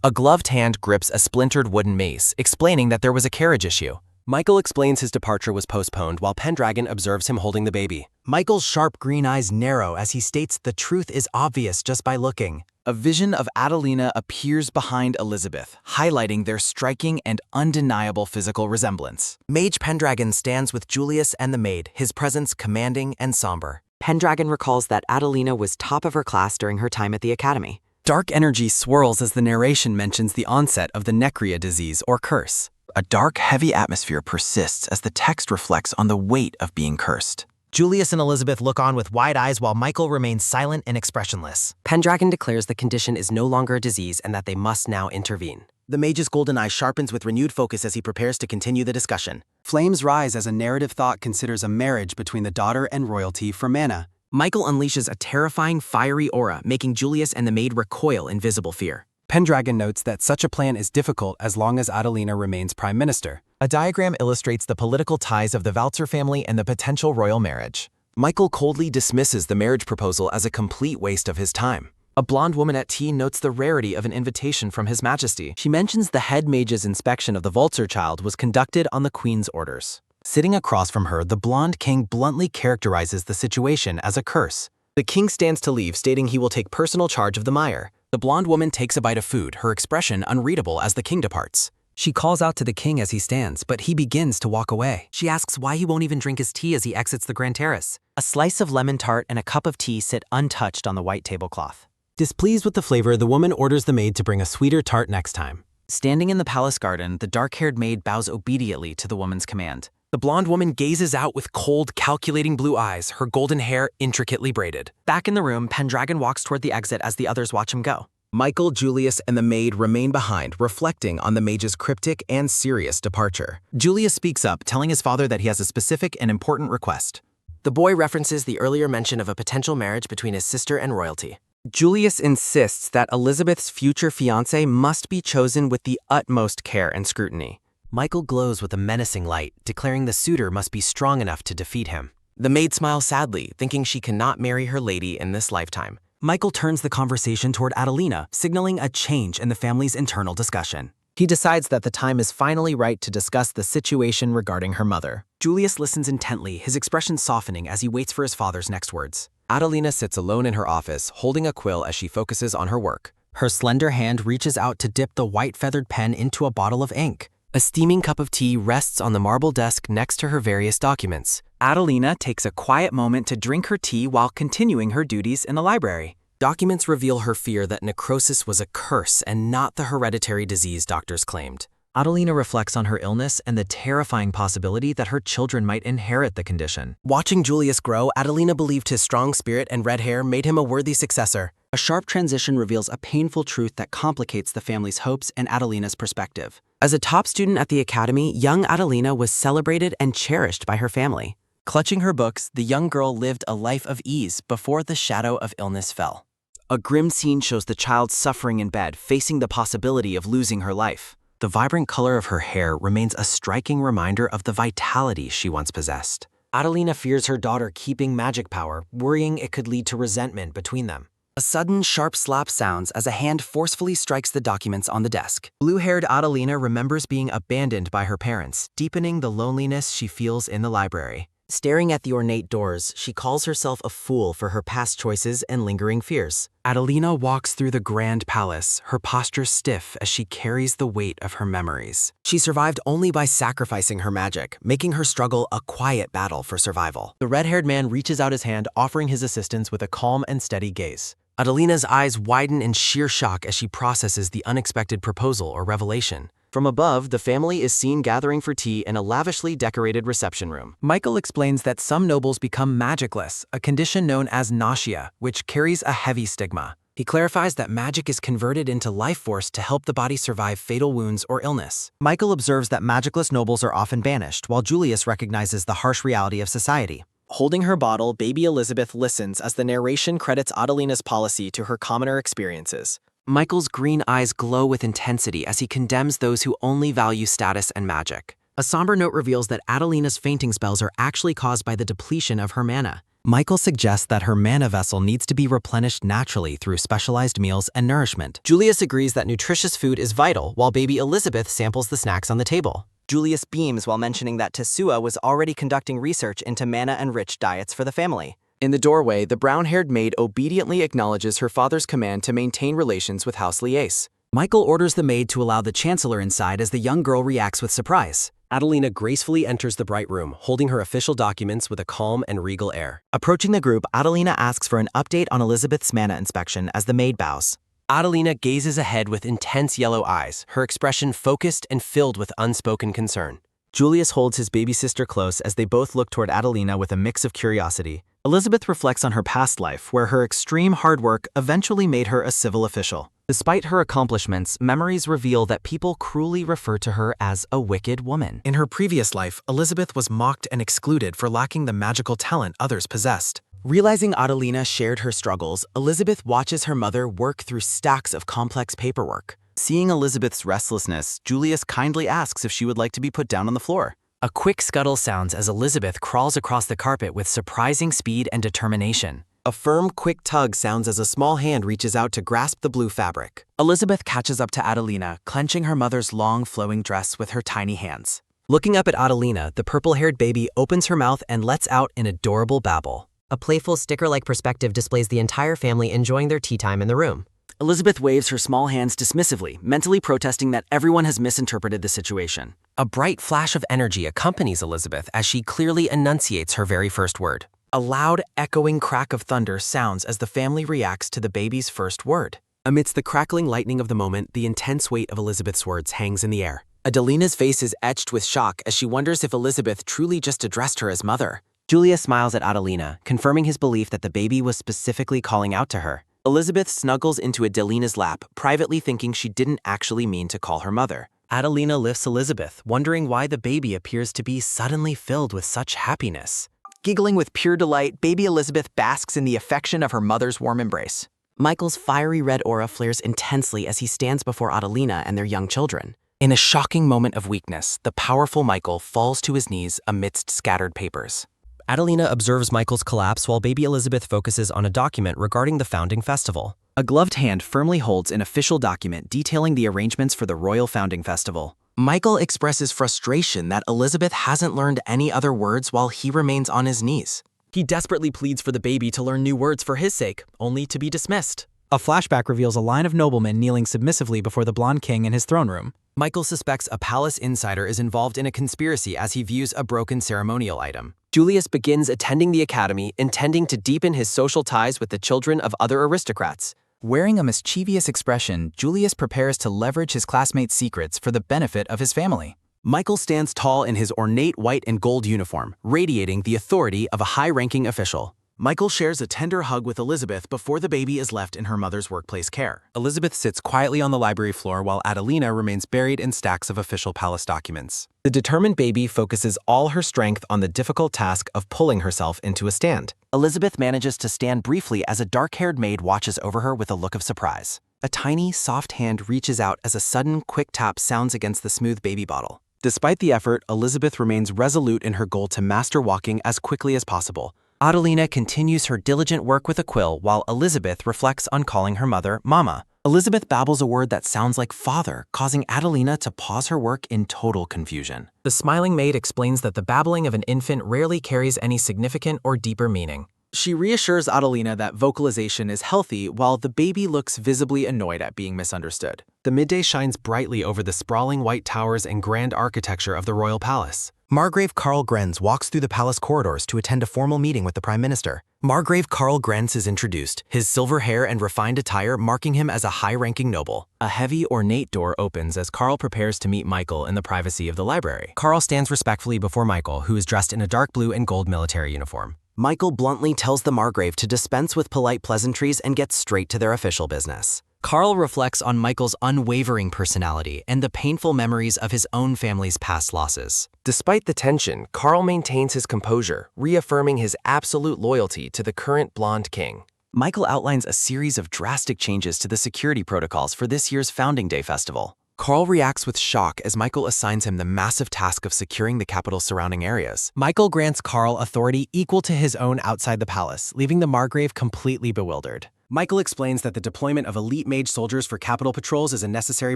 A gloved hand grips a splintered wooden mace, explaining that there was a carriage issue. Michael explains his departure was postponed while Pendragon observes him holding the baby. Michael's sharp green eyes narrow as he states the truth is obvious just by looking. A vision of Adelina appears behind Elizabeth, highlighting their striking and undeniable physical resemblance. Mage Pendragon stands with Julius and the maid, his presence commanding and somber. Pendragon recalls that Adelina was top of her class during her time at the academy. Dark energy swirls as the narration mentions the onset of the Necria disease or curse. A dark, heavy atmosphere persists as the text reflects on the weight of being cursed. Julius and Elizabeth look on with wide eyes while Michael remains silent and expressionless. Pendragon declares the condition is no longer a disease and that they must now intervene. The mage's golden eye sharpens with renewed focus as he prepares to continue the discussion. Flames rise as a narrative thought considers a marriage between the daughter and royalty for mana. Michael unleashes a terrifying, fiery aura, making Julius and the maid recoil in visible fear. Pendragon notes that such a plan is difficult as long as Adelina remains prime minister. A diagram illustrates the political ties of the Valzer family and the potential royal marriage. Michael coldly dismisses the marriage proposal as a complete waste of his time. A blonde woman at tea notes the rarity of an invitation from His Majesty. She mentions the head mage's inspection of the Valzer child was conducted on the Queen's orders. Sitting across from her, the blonde king bluntly characterizes the situation as a curse. The king stands to leave, stating he will take personal charge of the mire. The blonde woman takes a bite of food, her expression unreadable as the king departs. She calls out to the king as he stands, but he begins to walk away. She asks why he won't even drink his tea as he exits the grand terrace. A slice of lemon tart and a cup of tea sit untouched on the white tablecloth. Displeased with the flavor, the woman orders the maid to bring a sweeter tart next time. Standing in the palace garden, the dark-haired maid bows obediently to the woman's command. The blonde woman gazes out with cold, calculating blue eyes, her golden hair intricately braided. Back in the room, Pendragon walks toward the exit as the others watch him go. Michael, Julius, and the maid remain behind, reflecting on the mage's cryptic and serious departure. Julius speaks up, telling his father that he has a specific and important request. The boy references the earlier mention of a potential marriage between his sister and royalty. Julius insists that Elizabeth's future fiancé must be chosen with the utmost care and scrutiny. Michael glows with a menacing light, declaring the suitor must be strong enough to defeat him. The maid smiles sadly, thinking she cannot marry her lady in this lifetime. Michael turns the conversation toward Adelina, signaling a change in the family's internal discussion. He decides that the time is finally right to discuss the situation regarding her mother. Julius listens intently, his expression softening as he waits for his father's next words. Adelina sits alone in her office, holding a quill as she focuses on her work. Her slender hand reaches out to dip the white feathered pen into a bottle of ink. A steaming cup of tea rests on the marble desk next to her various documents. Adelina takes a quiet moment to drink her tea while continuing her duties in the library. Documents reveal her fear that necrosis was a curse and not the hereditary disease doctors claimed. Adelina reflects on her illness and the terrifying possibility that her children might inherit the condition. Watching Julius grow, Adelina believed his strong spirit and red hair made him a worthy successor. A sharp transition reveals a painful truth that complicates the family's hopes and Adelina's perspective. As a top student at the academy, young Adelina was celebrated and cherished by her family. Clutching her books, the young girl lived a life of ease before the shadow of illness fell. A grim scene shows the child suffering in bed, facing the possibility of losing her life. The vibrant color of her hair remains a striking reminder of the vitality she once possessed. Adelina fears her daughter keeping magic power, worrying it could lead to resentment between them. A sudden, sharp slap sounds as a hand forcefully strikes the documents on the desk. Blue-haired Adelina remembers being abandoned by her parents, deepening the loneliness she feels in the library. Staring at the ornate doors, she calls herself a fool for her past choices and lingering fears. Adelina walks through the grand palace, her posture stiff as she carries the weight of her memories. She survived only by sacrificing her magic, making her struggle a quiet battle for survival. The red-haired man reaches out his hand, offering his assistance with a calm and steady gaze. Adelina's eyes widen in sheer shock as she processes the unexpected proposal or revelation. From above, the family is seen gathering for tea in a lavishly decorated reception room. Michael explains that some nobles become magicless, a condition known as nausea, which carries a heavy stigma. He clarifies that magic is converted into life force to help the body survive fatal wounds or illness. Michael observes that magicless nobles are often banished, while Julius recognizes the harsh reality of society. Holding her bottle, baby Elizabeth listens as the narration credits Adelina's policy to her commoner experiences. Michael's green eyes glow with intensity as he condemns those who only value status and magic. A somber note reveals that Adelina's fainting spells are actually caused by the depletion of her mana. Michael suggests that her mana vessel needs to be replenished naturally through specialized meals and nourishment. Julius agrees that nutritious food is vital, while baby Elizabeth samples the snacks on the table. Julius beams while mentioning that Tesua was already conducting research into mana-enriched diets for the family. In the doorway, the brown-haired maid obediently acknowledges her father's command to maintain relations with House Liace. Michael orders the maid to allow the Chancellor inside as the young girl reacts with surprise. Adelina gracefully enters the bright room, holding her official documents with a calm and regal air. Approaching the group, Adelina asks for an update on Elizabeth's mana inspection as the maid bows. Adelina gazes ahead with intense yellow eyes, her expression focused and filled with unspoken concern. Julius holds his baby sister close as they both look toward Adelina with a mix of curiosity. Elizabeth reflects on her past life, where her extreme hard work eventually made her a civil official. Despite her accomplishments, memories reveal that people cruelly refer to her as a wicked woman. In her previous life, Elizabeth was mocked and excluded for lacking the magical talent others possessed. Realizing Adelina shared her struggles, Elizabeth watches her mother work through stacks of complex paperwork. Seeing Elizabeth's restlessness, Julius kindly asks if she would like to be put down on the floor. A quick scuttle sounds as Elizabeth crawls across the carpet with surprising speed and determination. A firm, quick tug sounds as a small hand reaches out to grasp the blue fabric. Elizabeth catches up to Adelina, clenching her mother's long, flowing dress with her tiny hands. Looking up at Adelina, the purple-haired baby opens her mouth and lets out an adorable babble. A playful sticker-like perspective displays the entire family enjoying their tea time in the room. Elizabeth waves her small hands dismissively, mentally protesting that everyone has misinterpreted the situation. A bright flash of energy accompanies Elizabeth as she clearly enunciates her very first word. A loud, echoing crack of thunder sounds as the family reacts to the baby's first word. Amidst the crackling lightning of the moment, the intense weight of Elizabeth's words hangs in the air. Adelina's face is etched with shock as she wonders if Elizabeth truly just addressed her as mother. Julius smiles at Adelina, confirming his belief that the baby was specifically calling out to her. Elizabeth snuggles into Adelina's lap, privately thinking she didn't actually mean to call her mother. Adelina lifts Elizabeth, wondering why the baby appears to be suddenly filled with such happiness. Giggling with pure delight, baby Elizabeth basks in the affection of her mother's warm embrace. Michael's fiery red aura flares intensely as he stands before Adelina and their young children. In a shocking moment of weakness, the powerful Michael falls to his knees amidst scattered papers. Adelina observes Michael's collapse while baby Elizabeth focuses on a document regarding the founding festival. A gloved hand firmly holds an official document detailing the arrangements for the Royal Founding Festival. Michael expresses frustration that Elizabeth hasn't learned any other words while he remains on his knees. He desperately pleads for the baby to learn new words for his sake, only to be dismissed. A flashback reveals a line of noblemen kneeling submissively before the blonde king in his throne room. Michael suspects a palace insider is involved in a conspiracy as he views a broken ceremonial item. Julius begins attending the academy, intending to deepen his social ties with the children of other aristocrats. Wearing a mischievous expression, Julius prepares to leverage his classmates' secrets for the benefit of his family. Michael stands tall in his ornate white and gold uniform, radiating the authority of a high-ranking official. Michael shares a tender hug with Elizabeth before the baby is left in her mother's workplace care. Elizabeth sits quietly on the library floor while Adelina remains buried in stacks of official palace documents. The determined baby focuses all her strength on the difficult task of pulling herself into a stand. Elizabeth manages to stand briefly as a dark-haired maid watches over her with a look of surprise. A tiny, soft hand reaches out as a sudden, quick tap sounds against the smooth baby bottle. Despite the effort, Elizabeth remains resolute in her goal to master walking as quickly as possible. Adelina continues her diligent work with a quill while Elizabeth reflects on calling her mother Mama. Elizabeth babbles a word that sounds like father, causing Adelina to pause her work in total confusion. The smiling maid explains that the babbling of an infant rarely carries any significant or deeper meaning. She reassures Adelina that vocalization is healthy while the baby looks visibly annoyed at being misunderstood. The midday shines brightly over the sprawling white towers and grand architecture of the royal palace. Margrave Karl Grenz walks through the palace corridors to attend a formal meeting with the Prime Minister. Margrave Karl Grenz is introduced, his silver hair and refined attire marking him as a high-ranking noble. A heavy, ornate door opens as Karl prepares to meet Michael in the privacy of the library. Karl stands respectfully before Michael, who is dressed in a dark blue and gold military uniform. Michael bluntly tells the Margrave to dispense with polite pleasantries and get straight to their official business. Karl reflects on Michael's unwavering personality and the painful memories of his own family's past losses. Despite the tension, Karl maintains his composure, reaffirming his absolute loyalty to the current blonde king. Michael outlines a series of drastic changes to the security protocols for this year's Founding Day Festival. Karl reacts with shock as Michael assigns him the massive task of securing the capital's surrounding areas. Michael grants Karl authority equal to his own outside the palace, leaving the Margrave completely bewildered. Michael explains that the deployment of elite mage soldiers for capital patrols is a necessary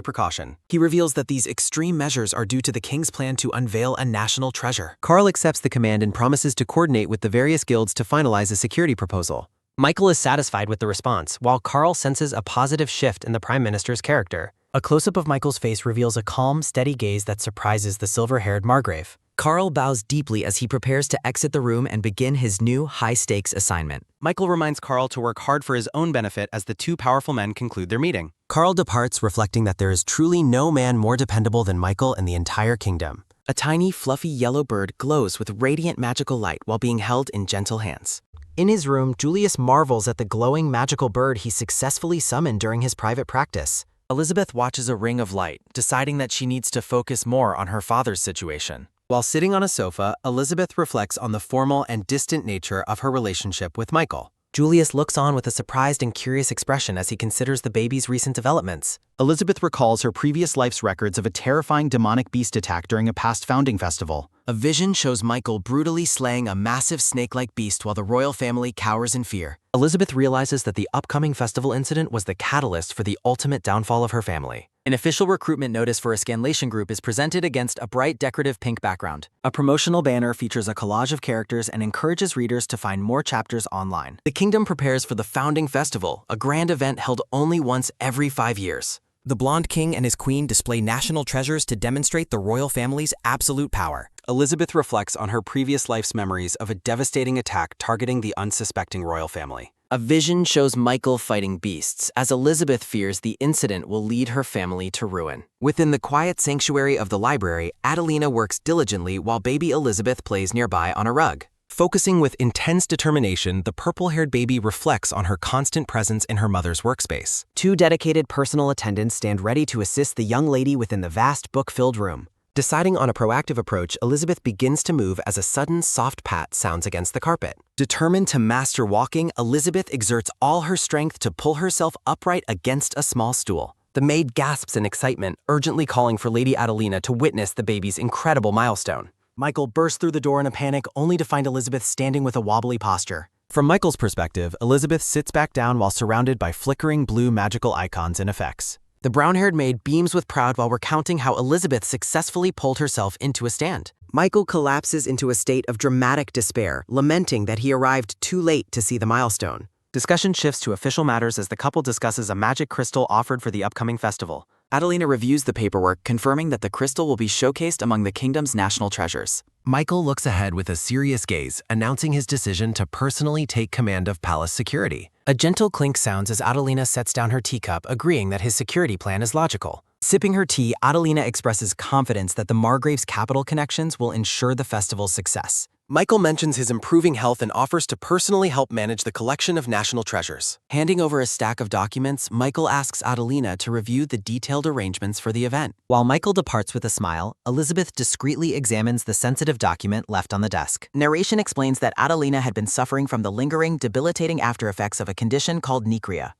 precaution. He reveals that these extreme measures are due to the king's plan to unveil a national treasure. Carl accepts the command and promises to coordinate with the various guilds to finalize a security proposal. Michael is satisfied with the response, while Carl senses a positive shift in the Prime Minister's character. A close-up of Michael's face reveals a calm, steady gaze that surprises the silver-haired Margrave. Carl bows deeply as he prepares to exit the room and begin his new high-stakes assignment. Michael reminds Carl to work hard for his own benefit as the two powerful men conclude their meeting. Carl departs, reflecting that there is truly no man more dependable than Michael in the entire kingdom. A tiny, fluffy yellow bird glows with radiant magical light while being held in gentle hands. In his room, Julius marvels at the glowing magical bird he successfully summoned during his private practice. Elizabeth watches a ring of light, deciding that she needs to focus more on her father's situation. While sitting on a sofa, Elizabeth reflects on the formal and distant nature of her relationship with Michael. Julius looks on with a surprised and curious expression as he considers the baby's recent developments. Elizabeth recalls her previous life's records of a terrifying demonic beast attack during a past founding festival. A vision shows Michael brutally slaying a massive snake-like beast while the royal family cowers in fear. Elizabeth realizes that the upcoming festival incident was the catalyst for the ultimate downfall of her family. An official recruitment notice for a scanlation group is presented against a bright decorative pink background. A promotional banner features a collage of characters and encourages readers to find more chapters online. The kingdom prepares for the Founding Festival, a grand event held only once every 5 years. The blonde king and his queen display national treasures to demonstrate the royal family's absolute power. Elizabeth reflects on her previous life's memories of a devastating attack targeting the unsuspecting royal family. A vision shows Michael fighting beasts, as Elizabeth fears the incident will lead her family to ruin. Within the quiet sanctuary of the library, Adelina works diligently while baby Elizabeth plays nearby on a rug. Focusing with intense determination, the purple-haired baby reflects on her constant presence in her mother's workspace. 2 dedicated personal attendants stand ready to assist the young lady within the vast book-filled room. Deciding on a proactive approach, Elizabeth begins to move as a sudden soft pat sounds against the carpet. Determined to master walking, Elizabeth exerts all her strength to pull herself upright against a small stool. The maid gasps in excitement, urgently calling for Lady Adelina to witness the baby's incredible milestone. Michael bursts through the door in a panic, only to find Elizabeth standing with a wobbly posture. From Michael's perspective, Elizabeth sits back down while surrounded by flickering blue magical icons and effects. The brown-haired maid beams with pride while recounting how Elizabeth successfully pulled herself into a stand. Michael collapses into a state of dramatic despair, lamenting that he arrived too late to see the milestone. Discussion shifts to official matters as the couple discusses a magic crystal offered for the upcoming festival. Adelina reviews the paperwork, confirming that the crystal will be showcased among the kingdom's national treasures. Michael looks ahead with a serious gaze, announcing his decision to personally take command of palace security. A gentle clink sounds as Adelina sets down her teacup, agreeing that his security plan is logical. Sipping her tea, Adelina expresses confidence that the Margrave's capital connections will ensure the festival's success. Michael mentions his improving health and offers to personally help manage the collection of national treasures. Handing over a stack of documents, Michael asks Adelina to review the detailed arrangements for the event. While Michael departs with a smile, Elizabeth discreetly examines the sensitive document left on the desk. Narration explains that Adelina had been suffering from the lingering, debilitating aftereffects of a condition called Necria.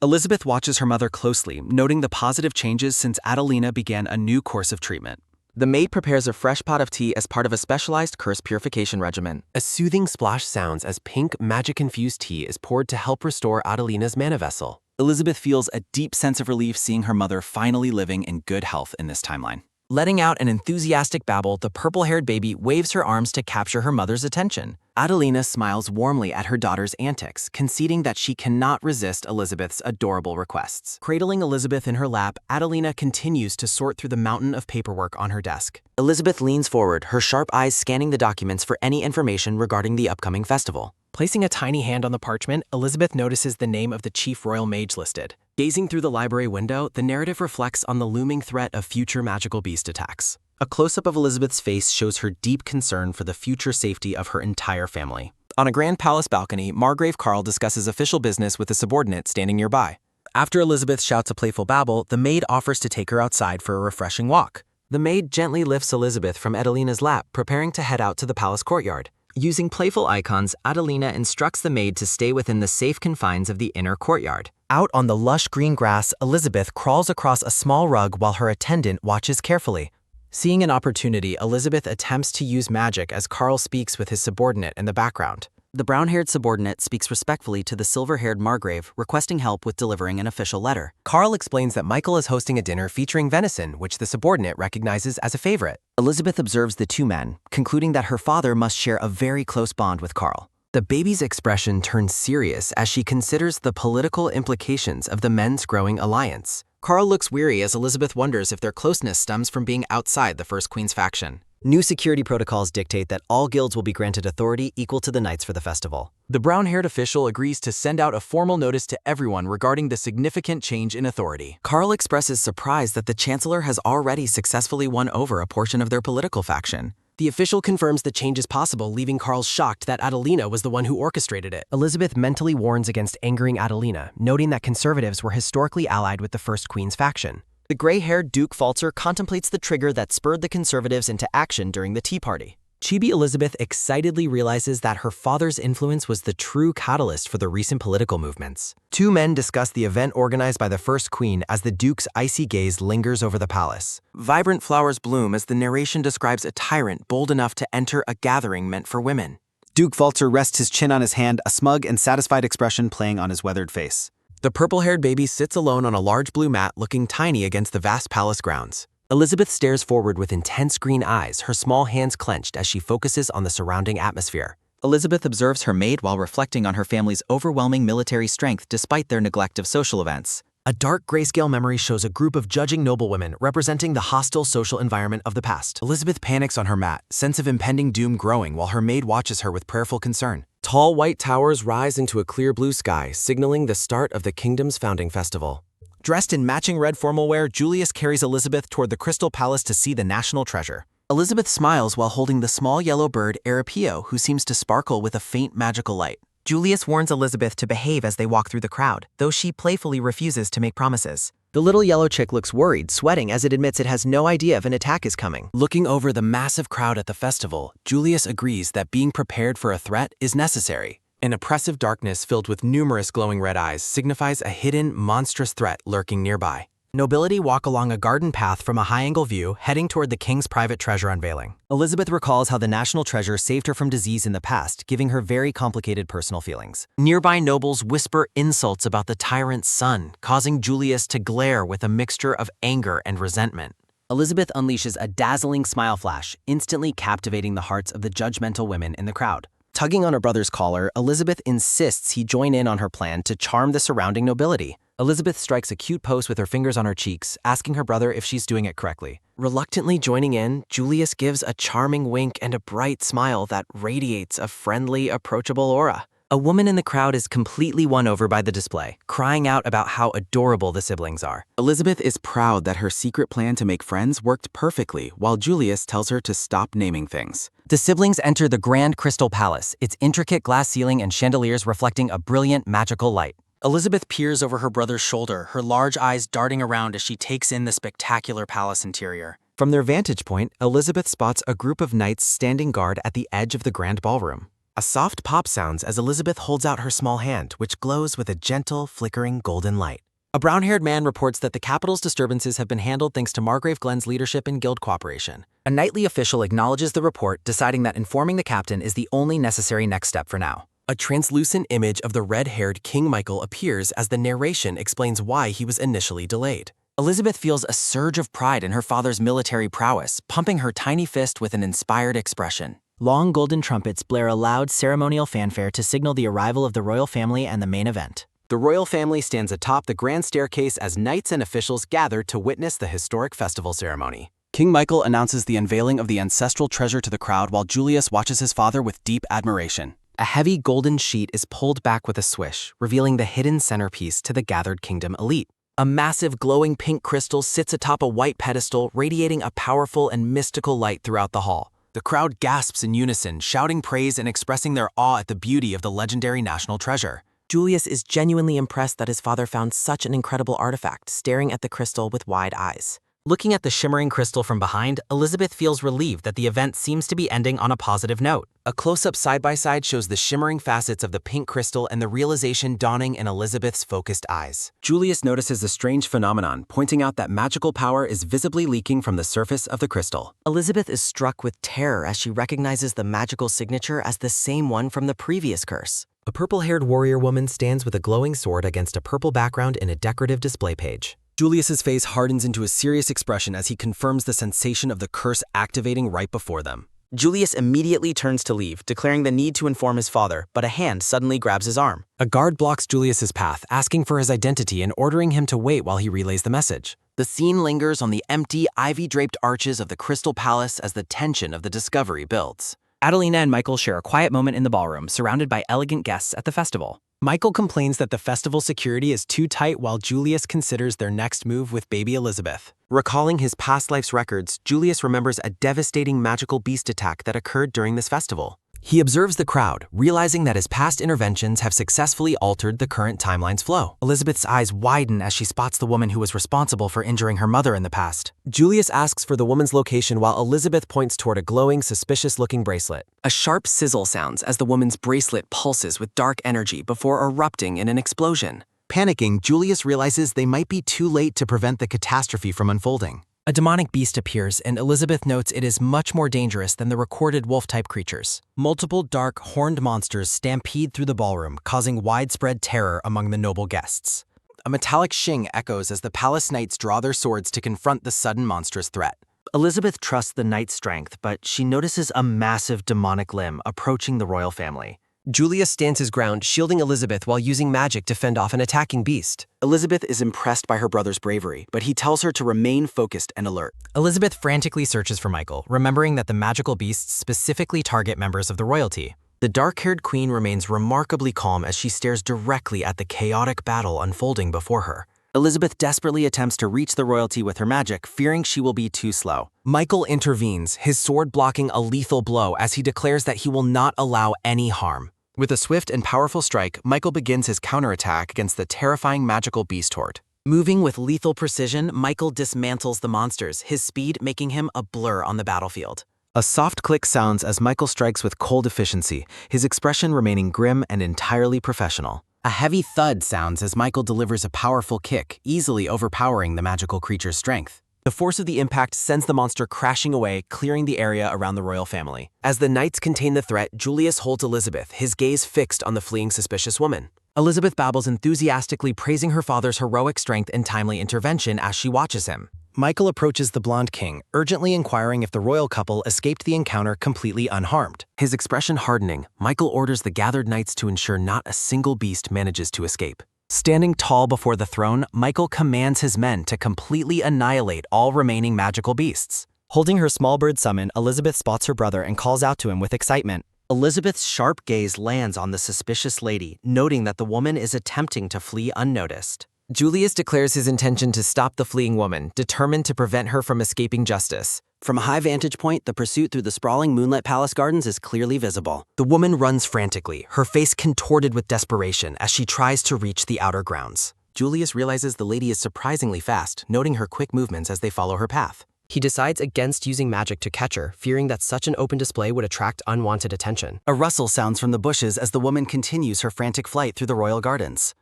Elizabeth watches her mother closely, noting the positive changes since Adelina began a new course of treatment. The maid prepares a fresh pot of tea as part of a specialized curse purification regimen. A soothing splash sounds as pink, magic-infused tea is poured to help restore Adelina's mana vessel. Elizabeth feels a deep sense of relief seeing her mother finally living in good health in this timeline. Letting out an enthusiastic babble, the purple-haired baby waves her arms to capture her mother's attention. Adelina smiles warmly at her daughter's antics, conceding that she cannot resist Elizabeth's adorable requests. Cradling Elizabeth in her lap, Adelina continues to sort through the mountain of paperwork on her desk. Elizabeth leans forward, her sharp eyes scanning the documents for any information regarding the upcoming festival. Placing a tiny hand on the parchment, Elizabeth notices the name of the chief royal mage listed. Gazing through the library window, the narrative reflects on the looming threat of future magical beast attacks. A close-up of Elizabeth's face shows her deep concern for the future safety of her entire family. On a grand palace balcony, Margrave Carl discusses official business with a subordinate standing nearby. After Elizabeth shouts a playful babble, the maid offers to take her outside for a refreshing walk. The maid gently lifts Elizabeth from Adelina's lap, preparing to head out to the palace courtyard. Using playful icons, Adelina instructs the maid to stay within the safe confines of the inner courtyard. Out on the lush green grass, Elizabeth crawls across a small rug while her attendant watches carefully. Seeing an opportunity, Elizabeth attempts to use magic as Carl speaks with his subordinate in the background. The brown-haired subordinate speaks respectfully to the silver-haired Margrave, requesting help with delivering an official letter. Carl explains that Michael is hosting a dinner featuring venison, which the subordinate recognizes as a favorite. Elizabeth observes the two men, concluding that her father must share a very close bond with Carl. The baby's expression turns serious as she considers the political implications of the men's growing alliance. Carl looks weary as Elizabeth wonders if their closeness stems from being outside the First Queen's faction. New security protocols dictate that all guilds will be granted authority equal to the knights for the festival. The brown-haired official agrees to send out a formal notice to everyone regarding the significant change in authority. Carl expresses surprise that the Chancellor has already successfully won over a portion of their political faction. The official confirms the change is possible, leaving Carl shocked that Adelina was the one who orchestrated it. Elizabeth mentally warns against angering Adelina, noting that conservatives were historically allied with the First Queen's faction. The gray-haired Duke Falzer contemplates the trigger that spurred the conservatives into action during the Tea Party. Chibi Elizabeth excitedly realizes that her father's influence was the true catalyst for the recent political movements. Two men discuss the event organized by the First Queen as the Duke's icy gaze lingers over the palace. Vibrant flowers bloom as the narration describes a tyrant bold enough to enter a gathering meant for women. Duke Falzer rests his chin on his hand, a smug and satisfied expression playing on his weathered face. The purple-haired baby sits alone on a large blue mat looking tiny against the vast palace grounds. Elizabeth stares forward with intense green eyes, her small hands clenched as she focuses on the surrounding atmosphere. Elizabeth observes her maid while reflecting on her family's overwhelming military strength despite their neglect of social events. A dark grayscale memory shows a group of judging noblewomen representing the hostile social environment of the past. Elizabeth panics on her mat, sense of impending doom growing while her maid watches her with prayerful concern. Tall white towers rise into a clear blue sky, signaling the start of the kingdom's founding festival. Dressed in matching red formal wear, Julius carries Elizabeth toward the Crystal Palace to see the national treasure. Elizabeth smiles while holding the small yellow bird Arapio, who seems to sparkle with a faint magical light. Julius warns Elizabeth to behave as they walk through the crowd, though she playfully refuses to make promises. The little yellow chick looks worried, sweating as it admits it has no idea if an attack is coming. Looking over the massive crowd at the festival, Julius agrees that being prepared for a threat is necessary. An oppressive darkness filled with numerous glowing red eyes signifies a hidden, monstrous threat lurking nearby. Nobility walk along a garden path from a high-angle view, heading toward the king's private treasure unveiling. Elizabeth recalls how the national treasure saved her from disease in the past, giving her very complicated personal feelings. Nearby nobles whisper insults about the tyrant's son, causing Julius to glare with a mixture of anger and resentment. Elizabeth unleashes a dazzling smile flash, instantly captivating the hearts of the judgmental women in the crowd. Tugging on her brother's collar, Elizabeth insists he join in on her plan to charm the surrounding nobility. Elizabeth strikes a cute pose with her fingers on her cheeks, asking her brother if she's doing it correctly. Reluctantly joining in, Julius gives a charming wink and a bright smile that radiates a friendly, approachable aura. A woman in the crowd is completely won over by the display, crying out about how adorable the siblings are. Elizabeth is proud that her secret plan to make friends worked perfectly, while Julius tells her to stop naming things. The siblings enter the Grand Crystal Palace, its intricate glass ceiling and chandeliers reflecting a brilliant, magical light. Elizabeth peers over her brother's shoulder, her large eyes darting around as she takes in the spectacular palace interior. From their vantage point, Elizabeth spots a group of knights standing guard at the edge of the grand ballroom. A soft pop sounds as Elizabeth holds out her small hand, which glows with a gentle, flickering golden light. A brown-haired man reports that the capital's disturbances have been handled thanks to Margrave Glen's leadership and guild cooperation. A knightly official acknowledges the report, deciding that informing the captain is the only necessary next step for now. A translucent image of the red-haired King Michael appears as the narration explains why he was initially delayed. Elizabeth feels a surge of pride in her father's military prowess, pumping her tiny fist with an inspired expression. Long golden trumpets blare a loud ceremonial fanfare to signal the arrival of the royal family and the main event. The royal family stands atop the grand staircase as knights and officials gather to witness the historic festival ceremony. King Michael announces the unveiling of the ancestral treasure to the crowd while Julius watches his father with deep admiration. A heavy golden sheet is pulled back with a swish, revealing the hidden centerpiece to the gathered kingdom elite. A massive glowing pink crystal sits atop a white pedestal, radiating a powerful and mystical light throughout the hall. The crowd gasps in unison, shouting praise and expressing their awe at the beauty of the legendary national treasure. Julius is genuinely impressed that his father found such an incredible artifact, staring at the crystal with wide eyes. Looking at the shimmering crystal from behind, Elizabeth feels relieved that the event seems to be ending on a positive note. A close-up side-by-side shows the shimmering facets of the pink crystal and the realization dawning in Elizabeth's focused eyes. Julius notices a strange phenomenon, pointing out that magical power is visibly leaking from the surface of the crystal. Elizabeth is struck with terror as she recognizes the magical signature as the same one from the previous curse. A purple-haired warrior woman stands with a glowing sword against a purple background in a decorative display page. Julius's face hardens into a serious expression as he confirms the sensation of the curse activating right before them. Julius immediately turns to leave, declaring the need to inform his father, but a hand suddenly grabs his arm. A guard blocks Julius's path, asking for his identity and ordering him to wait while he relays the message. The scene lingers on the empty, ivy-draped arches of the Crystal Palace as the tension of the discovery builds. Adelina and Michael share a quiet moment in the ballroom, surrounded by elegant guests at the festival. Michael complains that the festival security is too tight while Julius considers their next move with baby Elizabeth. Recalling his past life's records, Julius remembers a devastating magical beast attack that occurred during this festival. He observes the crowd, realizing that his past interventions have successfully altered the current timeline's flow. Elizabeth's eyes widen as she spots the woman who was responsible for injuring her mother in the past. Julius asks for the woman's location while Elizabeth points toward a glowing, suspicious-looking bracelet. A sharp sizzle sounds as the woman's bracelet pulses with dark energy before erupting in an explosion. Panicking, Julius realizes they might be too late to prevent the catastrophe from unfolding. A demonic beast appears, and Elizabeth notes it is much more dangerous than the recorded wolf-type creatures. Multiple dark, horned monsters stampede through the ballroom, causing widespread terror among the noble guests. A metallic shing echoes as the palace knights draw their swords to confront the sudden monstrous threat. Elizabeth trusts the knight's strength, but she notices a massive demonic limb approaching the royal family. Julius stands his ground, shielding Elizabeth while using magic to fend off an attacking beast. Elizabeth is impressed by her brother's bravery, but he tells her to remain focused and alert. Elizabeth frantically searches for Michael, remembering that the magical beasts specifically target members of the royalty. The dark-haired queen remains remarkably calm as she stares directly at the chaotic battle unfolding before her. Elizabeth desperately attempts to reach the royalty with her magic, fearing she will be too slow. Michael intervenes, his sword blocking a lethal blow as he declares that he will not allow any harm. With a swift and powerful strike, Michael begins his counterattack against the terrifying magical beast horde. Moving with lethal precision, Michael dismantles the monsters, his speed making him a blur on the battlefield. A soft click sounds as Michael strikes with cold efficiency, his expression remaining grim and entirely professional. A heavy thud sounds as Michael delivers a powerful kick, easily overpowering the magical creature's strength. The force of the impact sends the monster crashing away, clearing the area around the royal family. As the knights contain the threat, Julius holds Elizabeth, his gaze fixed on the fleeing suspicious woman. Elizabeth babbles enthusiastically, praising her father's heroic strength and timely intervention as she watches him. Michael approaches the blonde king, urgently inquiring if the royal couple escaped the encounter completely unharmed. His expression hardening, Michael orders the gathered knights to ensure not a single beast manages to escape. Standing tall before the throne, Michael commands his men to completely annihilate all remaining magical beasts. Holding her small bird summon, Elizabeth spots her brother and calls out to him with excitement. Elizabeth's sharp gaze lands on the suspicious lady, noting that the woman is attempting to flee unnoticed. Julius declares his intention to stop the fleeing woman, determined to prevent her from escaping justice. From a high vantage point, the pursuit through the sprawling moonlit palace gardens is clearly visible. The woman runs frantically, her face contorted with desperation as she tries to reach the outer grounds. Julius realizes the lady is surprisingly fast, noting her quick movements as they follow her path. He decides against using magic to catch her, fearing that such an open display would attract unwanted attention. A rustle sounds from the bushes as the woman continues her frantic flight through the royal gardens.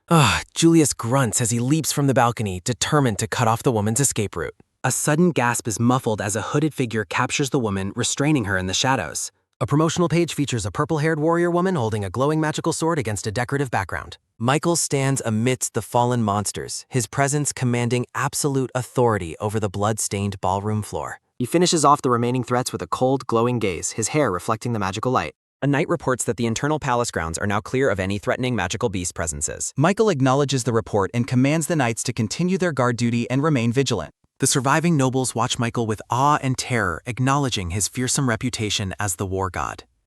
Julius grunts as he leaps from the balcony, determined to cut off the woman's escape route. A sudden gasp is muffled as a hooded figure captures the woman, restraining her in the shadows. A promotional page features a purple-haired warrior woman holding a glowing magical sword against a decorative background. Michael stands amidst the fallen monsters, his presence commanding absolute authority over the blood-stained ballroom floor. He finishes off the remaining threats with a cold, glowing gaze, his hair reflecting the magical light. A knight reports that the internal palace grounds are now clear of any threatening magical beast presences. Michael acknowledges the report and commands the knights to continue their guard duty and remain vigilant. The surviving nobles watch Michael with awe and terror, acknowledging his fearsome reputation as the war god.